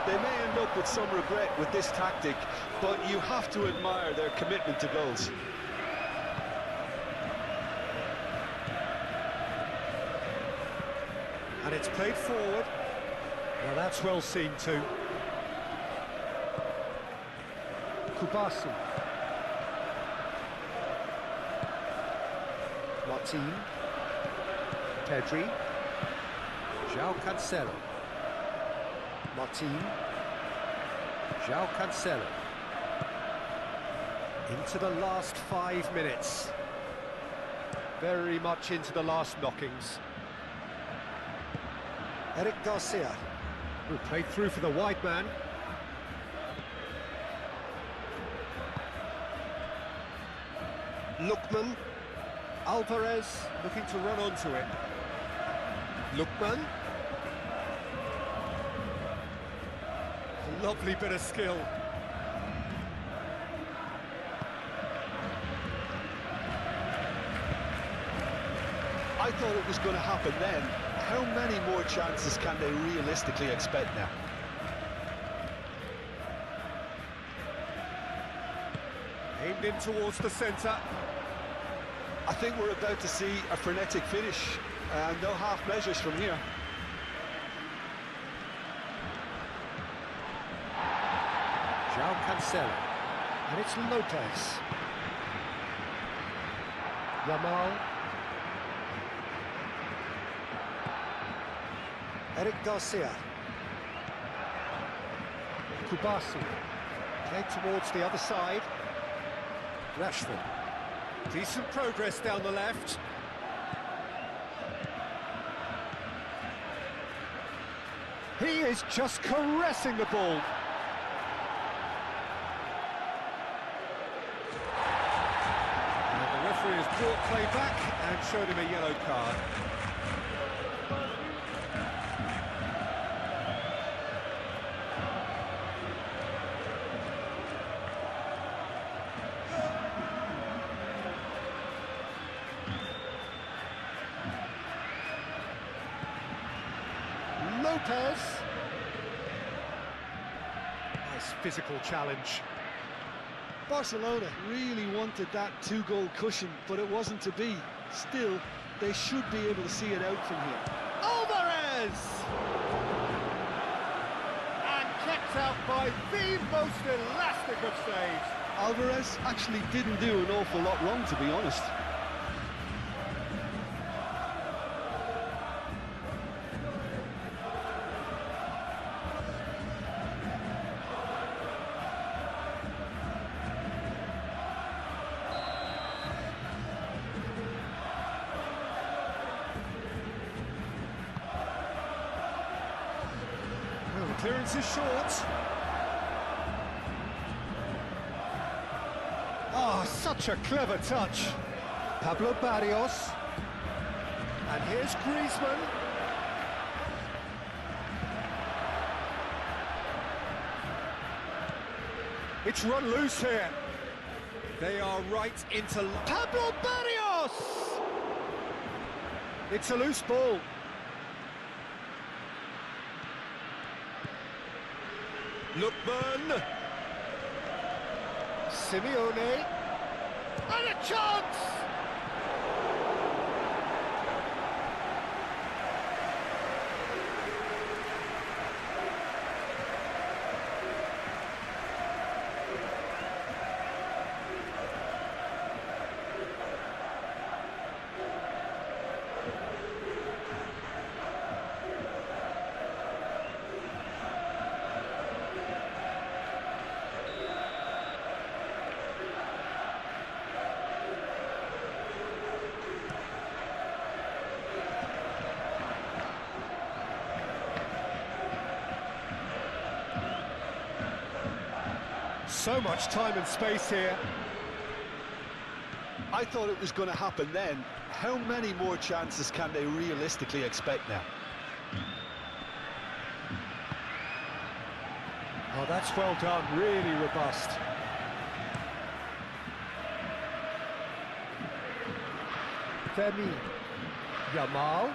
Speaker 3: They may end up with some regret with this tactic, but you have to admire their commitment to goals.
Speaker 2: And it's played forward. Well, that's well seen too. Kubasi. Martin. Pedri. João Cancelo. Martin. João Cancelo. Into the last 5 minutes. Very much into the last knockings. Eric Garcia. Who played through for the wide man. Lookman. Alvarez looking to run onto it. Lookman. A lovely bit of skill.
Speaker 3: I thought it was going to happen then. How many more chances can they realistically expect now?
Speaker 2: Aimed in towards the centre.
Speaker 3: I think we're about to see a frenetic finish. No half measures from here.
Speaker 2: João Cancelo. And it's Lopez. Yamal. Eric Garcia. Kubasi. Played towards the other side. Rashford. Decent progress down the left. He is just caressing the ball. And the referee has brought play back and showed him a yellow card. Lopez. Nice physical challenge.
Speaker 3: Barcelona really wanted that two-goal cushion, but it wasn't to be. Still, they should be able to see it out from here.
Speaker 2: Alvarez! And kept out by the most elastic of saves.
Speaker 3: Alvarez actually didn't do an awful lot wrong, to be honest.
Speaker 2: Clearance is short. Oh, such a clever touch. Pablo Barrios. And here's Griezmann. It's run loose here. They are right into Pablo Barrios. It's a loose ball. Lookman. Simeone. And a chance! So much time and space here.
Speaker 3: I thought it was going to happen then. How many more chances can they realistically expect now?
Speaker 2: Oh, that's well done, really robust. Femi. Yamal.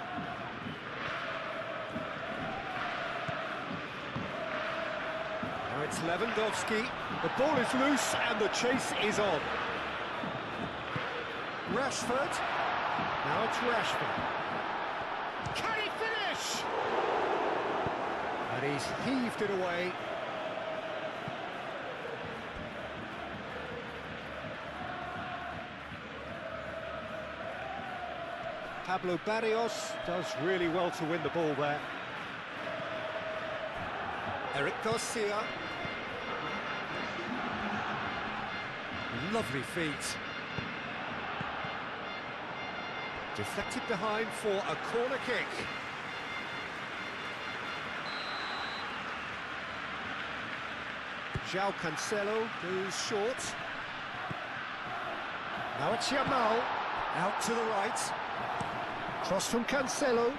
Speaker 2: Now it's Lewandowski. The ball is loose and the chase is on. Rashford. Now it's Rashford. Can he finish? And he's heaved it away. Pablo Barrios does really well to win the ball there. Eric Garcia. Lovely feet. Deflected behind for a corner kick. João Cancelo goes short. Now it's Yamal, out to the right. Cross from Cancelo.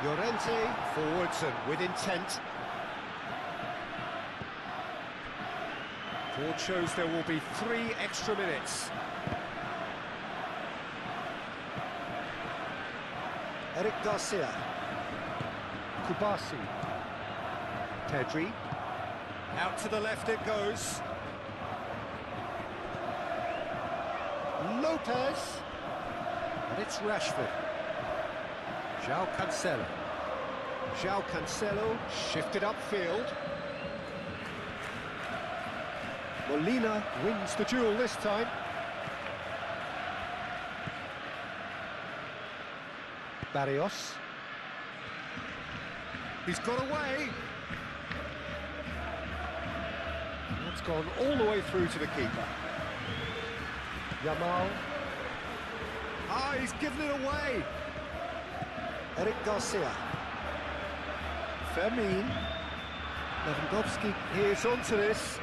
Speaker 2: Llorente forwards and with intent. Board shows there will be 3 extra minutes. Eric Garcia. Kubasi. Pedri. Out to the left it goes. Lopez. And it's Rashford. João Cancelo. João Cancelo shifted upfield. Molina wins the duel this time. Barrios. He's got away. That's gone all the way through to the keeper. Yamal. Ah, he's given it away. Eric Garcia. Fermin. Lewandowski here's onto this.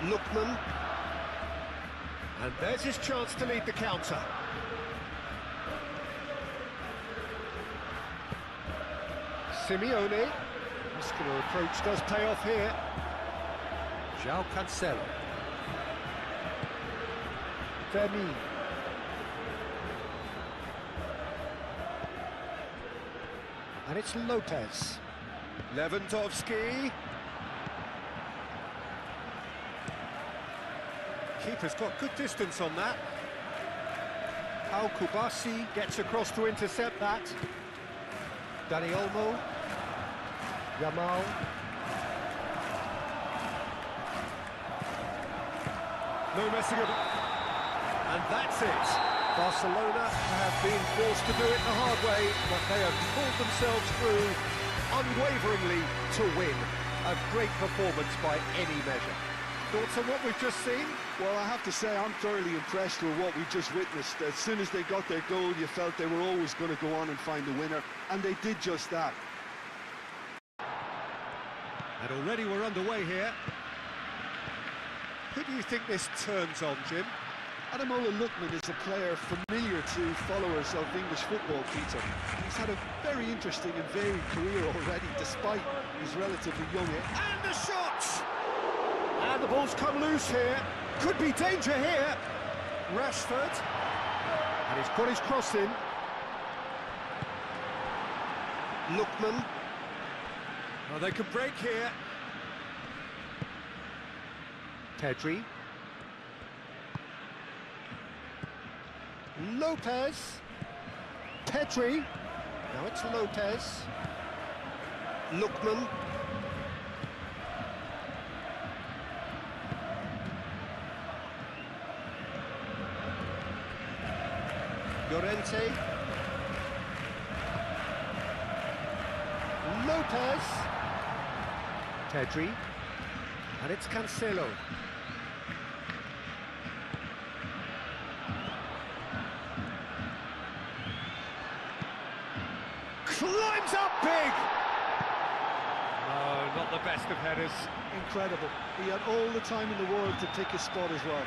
Speaker 2: Lookman. And there's his chance to lead the counter. Simeone. Muscular approach does pay off here. João Cancelo. Fermin. And it's Lopez. Lewandowski. Keeper's got good distance on that. Al Kubasi gets across to intercept that. Dani Olmo. Yamal. No messing about. And that's it. Barcelona have been forced to do it the hard way, but they have pulled themselves through unwaveringly to win. A great performance by any measure. Thoughts on what we've just seen?
Speaker 3: Well, I have to say I'm thoroughly impressed with what we just witnessed. As soon as they got their goal, you felt they were always going to go on and find a winner, and they did just that.
Speaker 2: And already we're underway here. Who do you think this turns on, Jim?
Speaker 3: Ademola Lookman is a player familiar to followers of English football, Peter. He's had a very interesting and varied career already, despite his relatively young age.
Speaker 2: And the shot! And the ball's come loose here. Could be danger here. Rashford. And he's got his cross in. Lookman. Oh, they could break here. Pedri. Lopez. Pedri. Now it's Lopez. Lookman. Llorente. Lopez. Pedri. And it's Cancelo. Climbs up big! No, not the best of headers.
Speaker 3: Incredible. He had all the time in the world to pick his spot as well.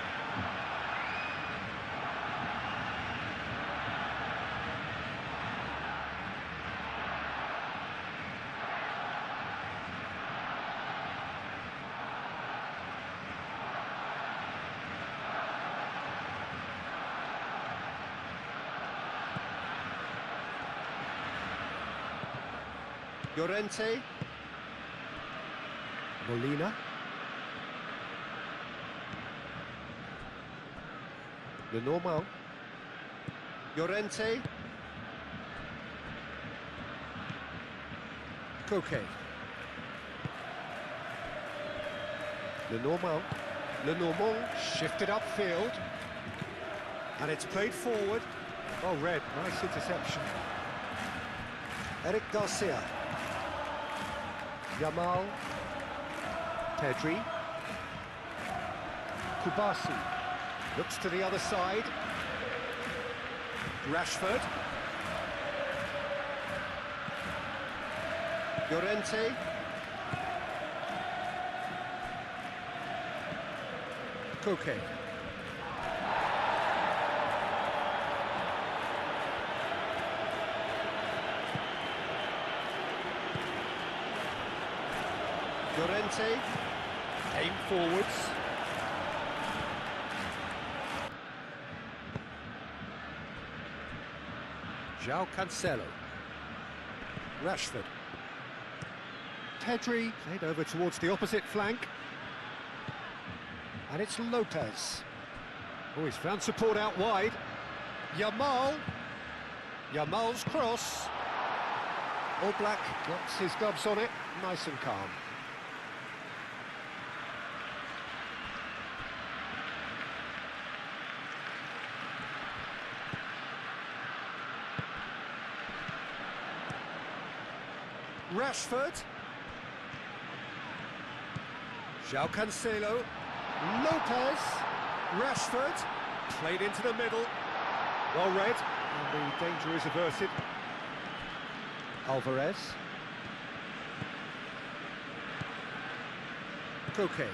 Speaker 2: Llorente. Molina. The normal. Llorente. Koke. Le Normand shifted upfield. And it's played forward. Oh, red. Nice interception. Eric Garcia. Yamal. Pedri. Kubasi. Looks to the other side. Rashford. Llorente. Koke. Llorente came forwards. João Cancelo. Rashford. Pedri played over towards the opposite flank. And it's Lopez. Oh, he's found support out wide. Yamal. Yamal's cross. All Black gets his gloves on it, nice and calm. Rashford. João Cancelo. Lopez. Rashford. Played into the middle. Well read. And the danger is averted. Alvarez. Koke.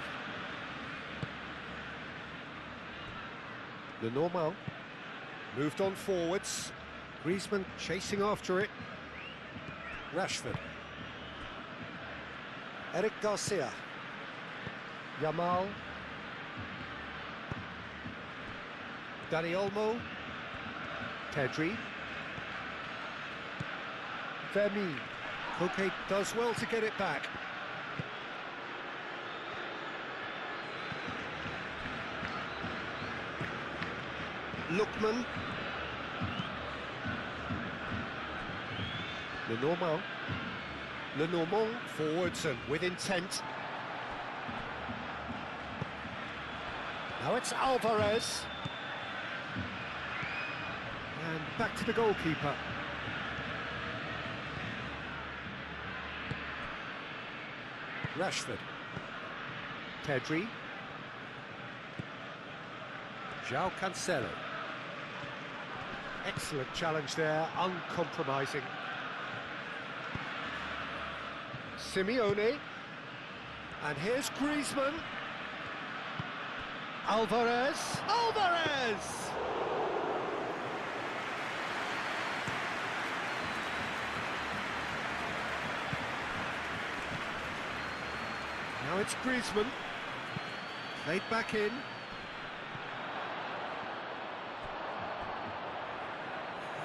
Speaker 2: Lenormand. Moved on forwards. Griezmann chasing after it. Rashford. Eric Garcia. Yamal. Dani Olmo. Pedri. Vermeer. Koke does well to get it back. Lookman. Lenormand. Lenormand forwards and with intent. Now it's Alvarez. And back to the goalkeeper. Rashford. Pedri. João Cancelo. Excellent challenge there, uncompromising. Simeone. And here's Griezmann. Alvarez. Alvarez! Now it's Griezmann. Played back in.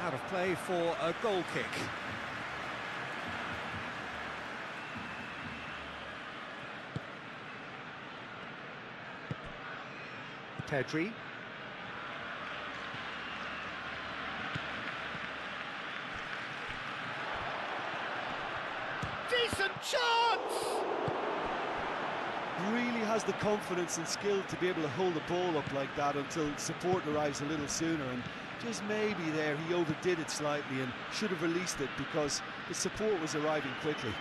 Speaker 2: Out of play for a goal kick. Pedri. Decent chance!
Speaker 3: Really has the confidence and skill to be able to hold the ball up like that until support arrives a little sooner, and just maybe there he overdid it slightly and should have released it because the support was arriving quickly.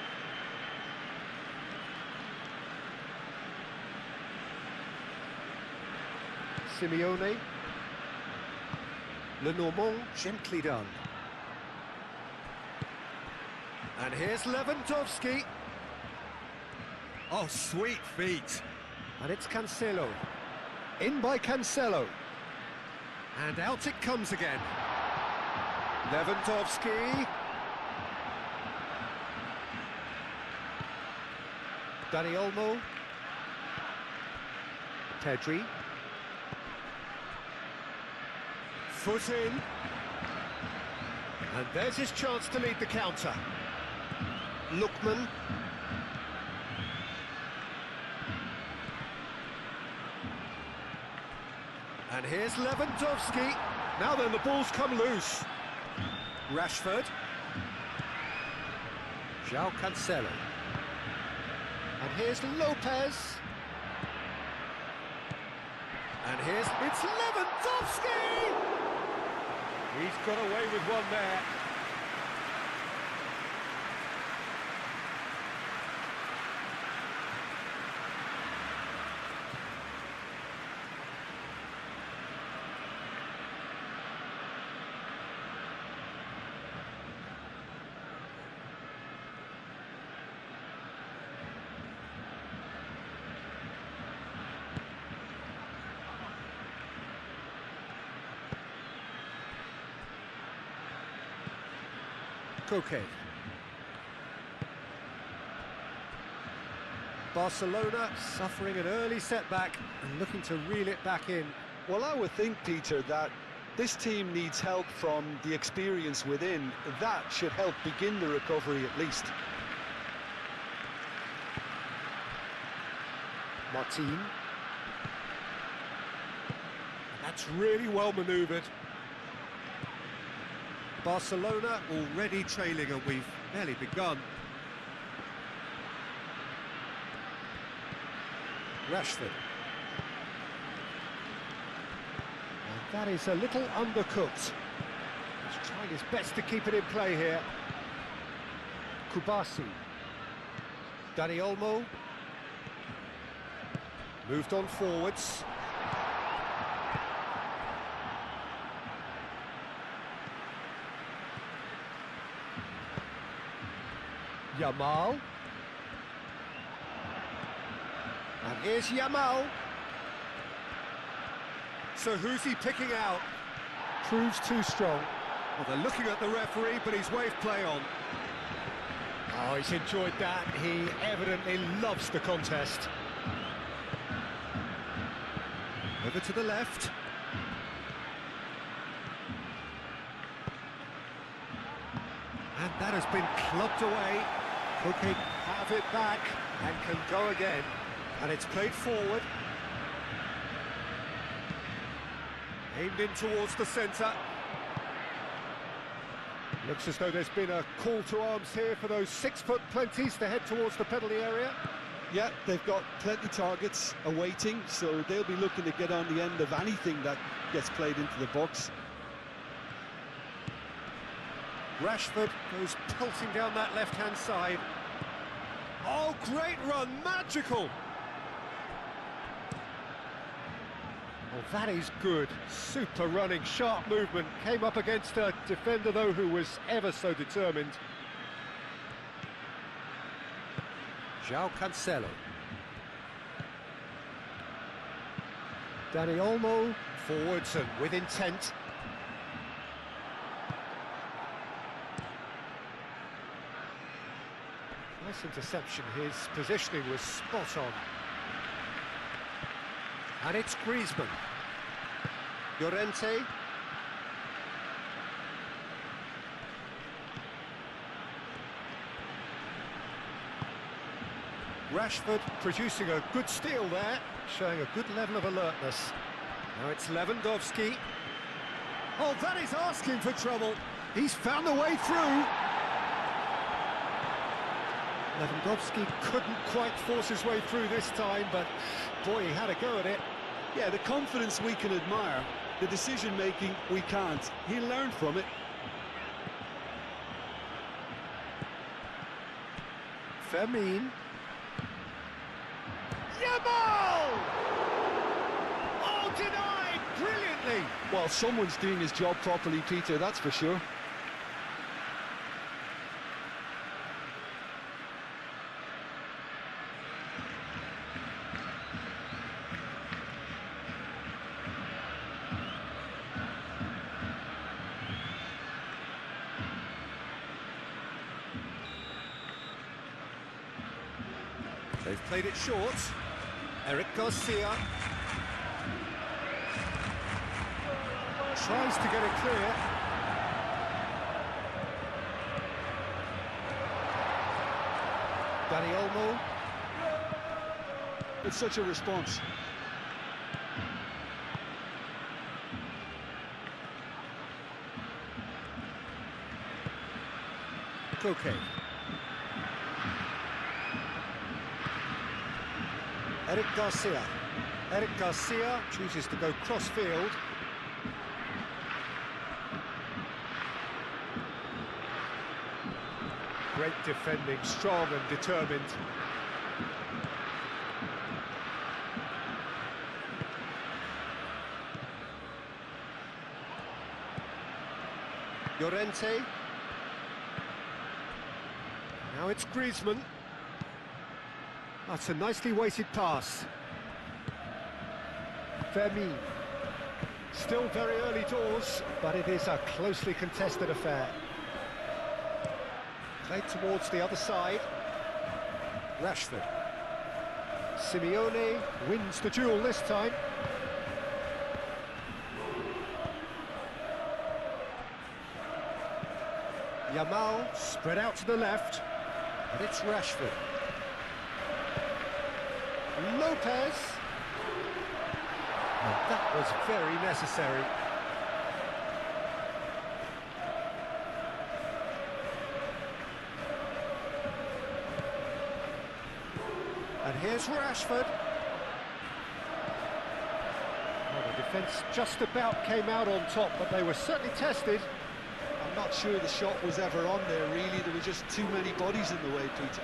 Speaker 2: Simeone. Lenormand, gently done. And here's Lewandowski. Oh, sweet feet. And it's Cancelo. In by Cancelo. And out it comes again. Lewandowski. Dani Olmo. Pedri. Foot in. And there's his chance to lead the counter. Lookman. And here's Lewandowski. Now then, the ball's come loose. Rashford. João Cancelo. And here's Lopez. And it's Lewandowski! He's got away with one there. Koke. Barcelona suffering an early setback and looking to reel it back in.
Speaker 3: Well, I would think, Peter, that this team needs help from the experience within. That should help begin the recovery at least.
Speaker 2: Martin. That's really well manoeuvred. Barcelona already trailing and we've barely begun. Rashford. And that is a little undercooked. He's trying his best to keep it in play here. Kubasi. Dani Olmo. Moved on forwards. Yamal. And here's Yamal. So who's he picking out? Proves too strong. Well, they're looking at the referee, but he's waved play on. Oh, he's enjoyed that. He evidently loves the contest. Over to the left. And that has been clubbed away. Koke have it back and can go again. And it's played forward. Aimed in towards the centre. Looks as though there's been a call to arms here for those 6-foot plenties to head towards the penalty area.
Speaker 3: Yeah, they've got plenty targets awaiting, so they'll be looking to get on the end of anything that gets played into the box.
Speaker 2: Rashford goes pelting down that left-hand side. Oh, great run, magical! Well, that is good. Super running, sharp movement. Came up against a defender, though, who was ever so determined. João Cancelo. Dani Olmo, forwards and with intent. Nice interception, his positioning was spot on. And it's Griezmann. Llorente. Rashford producing a good steal there, showing a good level of alertness. Now it's Lewandowski. Oh, that is asking for trouble. He's found the way through. Lewandowski couldn't quite force his way through this time, but boy, he had a go at it.
Speaker 3: Yeah, the confidence we can admire, the decision-making we can't. He learned from it.
Speaker 2: Fermin. Yamal! Oh, denied brilliantly!
Speaker 3: Well, someone's doing his job properly, Peter, that's for sure.
Speaker 2: They've played it short. Eric Garcia tries to get it clear. Dani Olmo.
Speaker 3: It's such a response.
Speaker 2: Koke. Eric Garcia. Eric Garcia chooses to go cross-field. Great defending, strong and determined. Llorente. Now it's Griezmann. That's a nicely weighted pass. Fermin. Still very early doors, but it is a closely contested affair. Played towards the other side. Rashford. Simeone wins the duel this time. Yamal spread out to the left, and it's Rashford. Lopez. And that was very necessary. And here's Rashford. Well, the defence just about came out on top, but they were certainly tested.
Speaker 3: I'm not sure the shot was ever on there, really. There were just too many bodies in the way, Peter.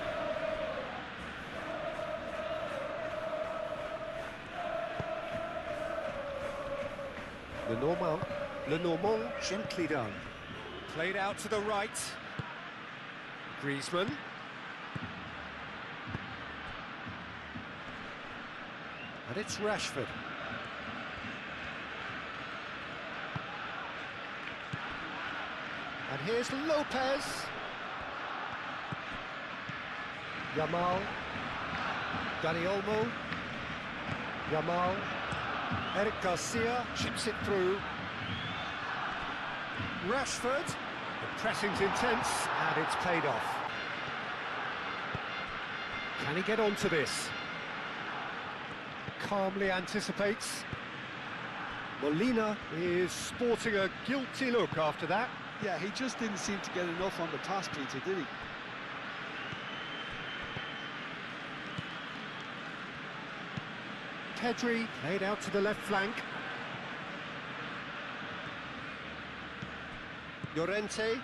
Speaker 2: Lenormand gently done. Played out to the right. Griezmann. And it's Rashford. And here's Lopez. Yamal. Dani Olmo. Yamal. Eric Garcia chips it through. Rashford. The pressing's intense, and it's paid off. Can he get onto this? Calmly anticipates. Molina is sporting a guilty look after that.
Speaker 3: Yeah, he just didn't seem to get enough on the pass, Peter, did he?
Speaker 2: Pedri played out to the left flank. Llorente.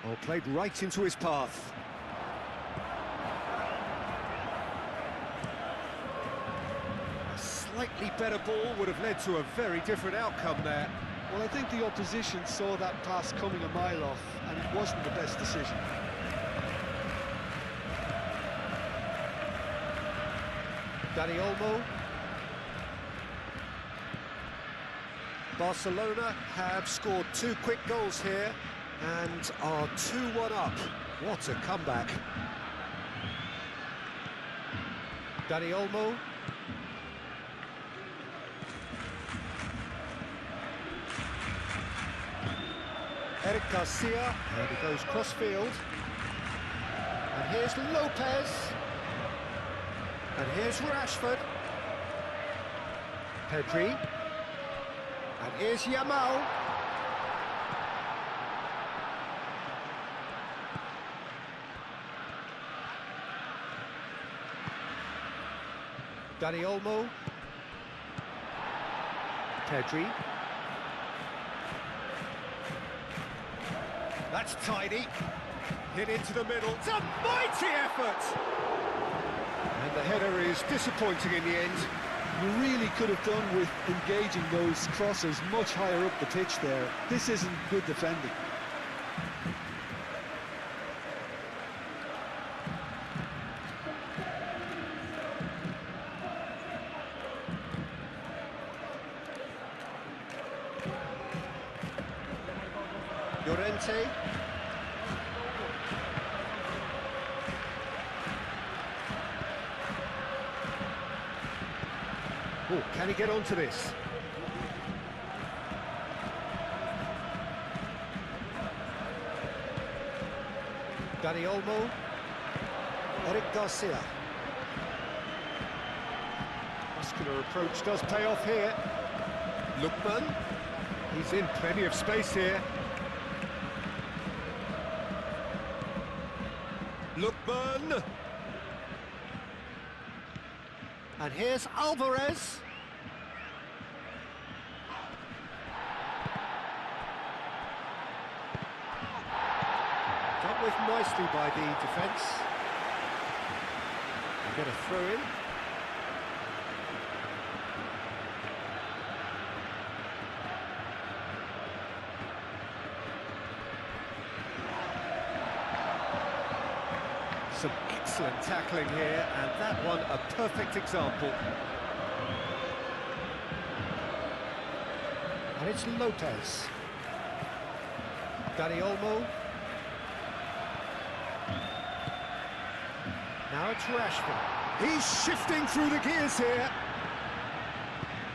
Speaker 2: Oh, played right into his path. A slightly better ball would have led to a very different outcome there.
Speaker 3: Well, I think the opposition saw that pass coming a mile off, and it wasn't the best decision.
Speaker 2: Dani Olmo. Barcelona have scored 2 quick goals here and are 2-1 up. What a comeback. Dani Olmo. Eric Garcia, and it goes cross-field. And here's Lopez. And here's Rashford. Pedri. And here's Yamal. Dani Olmo. Pedri. That's tidy. Hit into the middle. It's a mighty effort! And the header is disappointing in the end.
Speaker 3: You really could have done with engaging those crossers much higher up the pitch there. This isn't good defending.
Speaker 2: Llorente. Oh, can he get onto this? Dani Olmo. Eric Garcia. Muscular approach does pay off here. Lookman. He's in plenty of space here. Lookman. And here's Alvarez. Dealt with nicely by the defence. We get a throw in. Some excellent tackling here, and that one a perfect example. And it's Lopez. Dani Olmo. Now it's Rashford. He's shifting through the gears here.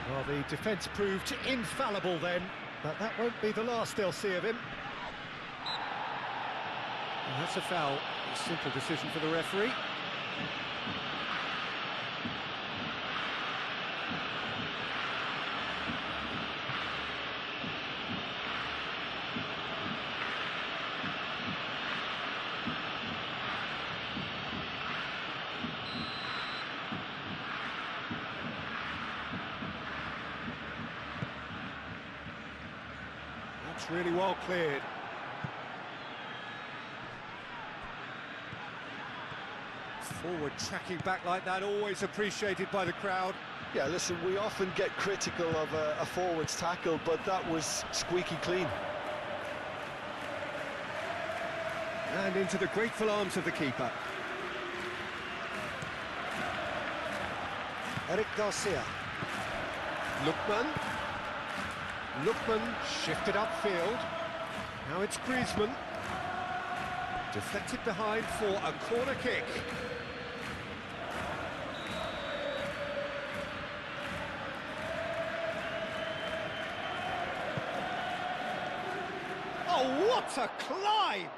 Speaker 2: Well, the defence proved infallible then, but that won't be the last they'll see of him. And that's a foul. A simple decision for the referee. That's really well cleared. Forward tracking back like that, always appreciated by the crowd.
Speaker 3: Yeah, listen, we often get critical of a forward's tackle, but that was squeaky clean.
Speaker 2: And into the grateful arms of the keeper. Eric Garcia. Lookman shifted upfield. Now it's Griezmann. Deflected behind for a corner kick. Oh, what a climb!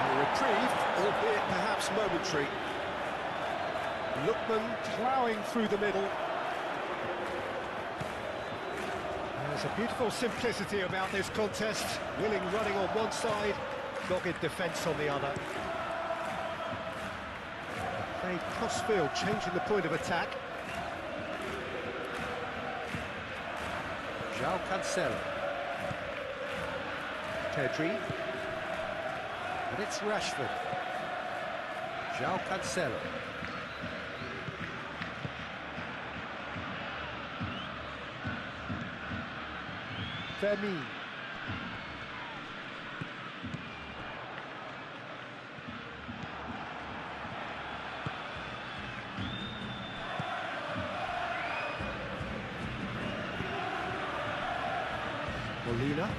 Speaker 2: A reprieve, albeit perhaps momentary. Lookman ploughing through the middle. There's a beautiful simplicity about this contest. Willing running on one side, dogged defence on the other. Played cross-field, changing the point of attack. João Cancelo. Pedri. And it's Rashford. João Cancelo. Fermin. Molina.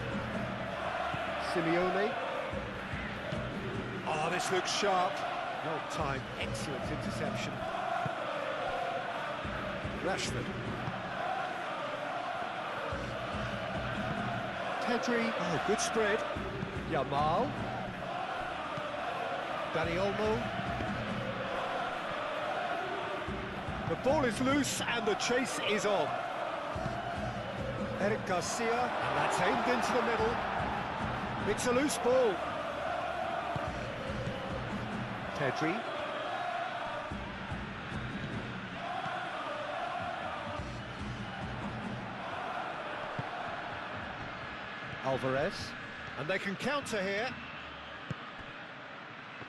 Speaker 2: Simeone. Oh, this looks sharp. Well timed, excellent interception. Rashford. Pedri. Oh, good spread. Yamal. Dani Olmo. The ball is loose and the chase is on. Eric Garcia, and that's aimed into the middle. It's a loose ball. Pedri. Alvarez. And they can counter here.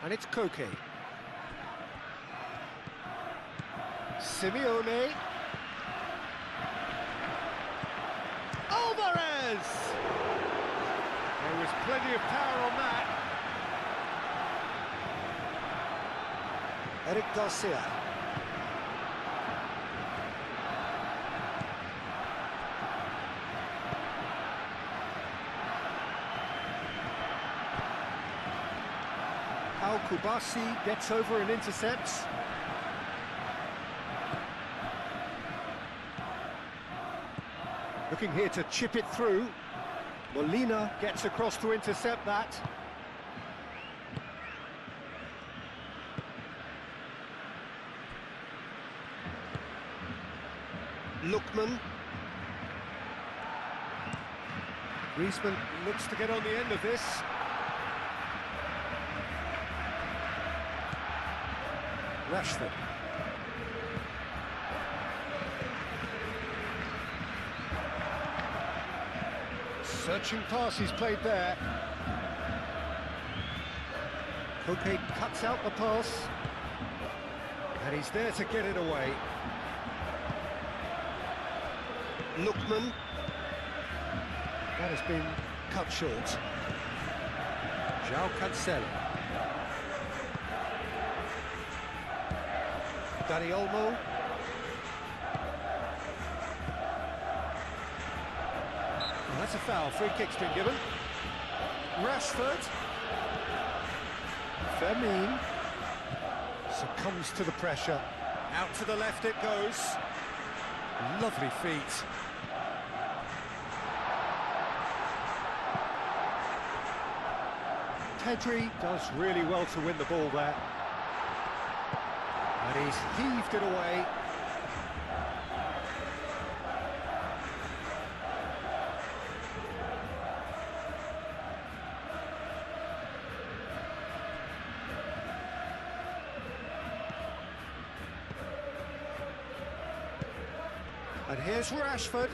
Speaker 2: And it's Koke. Simeone. Alvarez! There was plenty of power on that. Eric Garcia. Al Kubasi gets over and intercepts. Looking here to chip it through. Molina gets across to intercept that. Lookman. Griezmann looks to get on the end of this. Rashford. Searching pass he's played there. Koke cuts out the pass. And he's there to get it away. Lookman. That has been cut short. João Cancelo. Dani Olmo. Oh, that's a foul. Free kick's been given. Rashford. Fermin. Succumbs to the pressure. Out to the left it goes. Lovely feet. Pedri does really well to win the ball there. And he's heaved it away. And here's Rashford.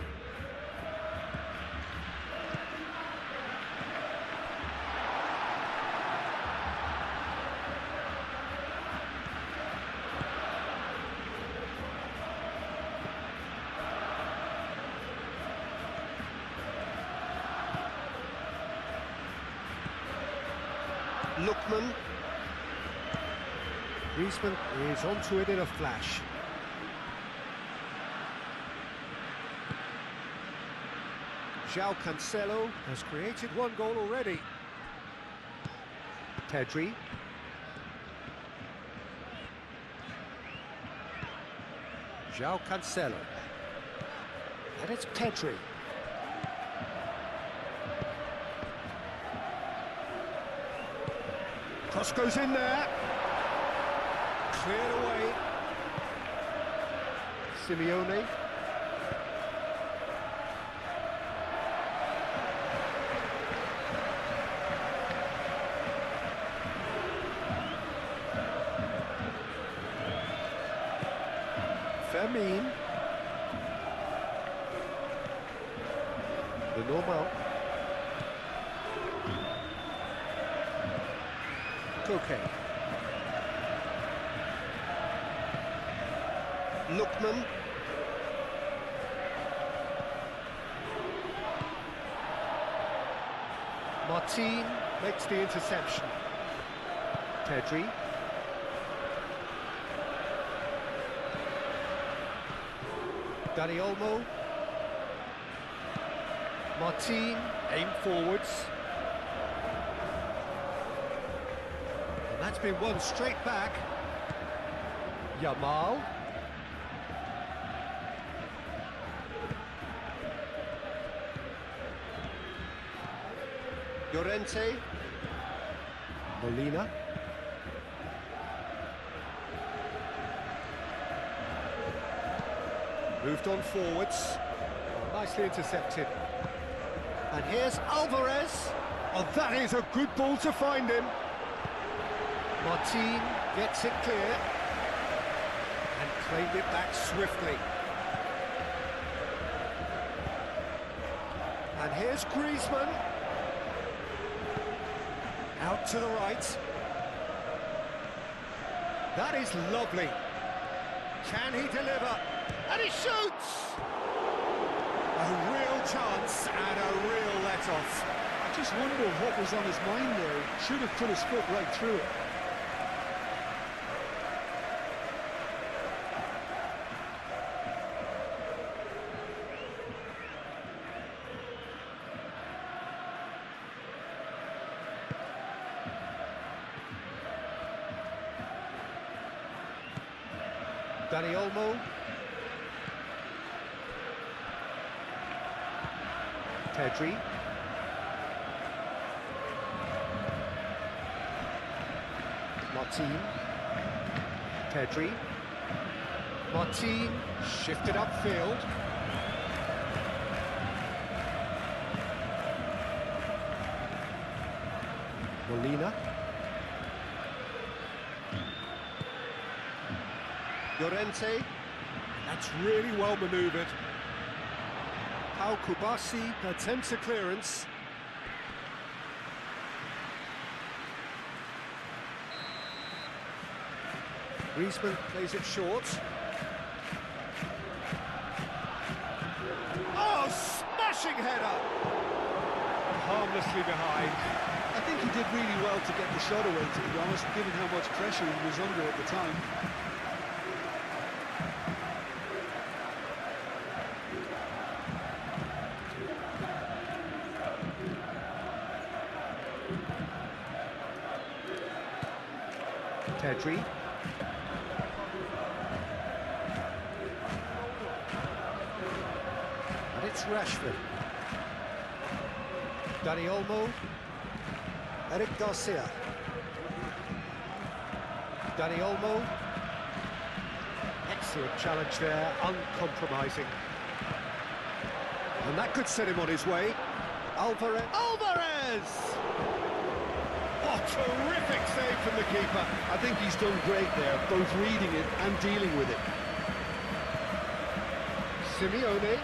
Speaker 2: Lookman. Griezmann is onto it in a flash. João Cancelo has created one goal already. Pedri. João Cancelo. And it's Pedri. Cross goes in there. Cleared away. Simeone. Fermin. The normal. Koke. Lookman. Martin makes the interception. Pedri. Dani Olmo. Martin, aim forwards. And that's been won straight back. Yamal. Llorente. Molina. Moved on forwards. Nicely intercepted. And here's Alvarez. Oh, that is a good ball to find him. Martin gets it clear. And claimed it back swiftly. And here's Griezmann. Out to the right. That is lovely. Can he deliver? And he shoots! A real chance and a real let-off.
Speaker 3: I just wonder what was on his mind there. Should have put his foot right through it.
Speaker 2: Dani Olmo. Pedri. Martin. Pedri. Martin shifted upfield. Molina. Llorente. That's really well manoeuvred. Pau Kubasi attempts a clearance. Griezmann plays it short. Oh, smashing header! Harmlessly behind.
Speaker 3: I think he did really well to get the shot away, to be honest, given how much pressure he was under at the time.
Speaker 2: Pedri. it's Rashford. Dani Olmo. Eric Garcia. Dani Olmo. Excellent challenge there, uncompromising. And that could set him on his way. Alvarez! Oh, terrific save from the keeper.
Speaker 3: I think he's done great there, both reading it and dealing with it.
Speaker 2: Simeone.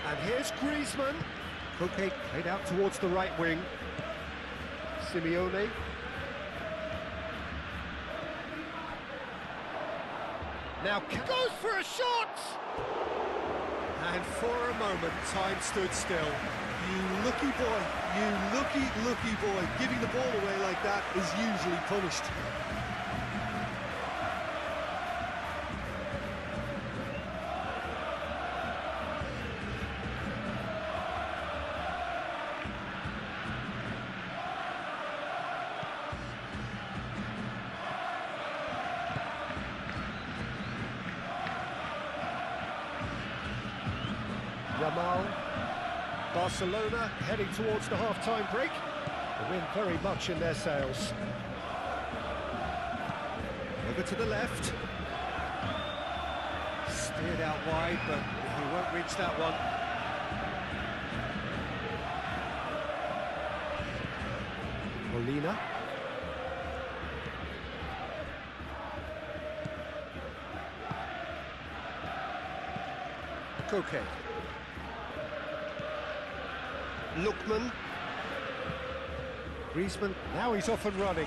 Speaker 2: And here's Griezmann. Koke played out towards the right wing. Simeone. Now goes for a shot! And for a moment, time stood still.
Speaker 3: You lucky boy, you lucky boy. Giving the ball away like that is usually punished.
Speaker 2: Yamal. Barcelona heading towards the half-time break. The wind very much in their sails. Over to the left. Steered out wide, but he won't reach that one. Molina. Koke. Lookman. Griezmann, now he's off and running.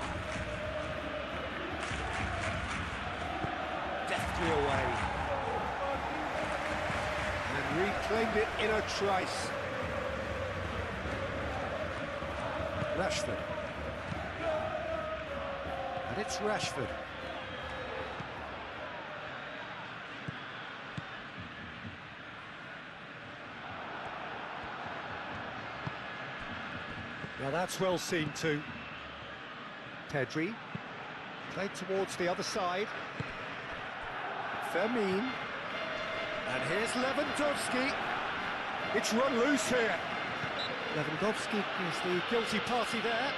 Speaker 2: Deftly away. And reclaimed it in a trice. Rashford. And it's Rashford. Now that's well seen too. Pedri, played towards the other side. Fermin. And here's Lewandowski. It's run loose here. Lewandowski is the guilty party there.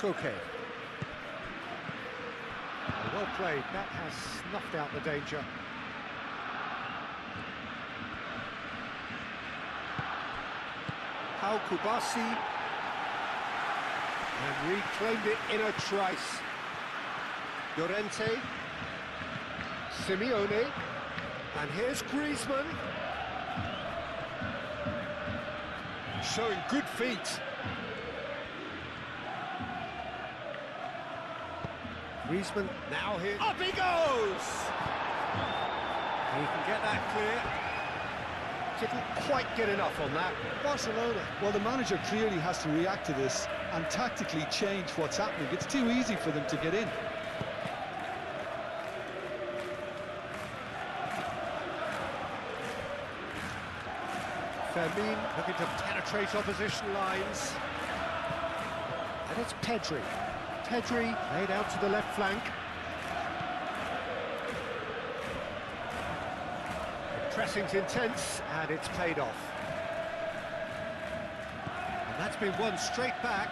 Speaker 2: Koke. Well played, that has snuffed out the danger. Pau Kubasi. And reclaimed it in a trice. Llorente. Simeone. And here's Griezmann. Showing good feet. Griezmann now here. Up he goes! He can get that clear. Didn't quite get enough on that.
Speaker 3: Barcelona, well, the manager clearly has to react to this and tactically change what's happening. It's too easy for them to get in.
Speaker 2: Fermin looking to penetrate opposition lines. And it's Pedri. Pedri laid out to the left flank. The pressing's intense, and it's paid off. And that's been won straight back.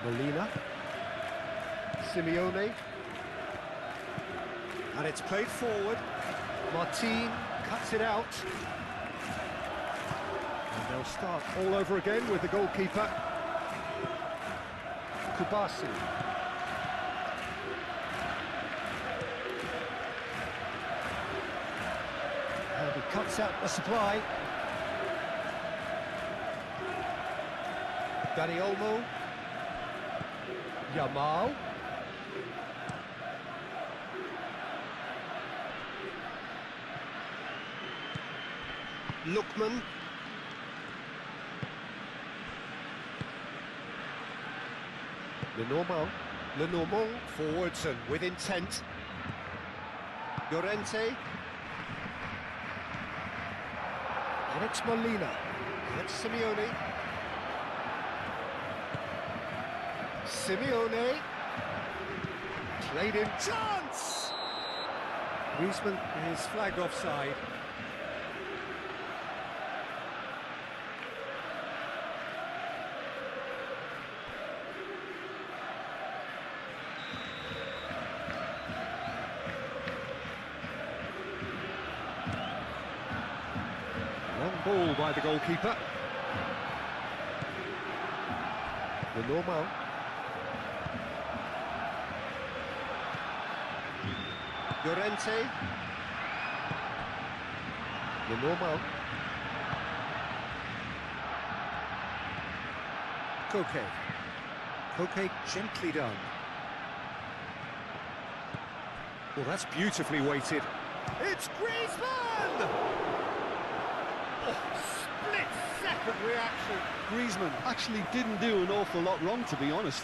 Speaker 2: Molina. Simeone. And it's played forward. Martin cuts it out. And they'll start all over again with the goalkeeper. Kubasi. And he cuts out the supply. Dani Olmo. Yamal. Lookman. Lenormand forwards and with intent. Llorente. And it's Molina. And it's Simeone. Simeone. Played in. Chance! Griezmann is flagged offside. Ball by the goalkeeper. Lenormand. Llorente. Lenormand. Koke gently done. Well, that's beautifully weighted. It's Griezmann! Split-second reaction.
Speaker 3: Griezmann actually didn't do an awful lot wrong, to be honest.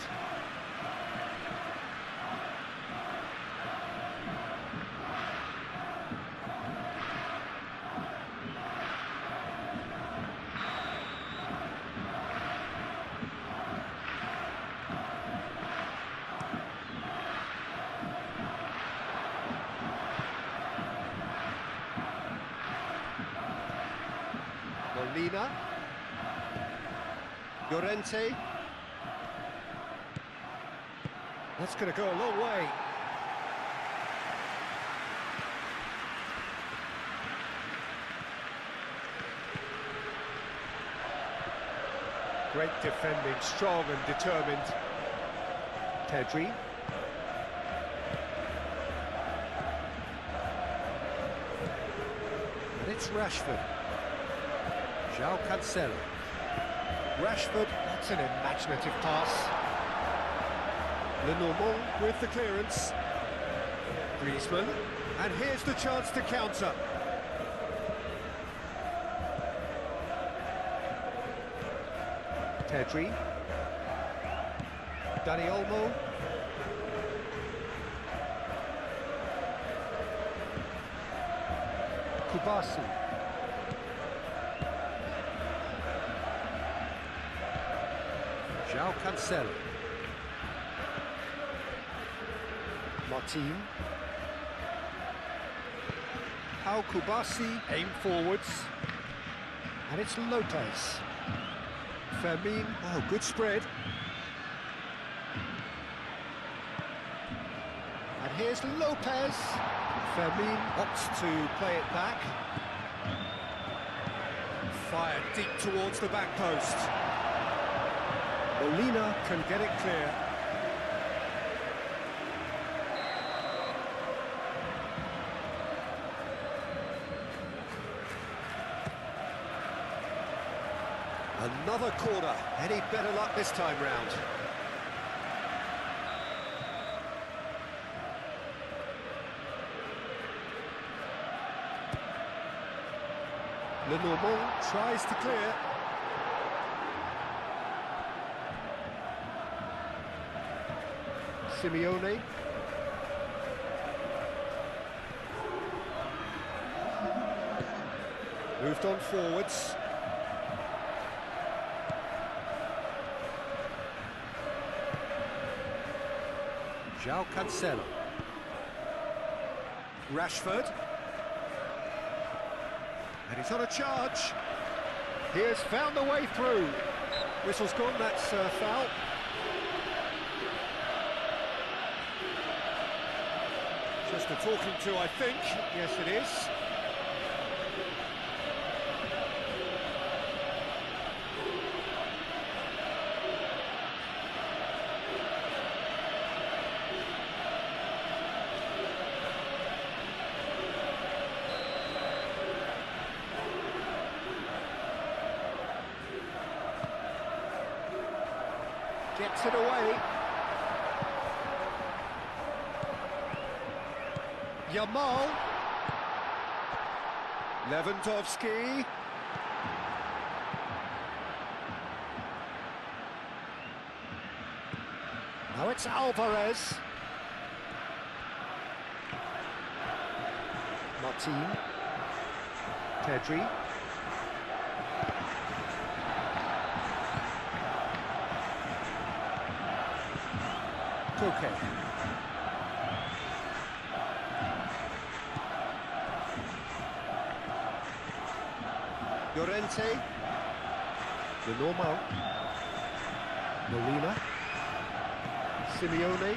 Speaker 2: Molina. Llorente. That's going to go a long way. Great defending, strong and determined. Pedri. And it's Rashford. João Cancelo. Rashford, that's an imaginative pass. Lenormand with the clearance. Griezmann, and here's the chance to counter. Pedri. Dani Olmo. Kubasi. João Cancelo. Martin. Pau Kubasi, aim forwards. And it's Lopez. Fermin, oh, good spread. And here's Lopez. Fermin opts to play it back. Fired deep towards the back post. Molina can get it clear. Another corner. Any better luck this time round? Lenormand tries to clear. Simeone. Moved on forwards. João Cancelo. Rashford. And he's on a charge. He has found the way through. Whistle's gone, that's a foul. Just a talking to, I think. Yes, it is. Gets it away. Yamal. Lewandowski. Now it's Alvarez. Martin. Pedri. Koke. Llorente. The normal. Molina. Simeone.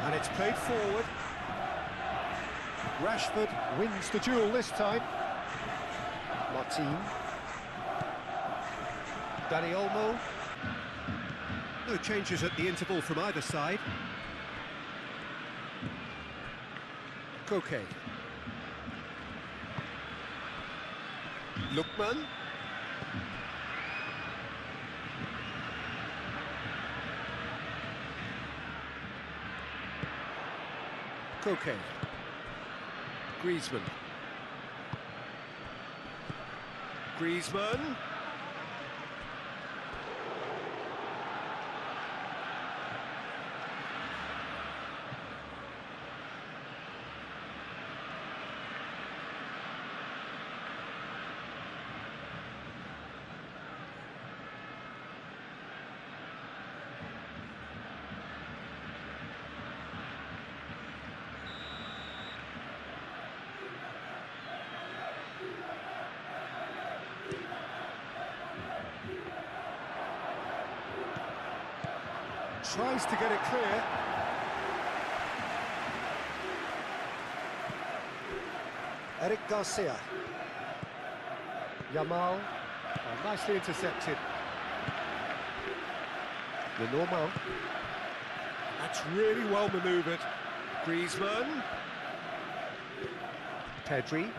Speaker 2: And it's played forward. Rashford wins the duel this time. Martin. Dani Olmo. No changes at the interval from either side. Koke. Lookman. Koke. Griezmann. Griezmann. Tries to get it clear. Eric Garcia. Yamal. Oh, nicely intercepted. The normal. That's really well manoeuvred. Griezmann. Pedri.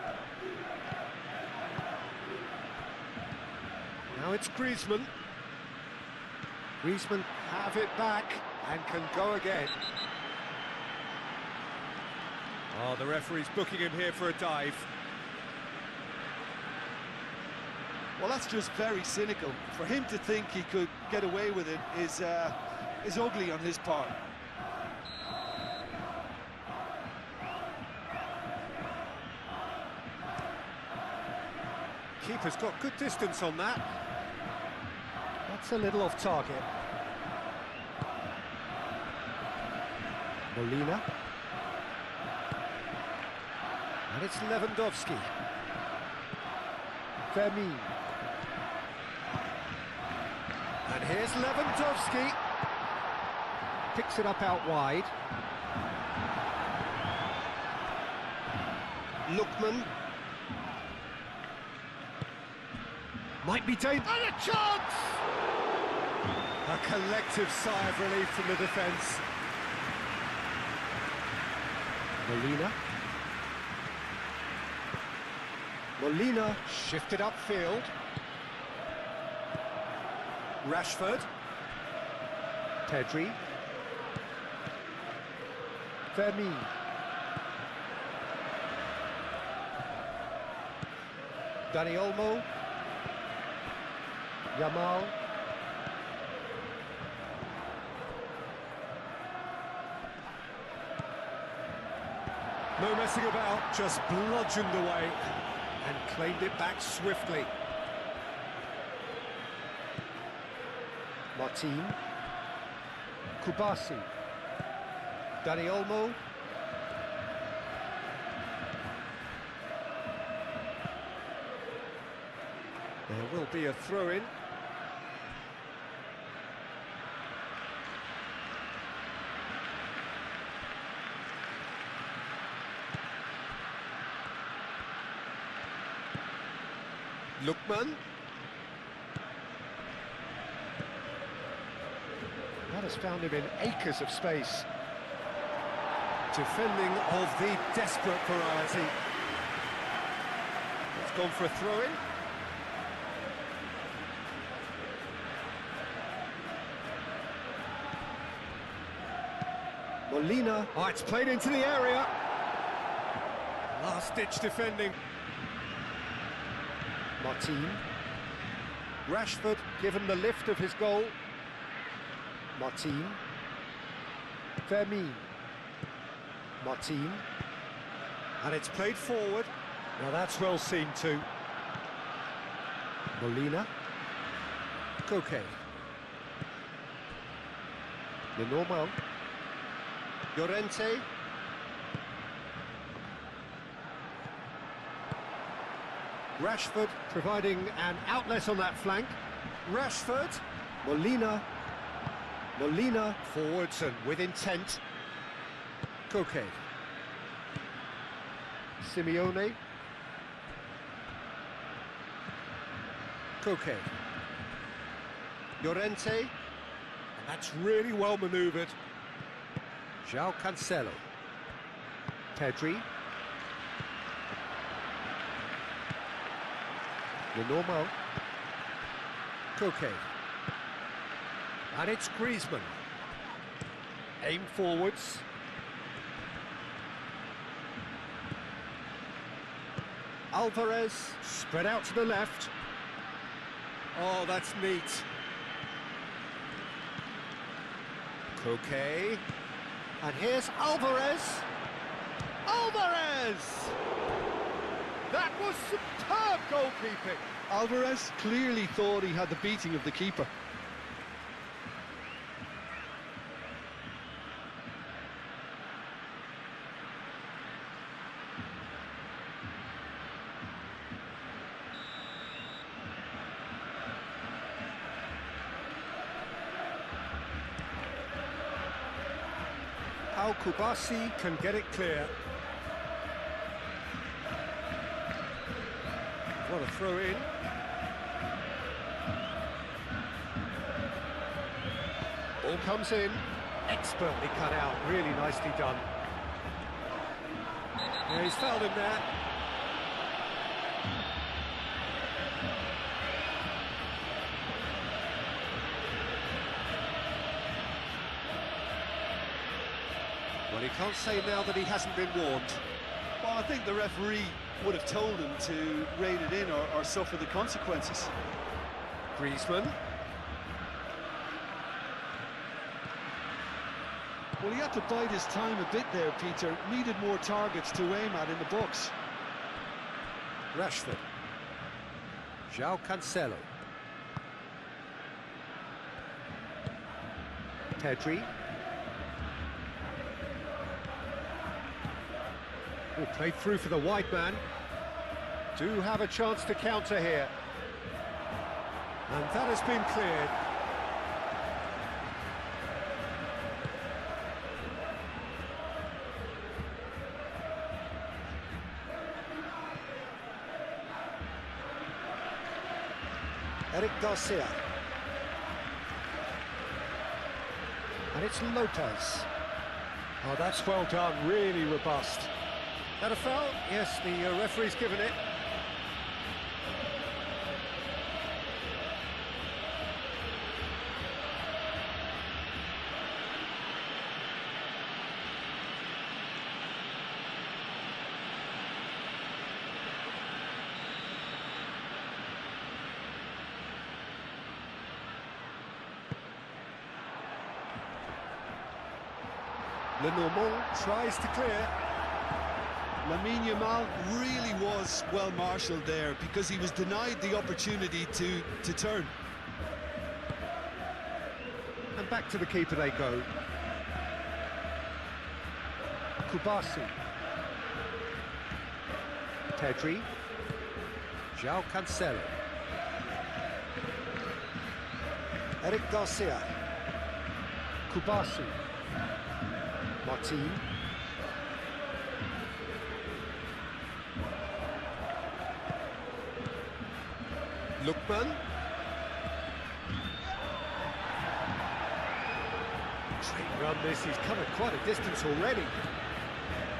Speaker 2: Now it's Griezmann. Griezmann have it back and can go again. Oh, the referee's booking him here for a dive.
Speaker 3: Well, that's just very cynical. For him to think he could get away with it is ugly on his part.
Speaker 2: Keeper's got good distance on that. That's a little off target. Molina. And it's Lewandowski. Fermin. And here's Lewandowski. Picks it up out wide. Lookman. Might be dangerous. And a chance! A collective sigh of relief from the defence. Molina. Molina shifted upfield. Rashford. Pedri. Fermin. Dani Olmo. Yamal. No messing about, just bludgeoned away and claimed it back swiftly. Martin. Kubasi. Dani Olmo. There will be a throw-in. Lookman. That has found him in acres of space. Defending of the desperate variety. It's gone for a throw-in. Molina. Oh, it's played into the area. Last-ditch defending. Martin. Rashford given the lift of his goal. Martin. Fermin. Martin. And it's played forward. Now that's well seen too. Molina. Koke. Lenormand. Llorente. Rashford providing an outlet on that flank. Rashford. Molina. Molina forwards and with intent. Koke. Simeone. Koke. Llorente. And that's really well manoeuvred. João Cancelo. Pedri. Lenormand. Koke. And it's Griezmann. Aim forwards. Alvarez. Spread out to the left. Oh, that's neat. Koke. And here's Alvarez. Alvarez! That was superb goalkeeping.
Speaker 3: Alvarez clearly thought he had the beating of the keeper.
Speaker 2: Kubasi can get it clear. What a throw in. Ball comes in. Expertly cut out. Really nicely done. Yeah, he's fouled him there. Well, he can't say now that he hasn't been warned.
Speaker 3: Well, I think the referee would have told him to rate it in or suffer the consequences.
Speaker 2: Griezmann.
Speaker 3: Well, he had to bide his time a bit there, Peter. Needed more targets to aim at in the box.
Speaker 2: Rashford. João Cancelo. Pedri. Oh, played through for the wide man. Do have a chance to counter here. And that has been cleared. Eric Garcia. And it's Lopez. Oh, that's well done, really robust. That a foul? Yes, the referee's given it. Lenormand tries to clear.
Speaker 3: Lamine Yamal really was well marshalled there because he was denied the opportunity to turn.
Speaker 2: And back to the keeper they go. Kubasi. Pedri. João Cancelo. Eric Garcia. Kubasi. Martin. Lookman. Great run this, he's come quite a distance already.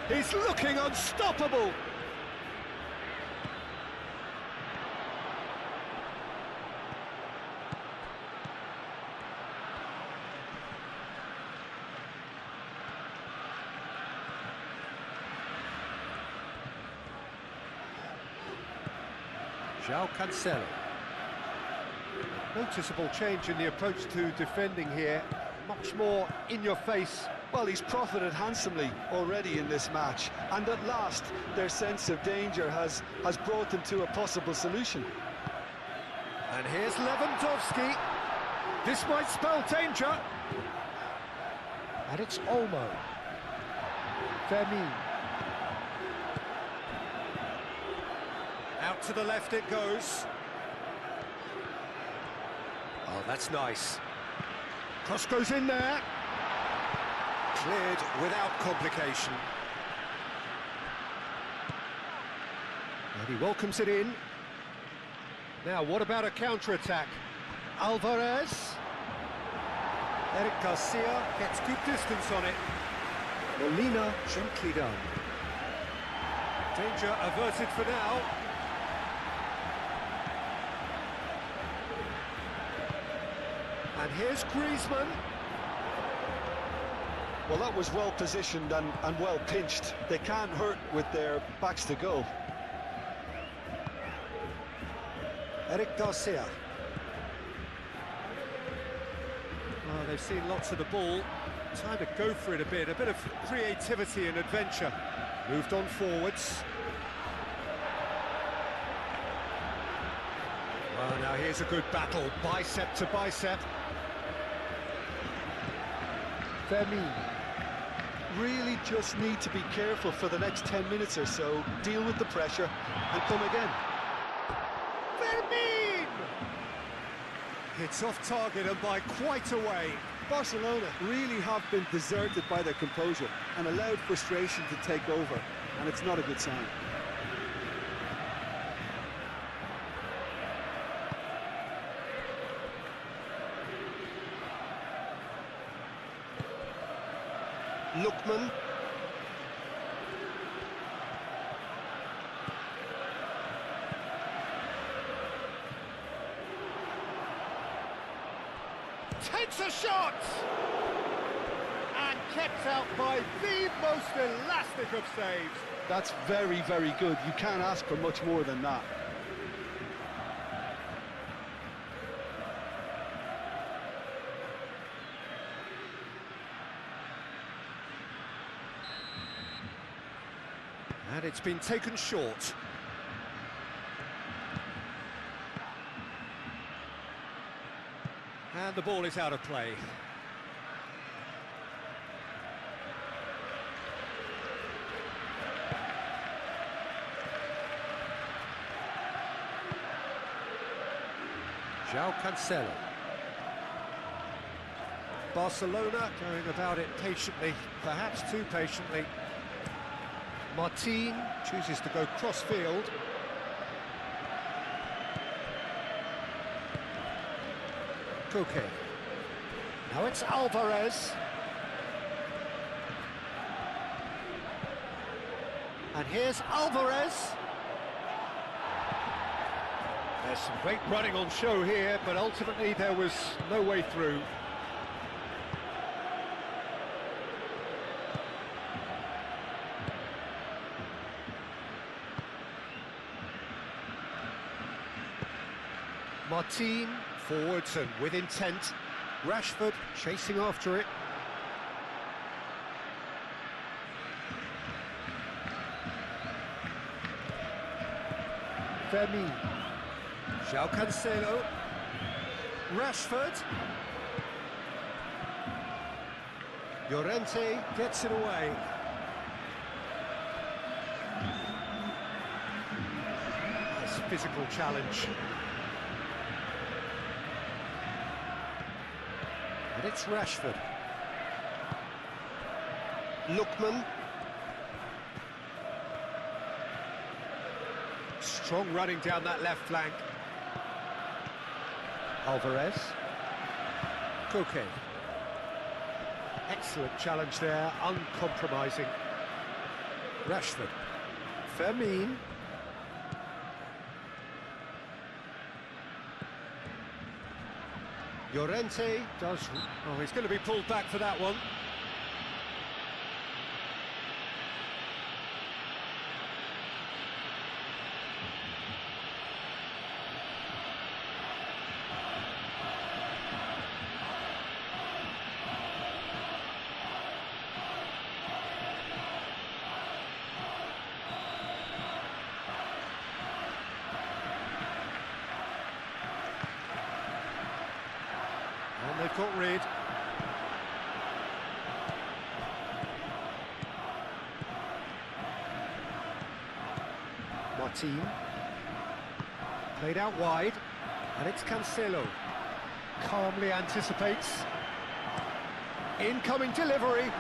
Speaker 2: He's looking unstoppable. João Cancelo. Noticeable change in the approach to defending here. Much more in your face.
Speaker 3: Well, he's profited handsomely already in this match, and at last their sense of danger has brought them to a possible solution.
Speaker 2: And here's Lewandowski. This might spell danger. And it's Olmo. Fermin. Out to the left it goes. Oh, that's nice. Cross goes in there. Cleared without complication. And he welcomes it in. Now, what about a counter-attack? Alvarez. Eric Garcia gets good distance on it. Molina gently done. Danger averted for now. And here's Griezmann.
Speaker 3: Well, that was well positioned and well pinched. They can't hurt with their backs to goal.
Speaker 2: Eric Garcia. Oh, they've seen lots of the ball. Time to go for it a bit of creativity and adventure. Moved on forwards. Well, now here's a good battle, bicep to bicep. Fermin.
Speaker 3: Really just need to be careful for the next 10 minutes or so, deal with the pressure and come again.
Speaker 2: Fermin! It's off target and by quite a way.
Speaker 3: Barcelona really have been deserted by their composure and allowed frustration to take over, and it's not a good sign.
Speaker 2: Lookman. Takes a shot! And kept out by the most elastic of saves.
Speaker 3: That's very, very good. You can't ask for much more than that.
Speaker 2: And it's been taken short. And the ball is out of play. João Cancelo. Barcelona going about it patiently, perhaps too patiently. Martin chooses to go cross-field. Koke. Now it's Alvarez. And here's Alvarez. There's some great running on show here, but ultimately there was no way through. Martin forwards and with intent. Rashford chasing after it. Fermin. João Cancelo. Rashford. Llorente gets it away. Nice physical challenge. And it's Rashford. Lookman. Strong running down that left flank. Alvarez. Koke. Excellent challenge there, uncompromising. Rashford. Fermin. Llorente does... Oh, he's going to be pulled back for that one. difficult read. Martin. Played out wide, and it's Cancelo. Calmly anticipates. Incoming delivery.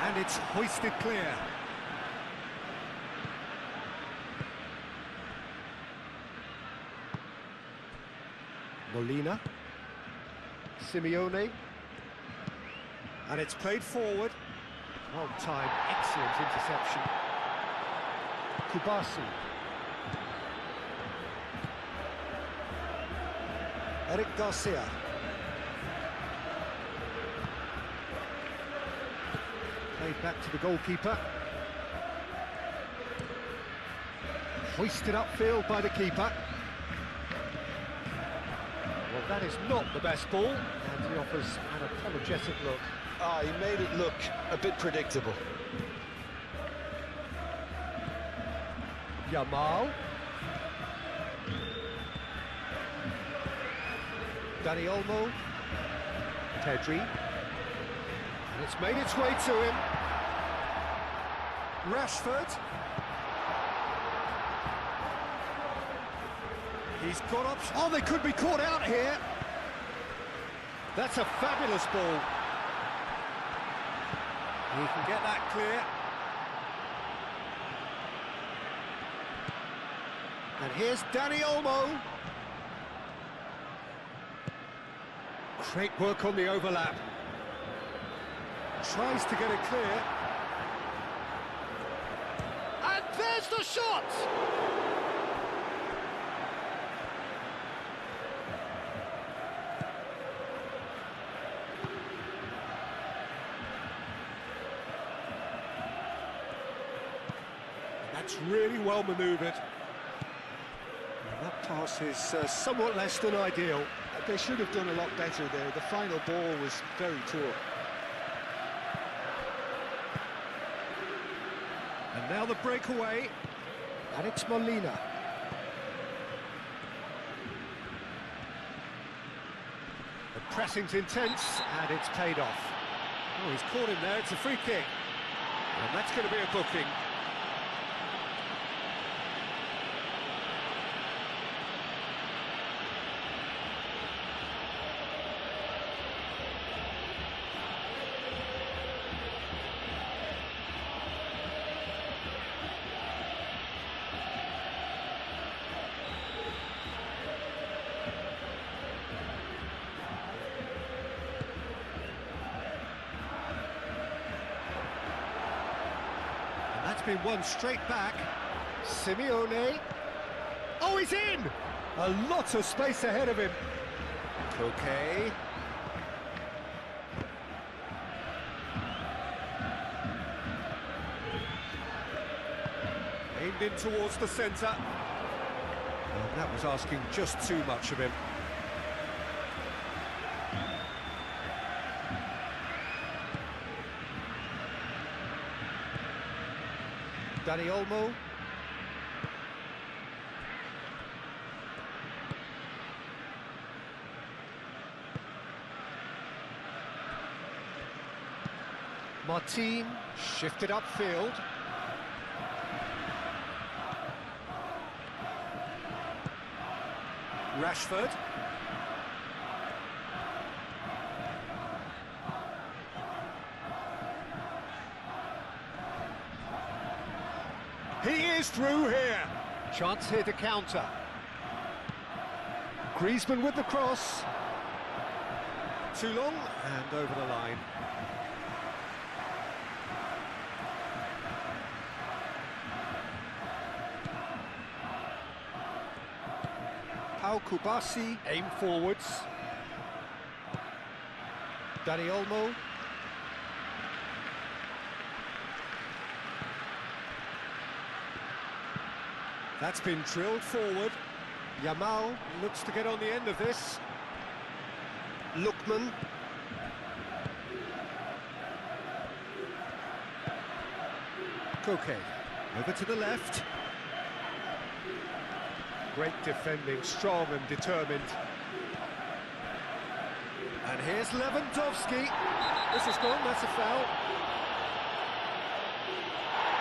Speaker 2: And it's hoisted clear. Molina. Simeone. And it's played forward. On time, excellent interception. Kubasi. Eric Garcia. Played back to the goalkeeper. Hoisted upfield by the keeper. Well, that is not the best ball, and he offers an apologetic look.
Speaker 3: Ah, he made it look a bit predictable.
Speaker 2: Yamal. Dani Olmo. Pedri. And it's made its way to him. Rashford. He's got up. Oh, they could be caught out here. That's a fabulous ball. He can get that clear. And here's Dani Olmo. Great work on the overlap. Tries to get it clear. And there's the shot! That's really well manoeuvred. That pass is somewhat less than ideal.
Speaker 3: They should have done a lot better there. The final ball was very poor.
Speaker 2: And now the breakaway, and it's Molina. The pressing's intense, and it's paid off. Oh, he's caught him there, it's a free kick. And that's going to be a booking. That's been won straight back. Simeone. Oh, he's in! A lot of space ahead of him. Koke. Aimed in towards the centre. Well, that was asking just too much of him. Dani Olmo. Martin shifted upfield. Rashford. He is through here. Chance here to counter. Griezmann with the cross. Too long and over the line. Pau Kubasi, aim forwards. Dani Olmo. That's been drilled forward. Yamal looks to get on the end of this. Lookman. Koke, over to the left. Great defending, strong and determined. And here's Lewandowski. This is gone, that's a foul.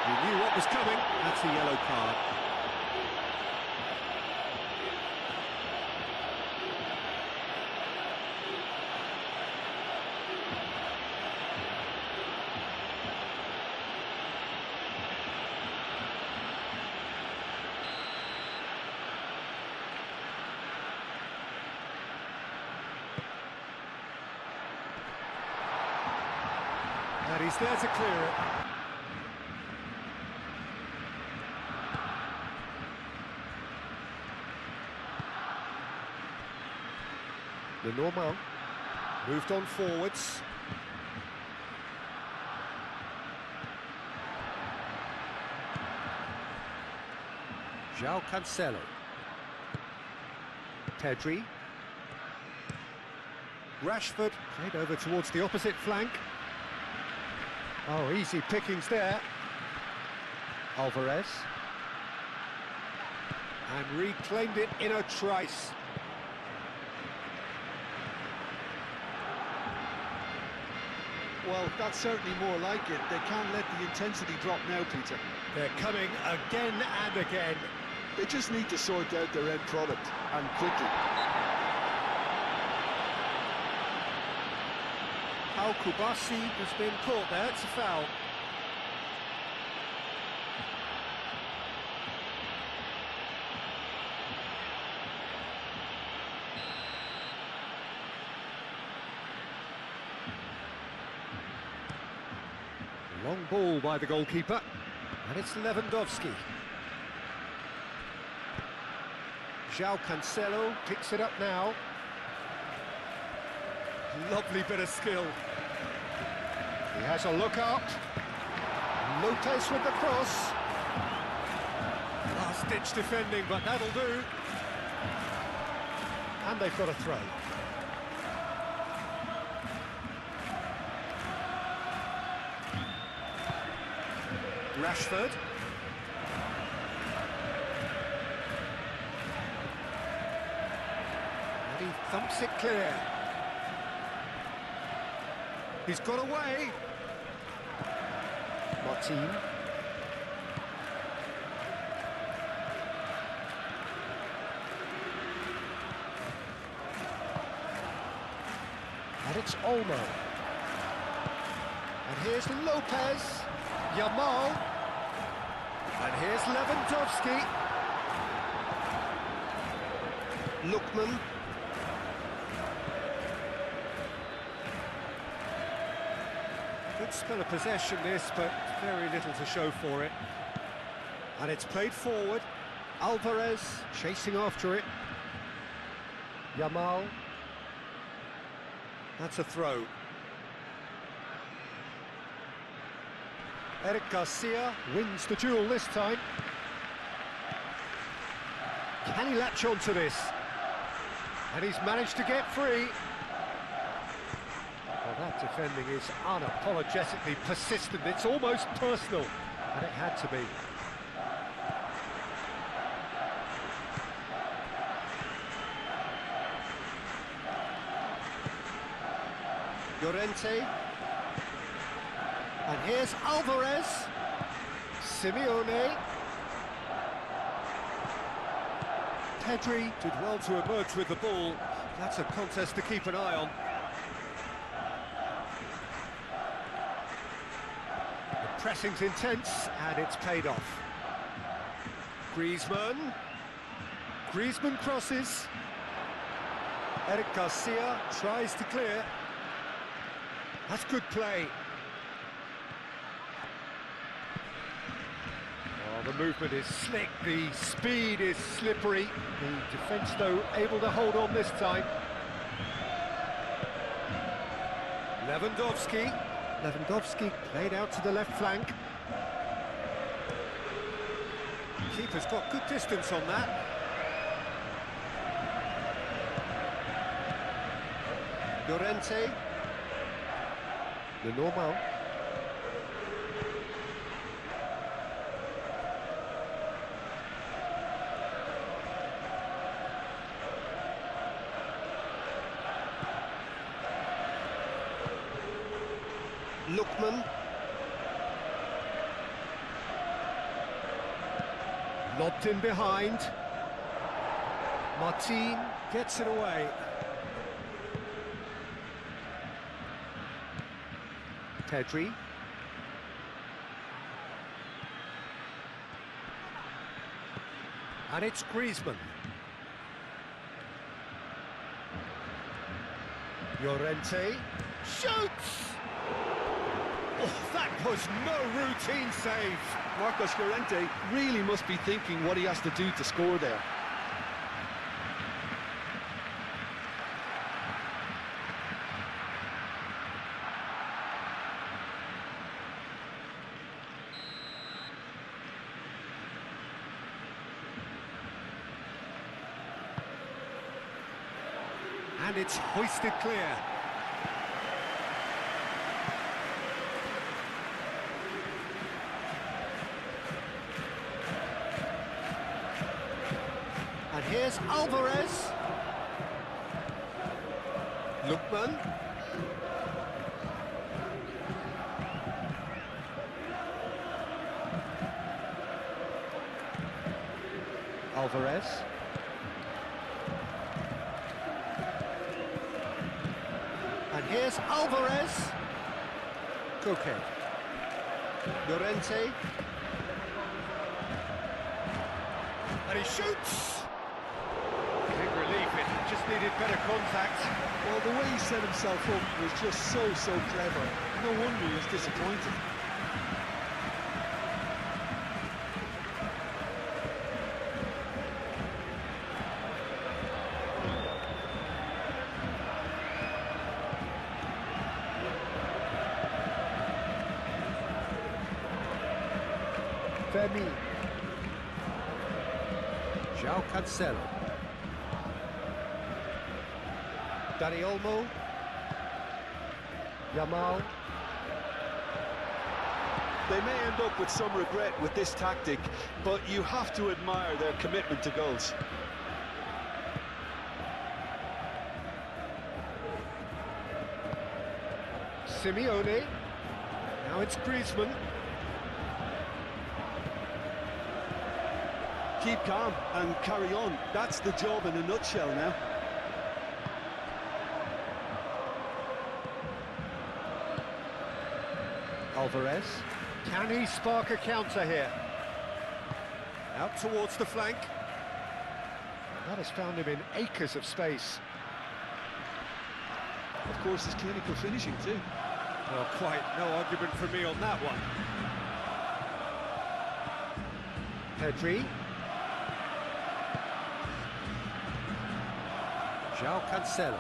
Speaker 2: He knew what was coming, that's a yellow card. And he's there to clear it. The normal moved on forwards. João Cancelo. Pedri. Rashford played over towards the opposite flank. Oh, easy pickings there. Alvarez. And reclaimed it in a trice.
Speaker 3: Well, that's certainly more like it. They can't let the intensity drop now, Peter.
Speaker 2: They're coming again and again.
Speaker 3: They just need to sort out their end product, and quickly.
Speaker 2: Al Kubasi has been caught there, it's a foul. Long ball by the goalkeeper, and it's Lewandowski. João Cancelo picks it up now. Lovely bit of skill. He has a look up. Lopez with the cross. Last-ditch defending, but that'll do. And they've got a throw. Rashford. And he thumps it clear. He's got away. Martin. And it's Olmo. And here's Lopez. Yamal. And here's Lewandowski. Lookman. Good spell of possession this, but very little to show for it. And it's played forward. Alvarez chasing after it. Yamal. That's a throw. Eric Garcia wins the duel this time. Can he latch on to this? And he's managed to get free. Well, that defending is unapologetically persistent. It's almost personal, and it had to be. Llorente. And here's Alvarez. Simeone. Pedri did well to emerge with the ball. That's a contest to keep an eye on. The pressing's intense, and it's paid off. Griezmann. Griezmann crosses. Eric Garcia tries to clear. That's good play. The movement is slick, the speed is slippery. The defence, though, able to hold on this time. Lewandowski. Lewandowski played out to the left flank. Keeper's got good distance on that. Llorente. The normal. Lookman. Lobbed in behind. Martin gets it away. Pedri. And it's Griezmann. Llorente shoots! Oh, that was no routine save.
Speaker 3: Marcos Llorente really must be thinking what he has to do to score there.
Speaker 2: And it's hoisted clear. And here's Alvarez. Lookman. Alvarez. And here's Alvarez. Koke. Llorente. And he shoots! Big relief, it just needed better contact.
Speaker 3: Well, the way he set himself up was just so clever. No wonder he was disappointed.
Speaker 2: Fermi. João Cancelo. Dani Olmo. Yamal.
Speaker 3: They may end up with some regret with this tactic, but you have to admire their commitment to goals.
Speaker 2: Simeone. Now it's Griezmann.
Speaker 3: Keep calm and carry on. That's the job in a nutshell now.
Speaker 2: Alvarez. Can he spark a counter here? Out towards the flank. That has found him in acres of space.
Speaker 3: Of course, his clinical finishing too.
Speaker 2: Well, quite no argument for me on that one. Pedri. João Cancelo.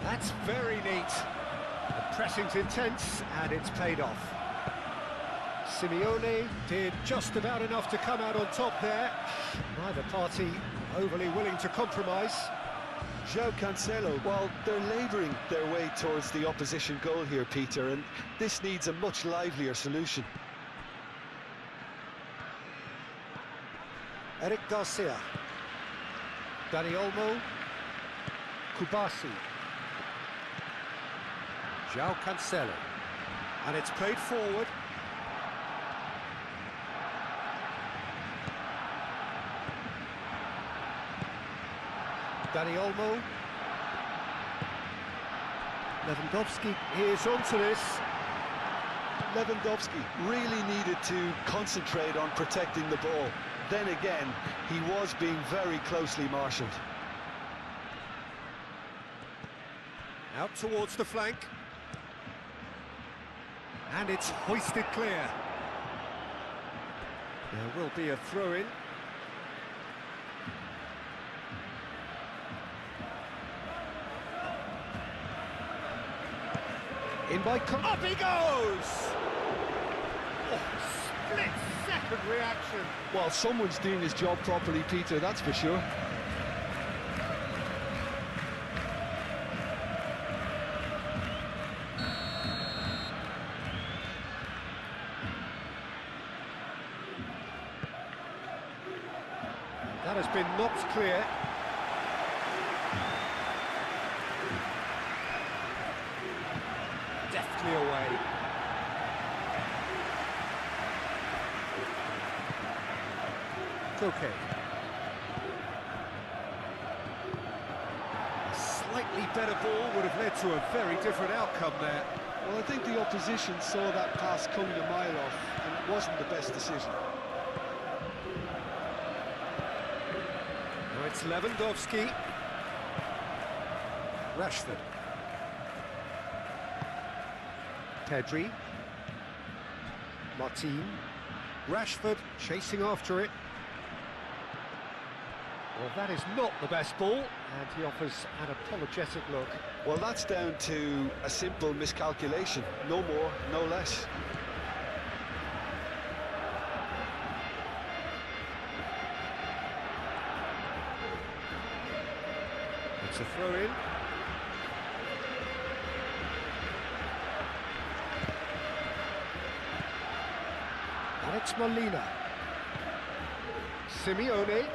Speaker 2: That's very neat. The pressing's intense, and it's paid off. Simeone did just about enough to come out on top there. Neither party overly willing to compromise.
Speaker 3: João Cancelo, well, they're labouring their way towards the opposition goal here, Peter, and this needs a much livelier solution.
Speaker 2: Eric Garcia. Dani Olmo. Kubasi. João Cancelo. And it's played forward. Dani Olmo. Lewandowski is onto this.
Speaker 3: Lewandowski really needed to concentrate on protecting the ball. Then again, he was being very closely marshalled.
Speaker 2: Out towards the flank. And it's hoisted clear. There will be a throw-in. In by... Up he goes! Oh, split-second reaction.
Speaker 3: Well, someone's doing his job properly, Peter, that's for sure.
Speaker 2: That has been knocked clear. quickly away. Okay. A slightly better ball would have led to a very different outcome there.
Speaker 3: Well, I think the opposition saw that pass coming a mile off, and it wasn't the best decision.
Speaker 2: Now it's Lewandowski. Rashford. Pedri. Martin. Rashford chasing after it. Well, that is not the best ball, and he offers an apologetic look.
Speaker 3: Well, that's down to a simple miscalculation. No more, no less.
Speaker 2: It's a throw-in. And it's Molina. Simeone.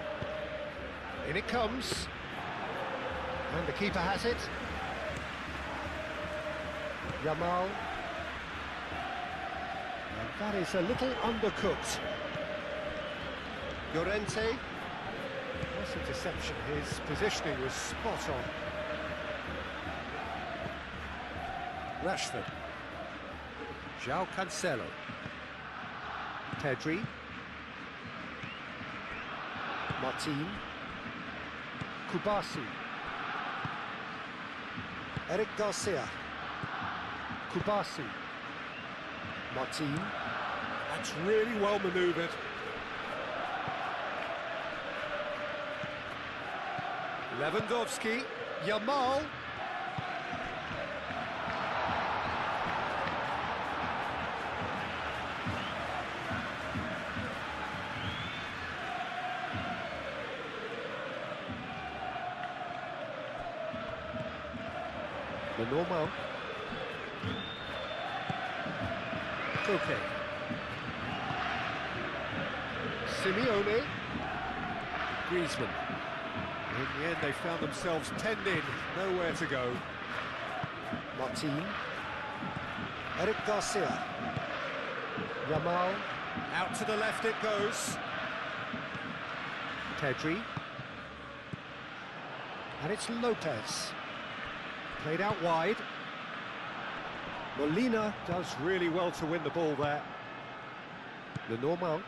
Speaker 2: In it comes. And the keeper has it. Yamal. And that is a little undercooked. Llorente. That's a deception. His positioning was spot on. Rashford. João Cancelo. Pedri. Martin. Kubasi. Eric Garcia. Kubasi. Martin. That's really well manoeuvred. Lewandowski. Yamal. The normal. Okay. Simeone. Griezmann. In the end, they found themselves penned in, nowhere to go. Martin. Eric Garcia. Yamal. Out to the left it goes. Pedri. And it's Lopez. Played out wide. Molina does really well to win the ball there. The normal.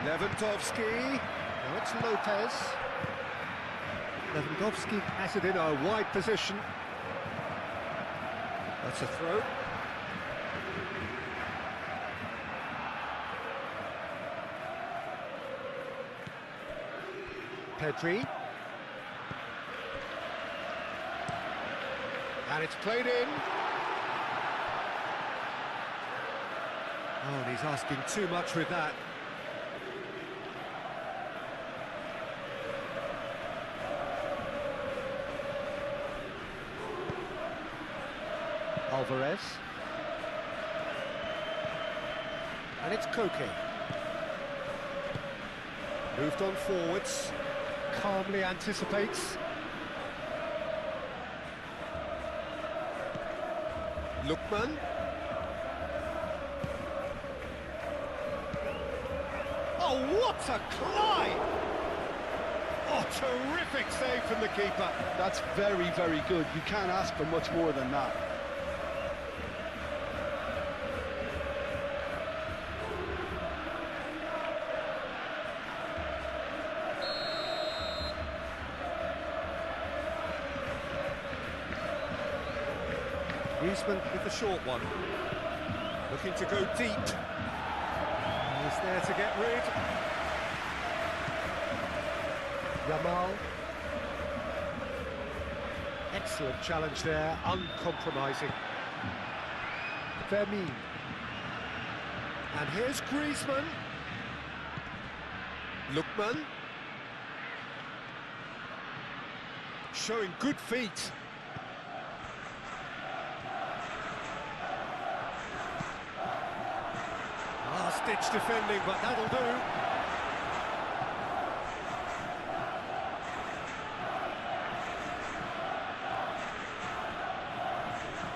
Speaker 2: Lewandowski. Now it's Lopez. Lewandowski has it in a wide position. That's a throw. Pedri. And it's played in. Oh, and he's asking too much with that. Alvarez. And it's Koke. Moved on forwards. Calmly anticipates. Lookman. Oh, what a climb! Oh, terrific save from the keeper.
Speaker 3: That's very, very good. You can't ask for much more than that.
Speaker 2: Griezmann with the short one. Looking to go deep. He's there to get rid. Yamal. Excellent challenge there, uncompromising. Vermeer. And here's Griezmann. Lookman. Showing good feet. Ditch defending, but that'll do.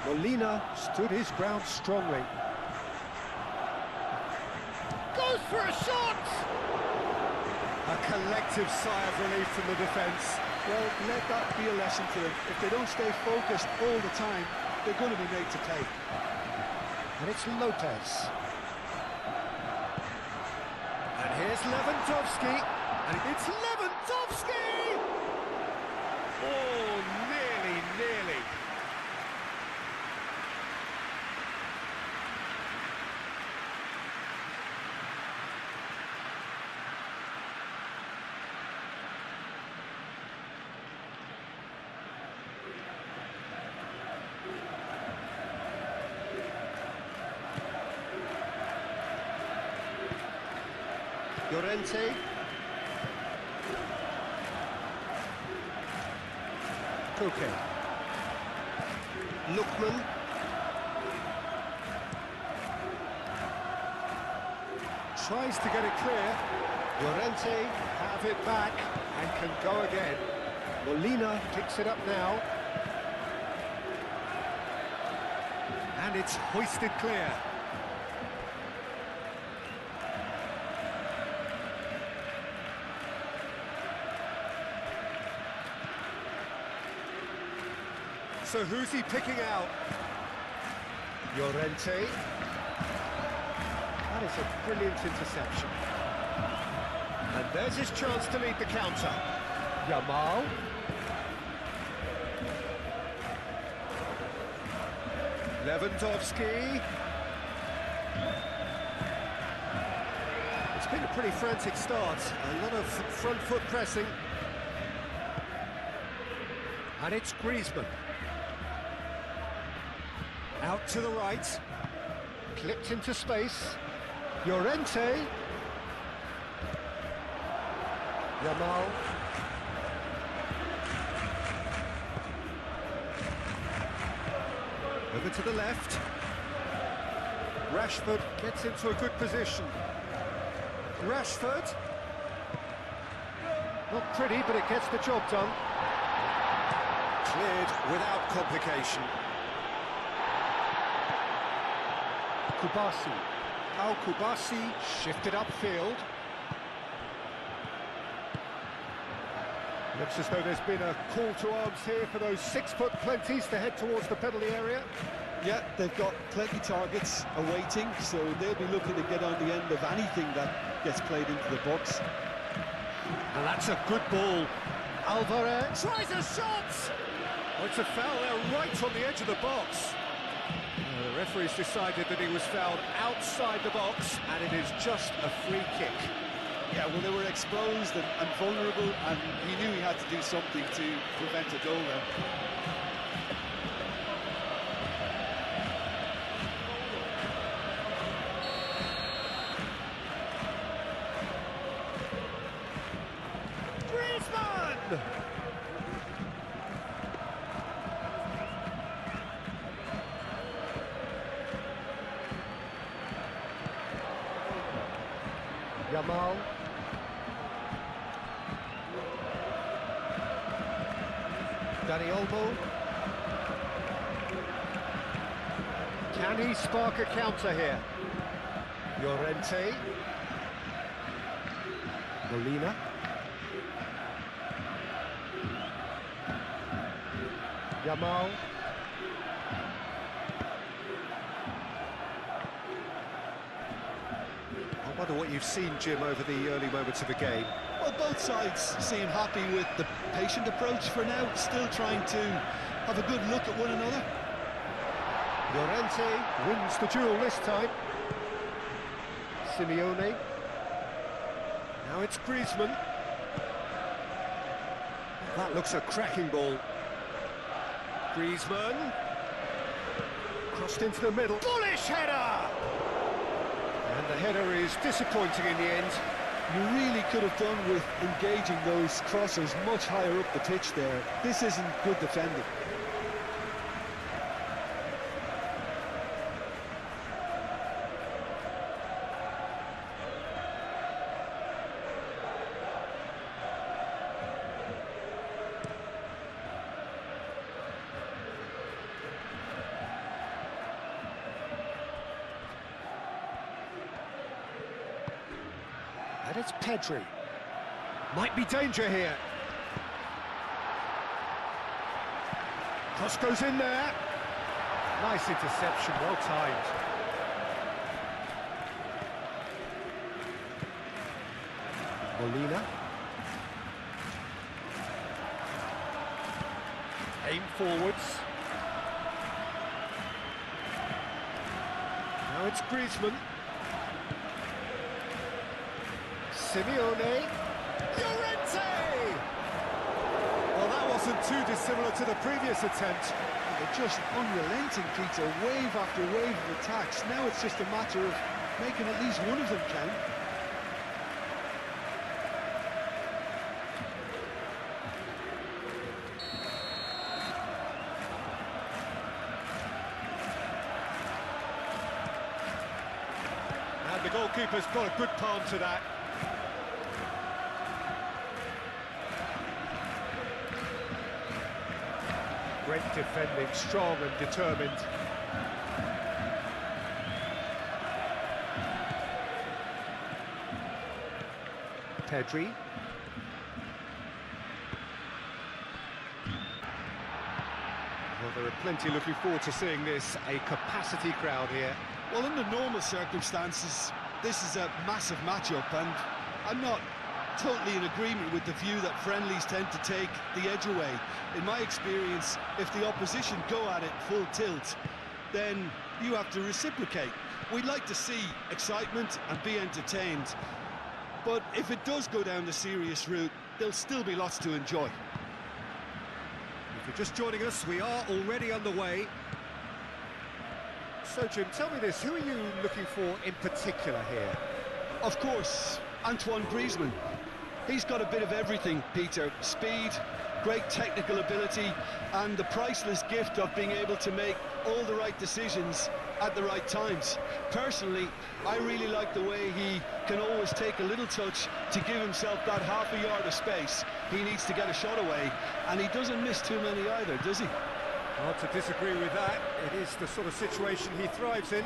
Speaker 2: Molina stood his ground strongly. Goes for a shot! A collective sigh of relief from the defence.
Speaker 3: Well, let that be a lesson to them. If they don't stay focused all the time, they're going to be made to pay.
Speaker 2: And it's Lopez. And here's Lewandowski. And it's Lewandowski! Oh, nearly. Llorente. Koke. Lookman. Tries to get it clear. Llorente have it back and can go again. Molina picks it up now. And it's hoisted clear. So who's he picking out? Llorente. That is a brilliant interception. And there's his chance to lead the counter. Yamal. Lewandowski. It's been a pretty frantic start. A lot of front foot pressing. And it's Griezmann. Out to the right, clipped into space, Llorente, Yamal, over to the left, Rashford gets into a good position, Rashford, not pretty but it gets the job done, cleared without complication. Kubasi. How Kubasi shifted upfield. Looks as though there's been a call to arms here for those 6-foot plenties to head towards the penalty area.
Speaker 3: Yeah, they've got plenty targets awaiting, so they'll be looking to get on the end of anything that gets played into the box.
Speaker 2: And that's a good ball. Alvarez tries a shot! Oh, it's a foul there right on the edge of the box. The referee's decided that he was fouled outside the box, and it is just a free kick.
Speaker 3: Yeah, well, they were exposed and vulnerable, and he knew he had to do something to prevent a goal there.
Speaker 2: Griezmann! Yamal. Dani Olmo. Can he spark a counter here? Llorente. Molina. Yamal. I wonder what you've seen, Jim, over the early moments of the game.
Speaker 3: Well, both sides seem happy with the patient approach for now, still trying to have a good look at one another.
Speaker 2: Llorente wins the duel this time. Simeone. Now it's Griezmann. That looks a cracking ball. Griezmann. Crossed into the middle. Bullish header! And the header is disappointing in the end.
Speaker 3: You really could have done with engaging those crossers much higher up the pitch there. This isn't good defending.
Speaker 2: And it's Pedri. Might be danger here. Cross goes in there. Nice interception, well timed. Molina. Aim forwards. Now it's Griezmann. Simeone. Llorente! Well, that wasn't too dissimilar to the previous attempt.
Speaker 3: They're just unrelenting, Peter, wave after wave of attacks. Now it's just a matter of making at least one of them count.
Speaker 2: And the goalkeeper's got a good palm to that. Great defending, strong and determined. Pedri. Well, there are plenty looking forward to seeing this. A capacity crowd here.
Speaker 3: Well, under normal circumstances, this is a massive matchup, and I'm not totally in agreement with the view that friendlies tend to take the edge away. In my experience, if the opposition go at it full tilt, then you have to reciprocate. We'd like to see excitement and be entertained, but if it does go down the serious route, there'll still be lots to enjoy.
Speaker 2: If you're just joining us, we are already underway. So, Jim, tell me this, who are you looking for in particular here?
Speaker 3: Of course, Antoine Griezmann. He's got a bit of everything, Peter. Speed, great technical ability, and the priceless gift of being able to make all the right decisions at the right times. Personally, I really like the way he can always take a little touch to give himself that half a yard of space he needs to get a shot away, and he doesn't miss too many either, does he?
Speaker 2: Hard to disagree with that. It is the sort of situation he thrives in.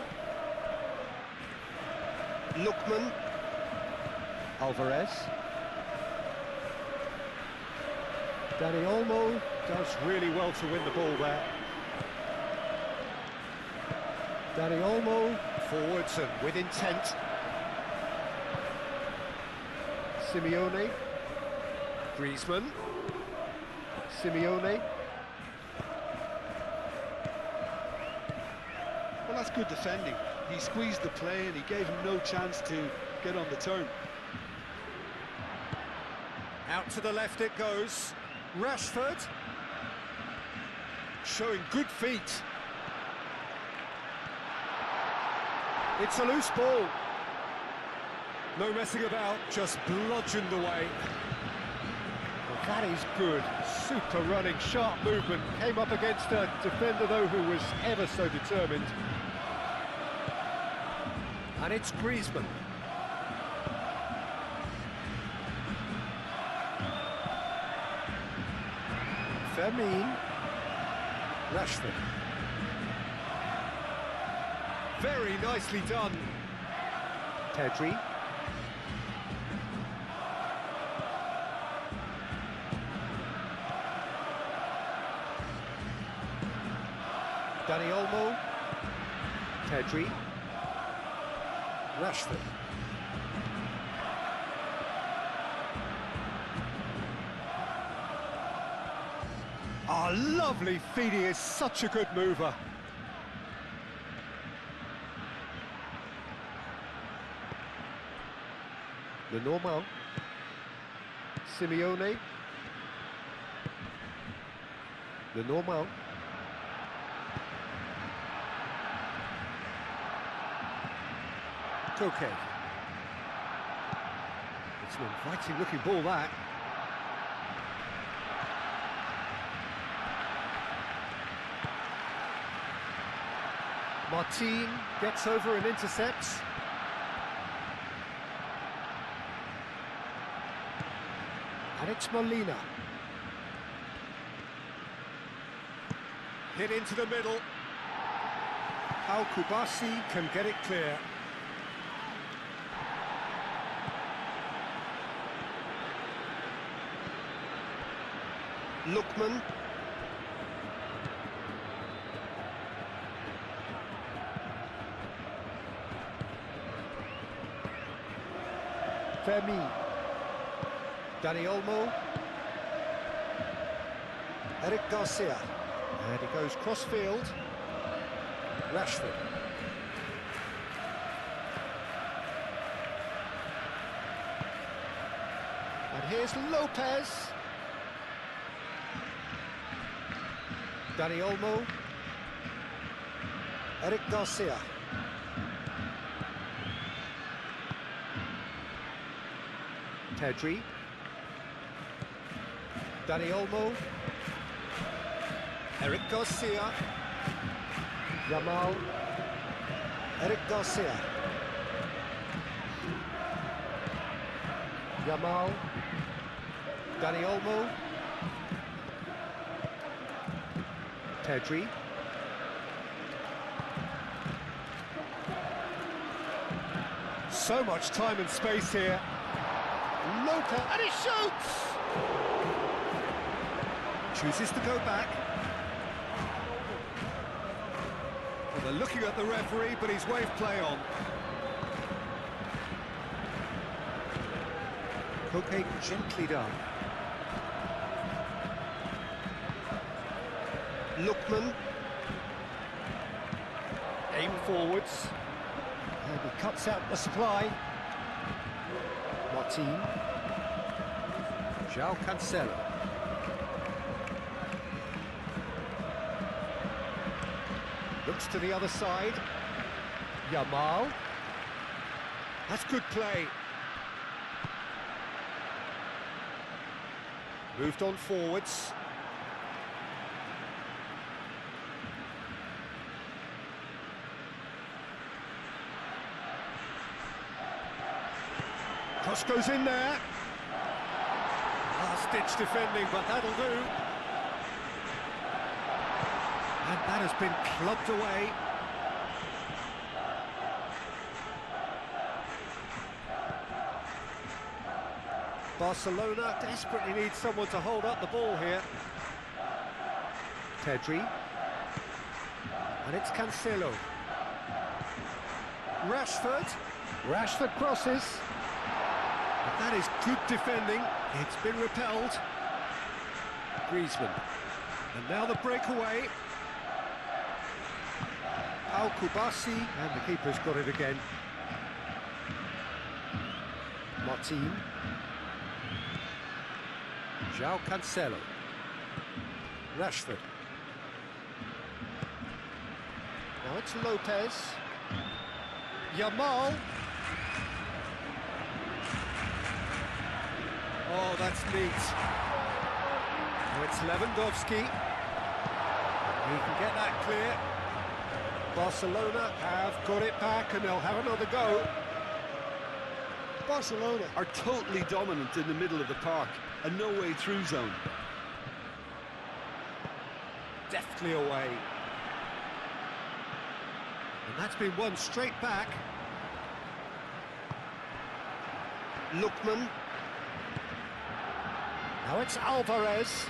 Speaker 2: Lookman. Alvarez. Dani Olmo does really well to win the ball there. Dani Olmo forwards and with intent. Simeone. Griezmann. Simeone.
Speaker 3: Well, that's good defending. He squeezed the play and he gave him no chance to get on the turn.
Speaker 2: Out to the left it goes. Rashford. Showing good feet. It's a loose ball. No messing about, just bludgeoned away. Well, that is good. Super running, sharp movement. Came up against a defender, though, who was ever so determined. And it's Griezmann. Fermin. Rashford. Very nicely done. Pedri. Dani Olmo. Pedri. Rashford. Oh, lovely feet. He is such a good mover. Lenormand. Simeone. Lenormand. Koke. It's an inviting looking ball, that. Martin gets over and intercepts. And it's Molina. Hit into the middle. Al-Kubasi can get it clear. Lookman. Fermi. Dani Olmo. Eric Garcia. And he goes cross-field. Rashford. And here's Lopez. Dani Olmo. Eric Garcia. Pedri. Dani Olmo. Eric Garcia. Yamal. Eric Garcia. Yamal. Dani Olmo. Pedri. So much time and space here. Lopez, and he shoots! Chooses to go back. Well, they're looking at the referee, but he's waved play on. Koke gently done. Lookman. Aim forwards. And he cuts out the supply. Martin. João Cancelo. Looks to the other side. Yamal. That's good play. Moved on forwards. Cross goes in there. Last-ditch defending, but that'll do. And that has been clubbed away. Barcelona desperately needs someone to hold up the ball here. Pedri. And it's Cancelo. Rashford. Rashford crosses. But that is good defending. It's been repelled. Griezmann. And now the breakaway. Al Kubasi. And the keeper's got it again. Martin. João Cancelo. Rashford. Now it's Lopez. Yamal. Oh, that's neat. Now it's Lewandowski. He can get that clear. Barcelona have got it back and they'll have another go.
Speaker 3: Barcelona are totally dominant in the middle of the park, a no-way through zone.
Speaker 2: Deftly away. And that's been won straight back. Lookman. Now it's Alvarez.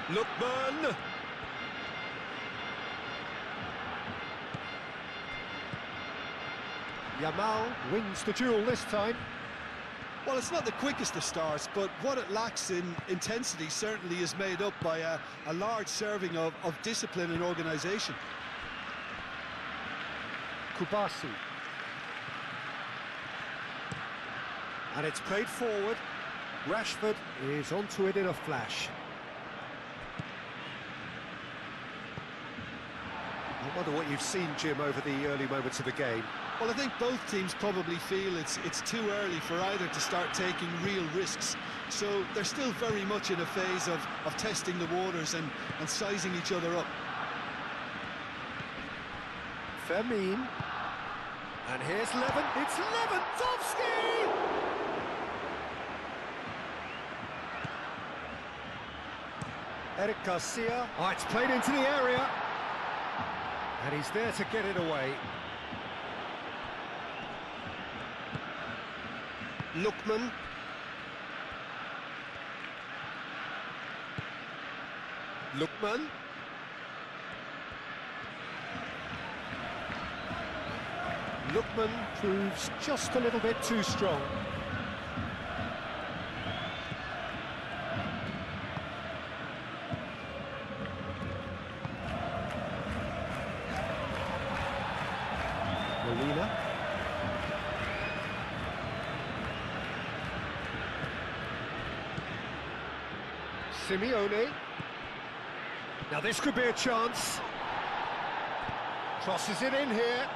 Speaker 2: Lookman. Yamal wins the duel this time.
Speaker 3: Well, it's not the quickest of starts, but what it lacks in intensity certainly is made up by a large serving of discipline and organisation.
Speaker 2: Kubasi. And it's played forward. Rashford is onto it in a flash. I wonder what you've seen, Jim, over the early moments of the game.
Speaker 3: Well, I think both teams probably feel it's too early for either to start taking real risks. So they're still very much in a phase of testing the waters and sizing each other up.
Speaker 2: Fermin. And here's Levin. It's Lewandowski! Eric Garcia. Oh, it's played into the area. And he's there to get it away. Lookman. Lookman. Lookman proves just a little bit too strong. Molina. Simeone. Now this could be a chance. Crosses it in here.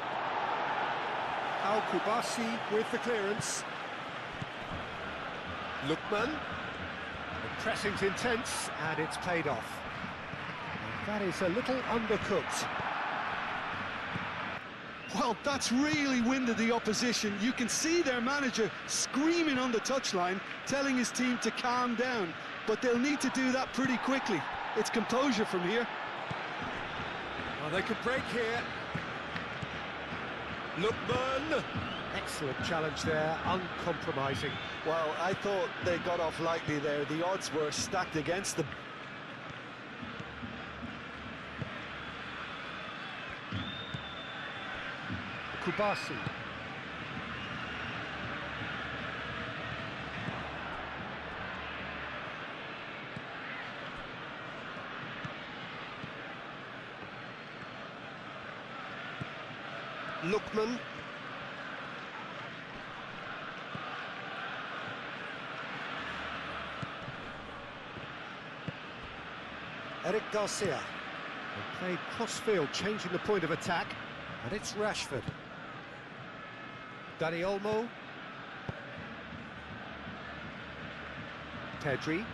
Speaker 2: Al-Kubasi with the clearance. Lookman. The pressing's intense and it's paid off. And that is a little undercooked.
Speaker 3: Well, that's really winded the opposition. You can see their manager screaming on the touchline, telling his team to calm down. But they'll need to do that pretty quickly. It's composure from here.
Speaker 2: Well, they could break here. Lookman. Excellent challenge there, uncompromising.
Speaker 3: Well, I thought they got off lightly there. The odds were stacked against them.
Speaker 2: Kubasi. Lookman. Eric Garcia. They played cross-field, changing the point of attack, and it's Rashford. Dani Olmo. Pedri.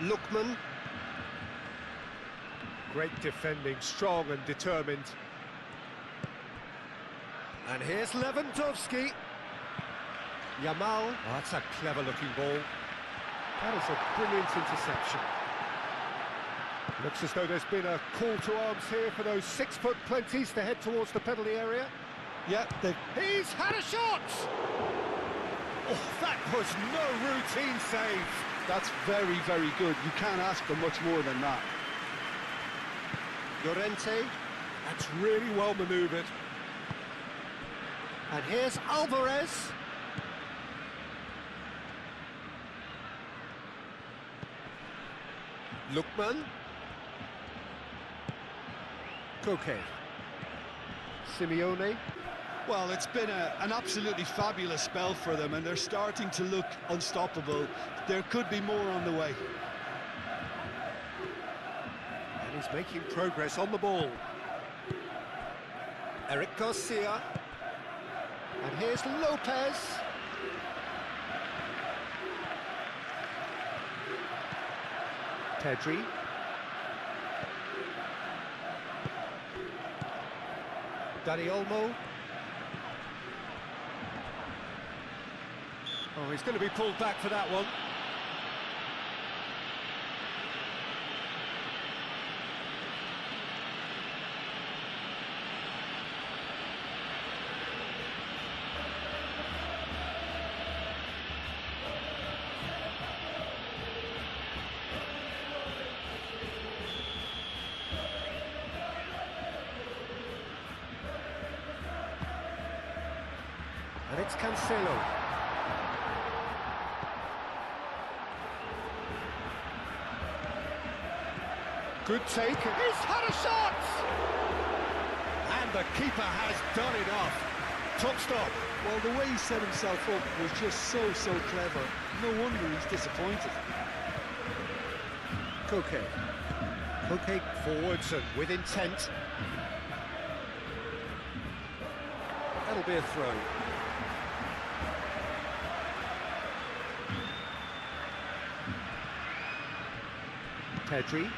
Speaker 2: Lookman. Great defending, strong and determined. And here's Lewandowski. Yamal. Oh, that's a clever-looking ball. That is a brilliant interception. Looks as though there's been a call to arms here for those 6'20" to head towards the penalty area.
Speaker 3: Yeah,
Speaker 2: He's had a shot! Oh, that was no routine save.
Speaker 3: that's very, very good. You can't ask for much more than that.
Speaker 2: Llorente. That's really well manoeuvred. And here's Alvarez. Lookman. Koke. Simeone.
Speaker 3: Well, it's been an absolutely fabulous spell for them, and they're starting to look unstoppable. There could be more on the way.
Speaker 2: And he's making progress on the ball. Eric Garcia. And here's Lopez. Pedri. Dani Olmo. Oh, he's going to be pulled back for that one. And it's Cancelo. Good take. He's had a shot! And the keeper has done it off. Top stop.
Speaker 3: Well, the way he set himself up was just so clever. No wonder he's disappointed.
Speaker 2: Koke. Koke forwards and with intent. That'll be a throw. Pedri.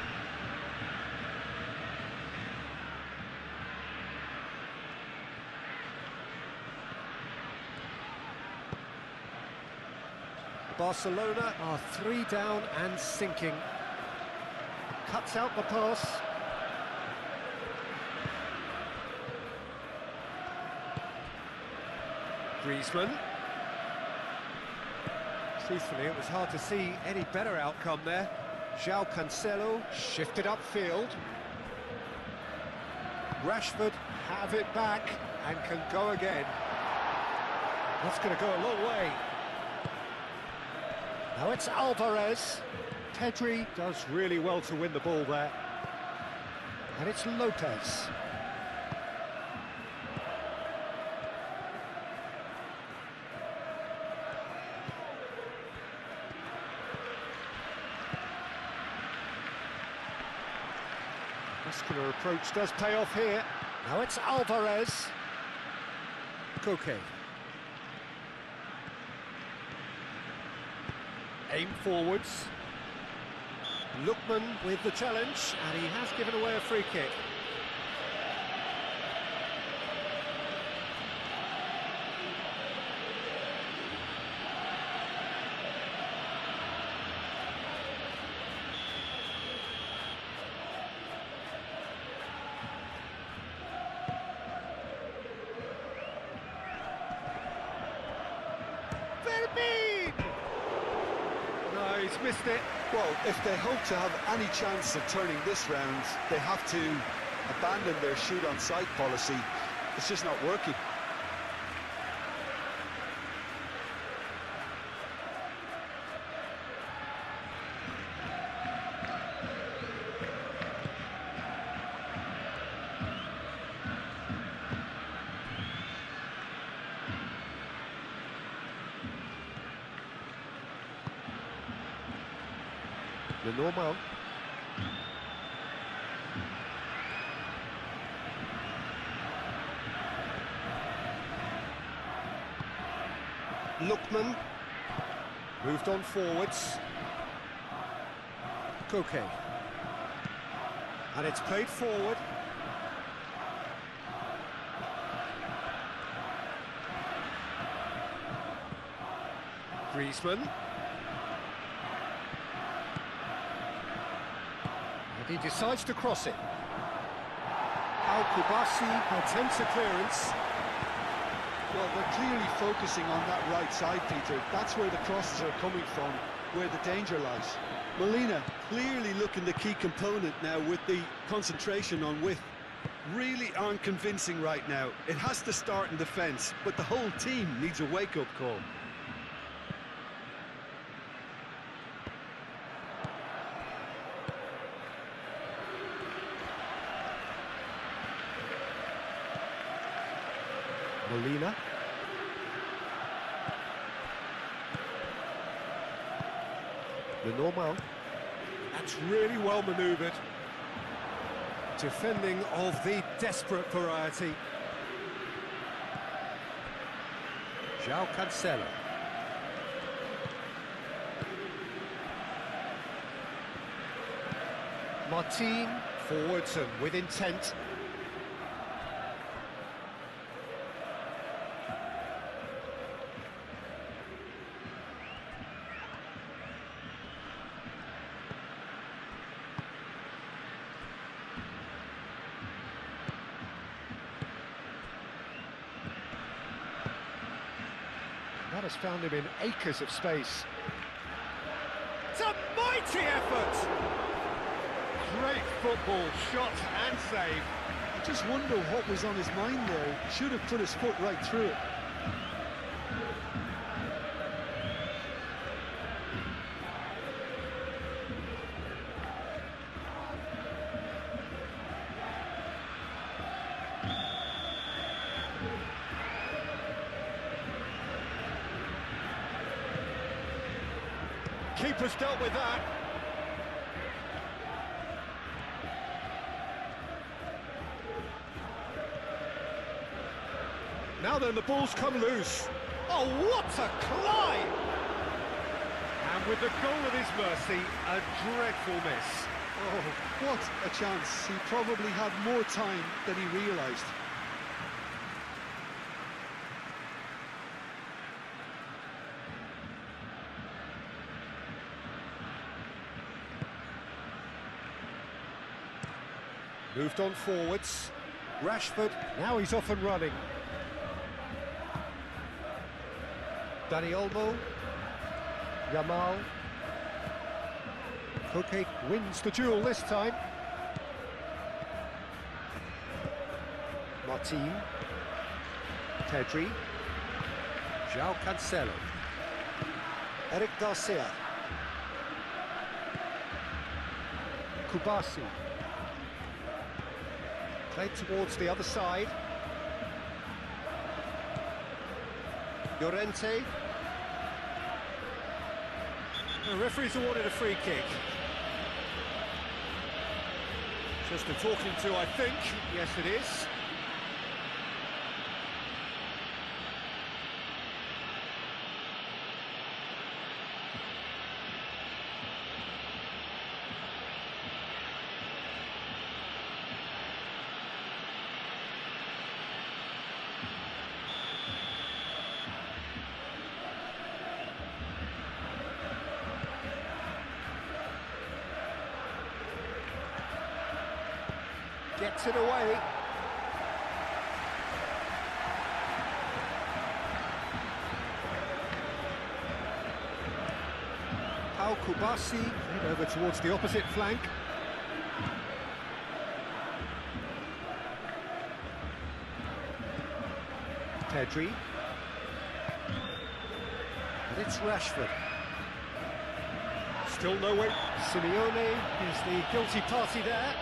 Speaker 2: Barcelona are 3 down and sinking. Cuts out the pass. Griezmann. Truthfully, it was hard to see any better outcome there. João Cancelo shifted upfield. Rashford have it back and can go again. That's going to go a long way. Now it's Alvarez. Pedri does really well to win the ball there. And it's Lopez. Muscular approach does pay off here. Now it's Alvarez. Koke. Aim forwards. Lookman with the challenge, and he has given away a free kick. No, he's missed it.
Speaker 3: Well, if they hope to have any chance of turning this round, they have to abandon their shoot on sight policy. It's just not working.
Speaker 2: The normal. Lookman moved on forwards. Koke. And it's played forward. Griezmann. He decides to cross it. Al-Kubasi attempts a clearance.
Speaker 3: Well, they're clearly focusing on that right side, Peter. That's where the crosses are coming from, where the danger lies. Molina clearly looking the key component now with the concentration on width. Really aren't convincing right now. It has to start in defence, but the whole team needs a wake-up call.
Speaker 2: Molina. The normal. That's really well manoeuvred. Defending of the desperate variety. João Cancelo. Martin forwards and with intent. That has found him in acres of space. It's a mighty effort! Great football, shot and save.
Speaker 3: I just wonder what was on his mind there. He should have put his foot right through it.
Speaker 2: Keeper's dealt with that. Now then, the ball's come loose. Oh, what a climb! And with the goal at his mercy, a dreadful miss.
Speaker 3: Oh, what a chance. He probably had more time than he realised.
Speaker 2: Moved on forwards. Rashford, now he's off and running. Dani Olmo. Yamal. Koke wins the duel this time. Martin. Pedri. João Cancelo. Eric Garcia. Kubasi. Played towards the other side. Llorente. The referee's awarded a free kick. Just a talking to, I think. Yes, it is. Gets it away. Pau Kubasi, played over towards the opposite flank. Pedri. And it's Rashford. Still no way. Simeone is the guilty party there.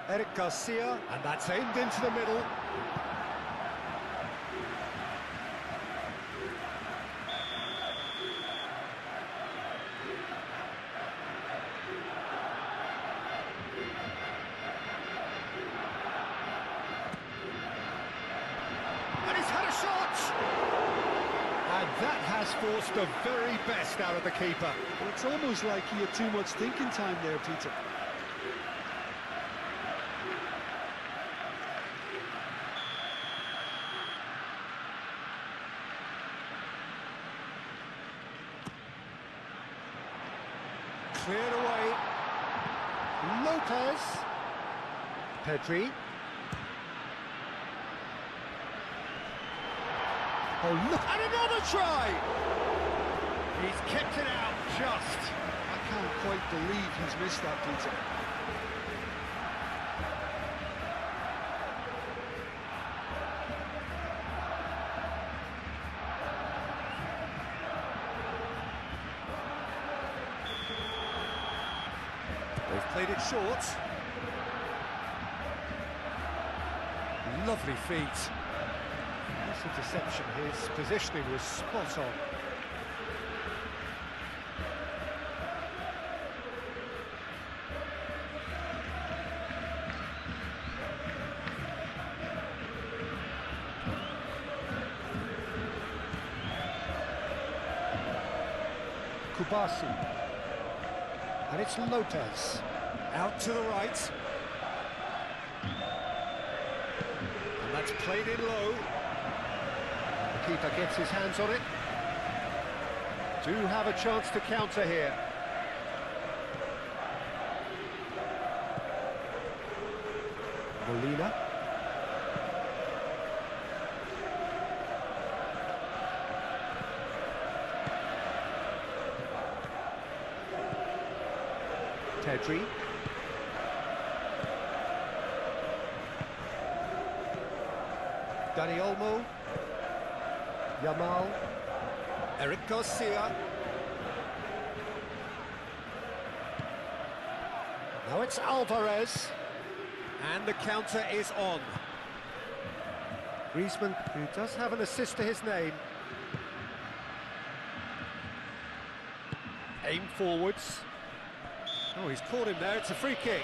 Speaker 2: Eric Garcia, and that's aimed into the middle. And he's had a shot! And that has forced the very best out of the keeper.
Speaker 3: Well, it's almost like he had too much thinking time there, Peter.
Speaker 2: Cleared away. Lopez. Pedri. Oh, look, and another try! He's kept it out just.
Speaker 3: I can't quite believe he's missed that, Peter.
Speaker 2: They've played it short. Lovely feet. This interception, his positioning was spot on. Kubasi. And it's Lopez. Out to the right. And that's played in low. The keeper gets his hands on it. Do have a chance to counter here. Molina. Pedri. Dani Olmo. Yamal. Eric Garcia. Now it's Alvarez. And the counter is on. Griezmann, who does have an assist to his name. Aim forwards. Oh, he's caught him there, it's a free kick.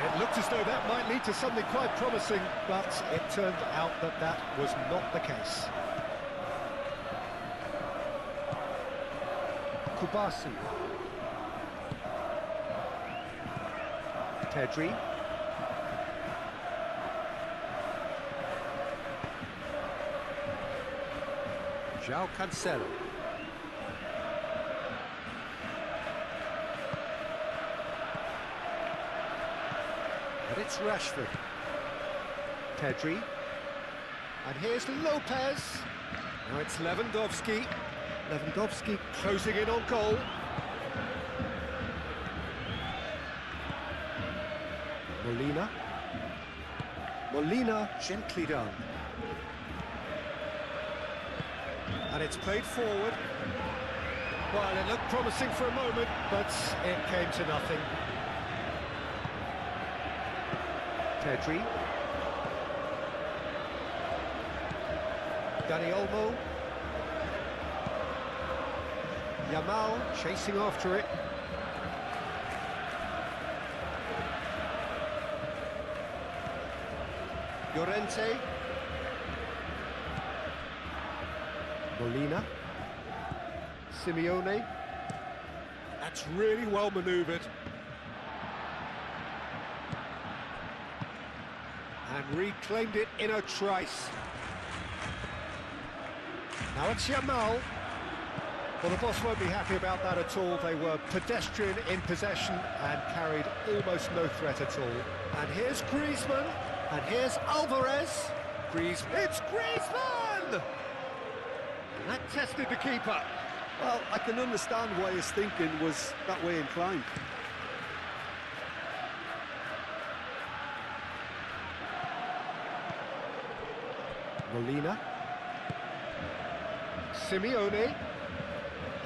Speaker 2: It looked as though that might lead to something quite promising, but it turned out that that was not the case. Kubasi. Pedri. João Cancelo. And it's Rashford. Pedri. And here's Lopez. Now it's Lewandowski. Lewandowski closing in on goal. Molina. Molina, gently done. And it's played forward. Well, it looked promising for a moment, but it came to nothing. Pedri. Dani Olmo. Yamal chasing after it. Llorente. Molina. Simeone. That's really well manoeuvred. And reclaimed it in a trice. Now it's Yamal. Well, the boss won't be happy about that at all. They were pedestrian in possession and carried almost no threat at all. And here's Griezmann. And here's Alvarez. Griezmann. It's Griezmann! And that tested the keeper.
Speaker 3: Well, I can understand why his thinking was that way inclined.
Speaker 2: Molina. Simeone.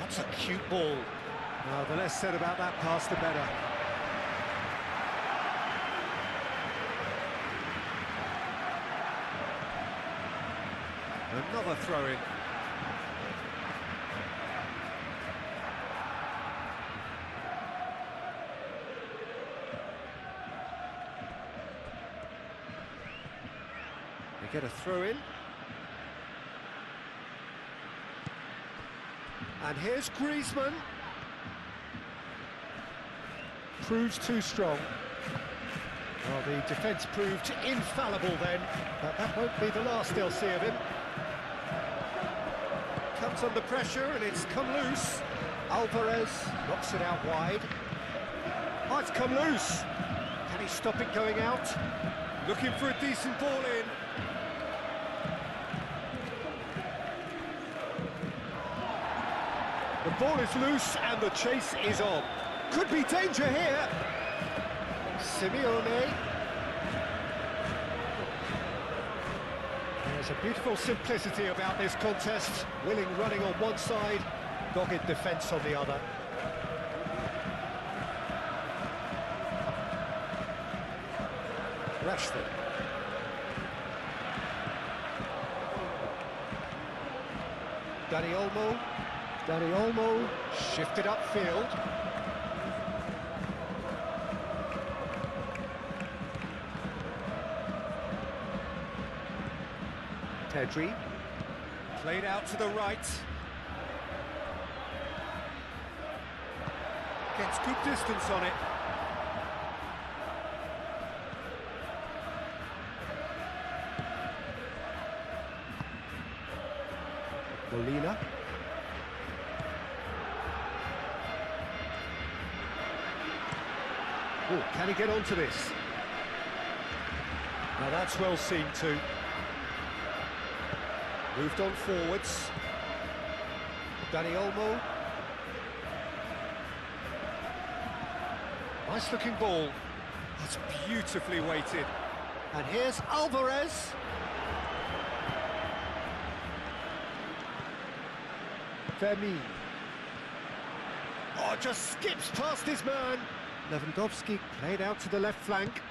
Speaker 2: That's a cute ball. Well, the less said about that pass, the better. Another throw-in. They get a throw-in. And here's Griezmann. Proves too strong. Well, the defence proved infallible then, but that won't be the last they'll see of him. Comes under pressure and it's come loose. Alvarez knocks it out wide. Oh, it's come loose. Can he stop it going out? Looking for a decent ball in. The ball is loose and the chase is on. Could be danger here. Simeone. There's a beautiful simplicity about this contest. Willing running on one side, dogged defence on the other. Rashford. Dani Olmo. Dani Olmo shifted upfield. Pedri. Played out to the right. Gets good distance on it. Molina. Oh, can he get onto this? Now that's well seen too. Moved on forwards. Dani Olmo. Nice looking ball. That's beautifully weighted. And here's Alvarez. Vermeer. Oh, just skips past his man. Lewandowski played out to the left flank.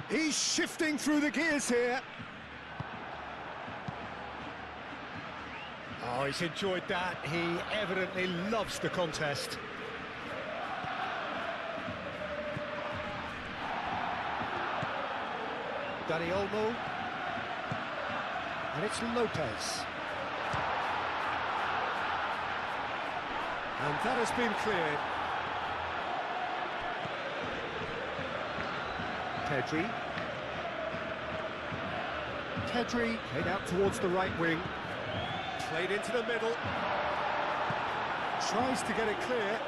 Speaker 2: He's shifting through the gears here. Oh, he's enjoyed that. He evidently loves the contest. Dani Olmo. And it's Lopez. And that has been cleared. Pedri played out towards the right wing. Played into the middle. Tries to get it clear.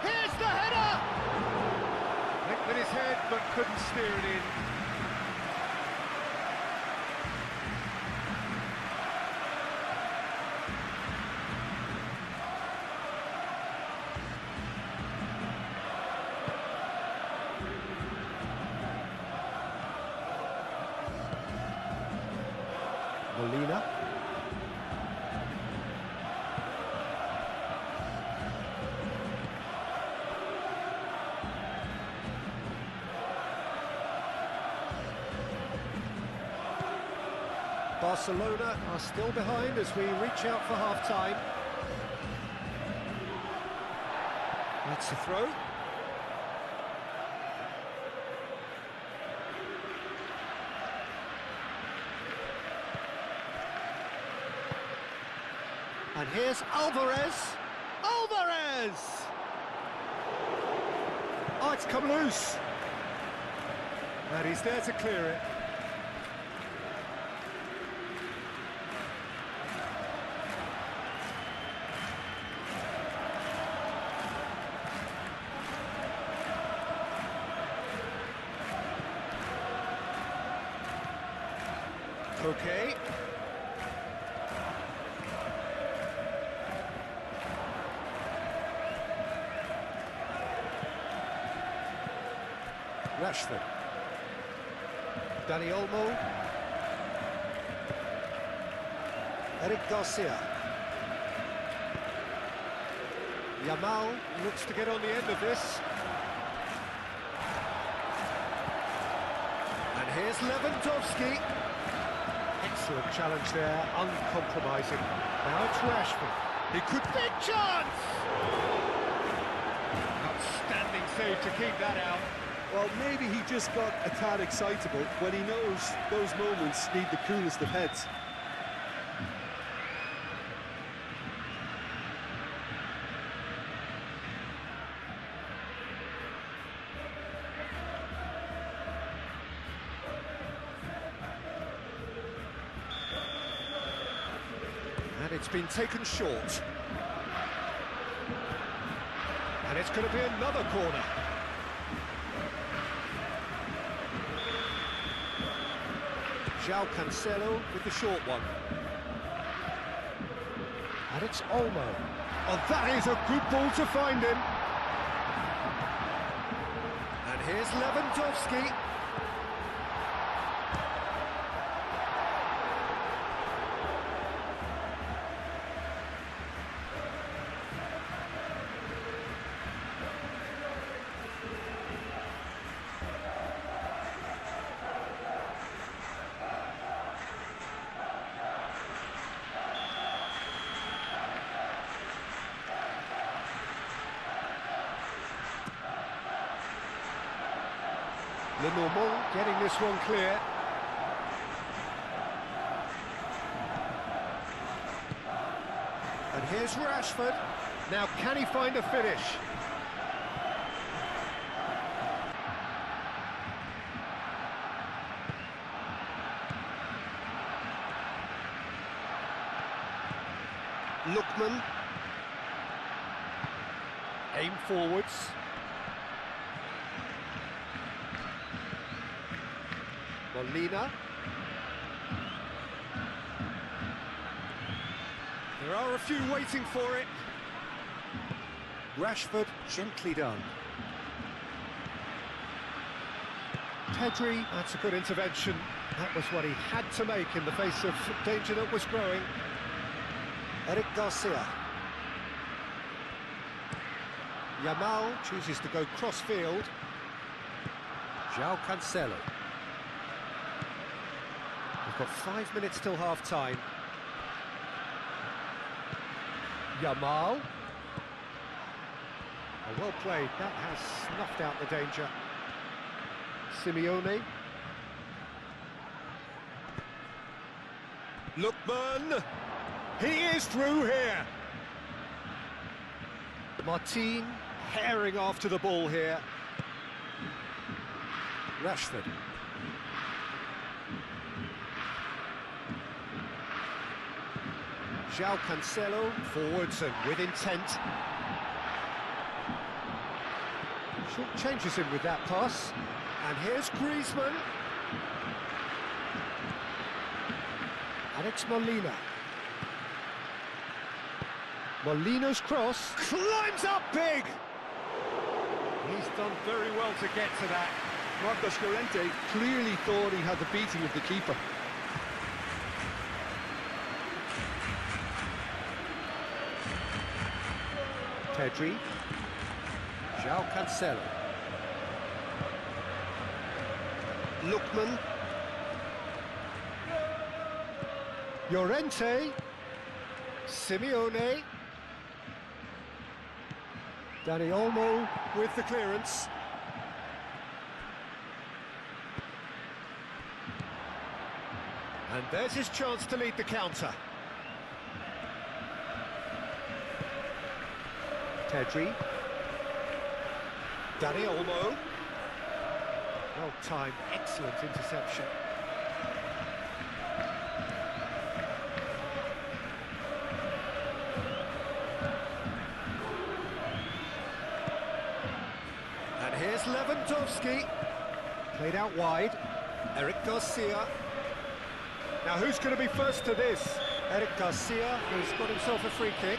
Speaker 2: Here's the header! Nicked with his head, but couldn't steer it in. Molina. Barcelona are still behind as we reach out for half-time. That's a throw. And here's Alvarez. Alvarez! Oh, it's come loose. And he's there to clear it. Okay. Rashford. Dani Olmo. Eric Garcia. Yamal looks to get on the end of this. And here's Lewandowski. Excellent challenge there, uncompromising. Now it's Rashford. He could... Big chance! Outstanding save to keep that out.
Speaker 3: Well, maybe he just got a tad excitable when he knows those moments need the coolest of heads.
Speaker 2: And it's been taken short. And it's going to be another corner. João Cancelo with the short one. And it's Olmo. Oh, that is a good ball to find him. And here's Lewandowski. Lenormand getting this one clear. And here's Rashford. Now, can he find a finish? Lookman. Aim forwards. Molina. There are a few waiting for it. Rashford, gently done. Pedri, that's a good intervention. That was what he had to make in the face of danger that was growing. Eric Garcia. Yamal chooses to go cross-field. João Cancelo. We've got 5 minutes till half-time. Yamal. Oh, well played, that has snuffed out the danger. Simeone. Lookman. He is through here. Martin herring after the ball here. Rashford. João Cancelo forwards and with intent. Short changes him with that pass. And here's Griezmann. Alex Molina. Molina's cross. Climbs up big! He's done very well to get to that.
Speaker 3: Marcos Llorente clearly thought he had the beating of the keeper.
Speaker 2: Pedri. João Cancelo. Lookman. Llorente. Simeone. Dani Olmo with the clearance. And there's his chance to lead the counter. Pedri. Dani Olmo. Well timed, excellent interception. And here's Lewandowski. Played out wide. Eric Garcia. Now who's going to be first to this? Eric Garcia, who's got himself a free kick.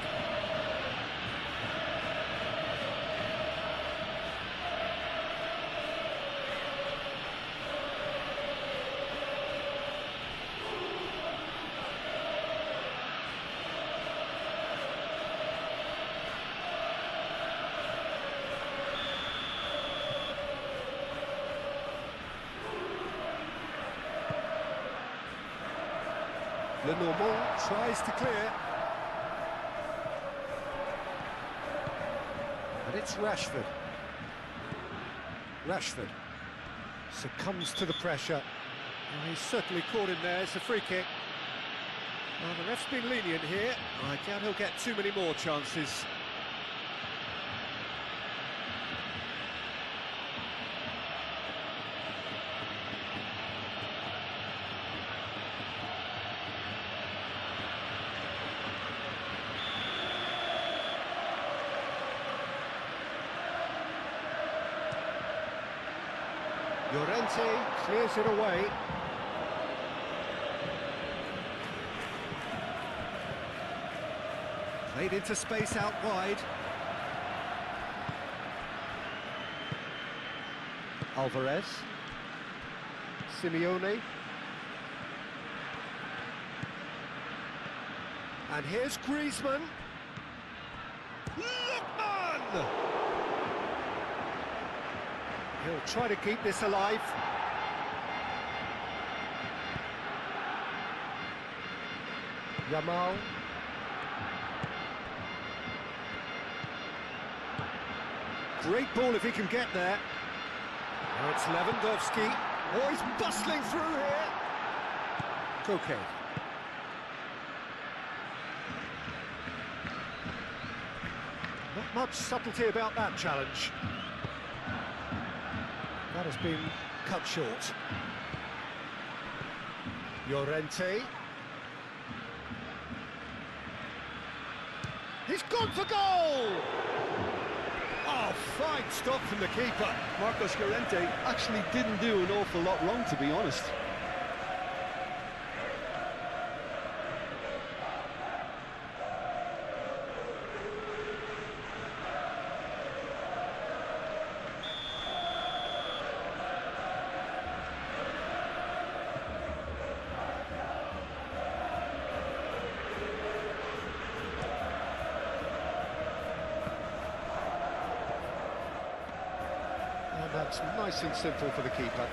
Speaker 2: Lenormand tries to clear. And it's Rashford. Rashford succumbs to the pressure. Well, he's certainly caught him there. It's a free kick. Well, the ref's been lenient here. I doubt he'll get too many more chances. Llorente clears it away. Played into space out wide. Alvarez. Simeone. And here's Griezmann. Lookman! He'll try to keep this alive. Yamal. Great ball if he can get there. Now it's Lewandowski. Oh, he's bustling through here. Koke. Not much subtlety about that challenge. That has been cut short. Llorente. He's gone for goal! Oh, fine stop from the keeper.
Speaker 3: Marcos Llorente actually didn't do an awful lot wrong, to be honest.
Speaker 2: That's nice and simple for the keeper.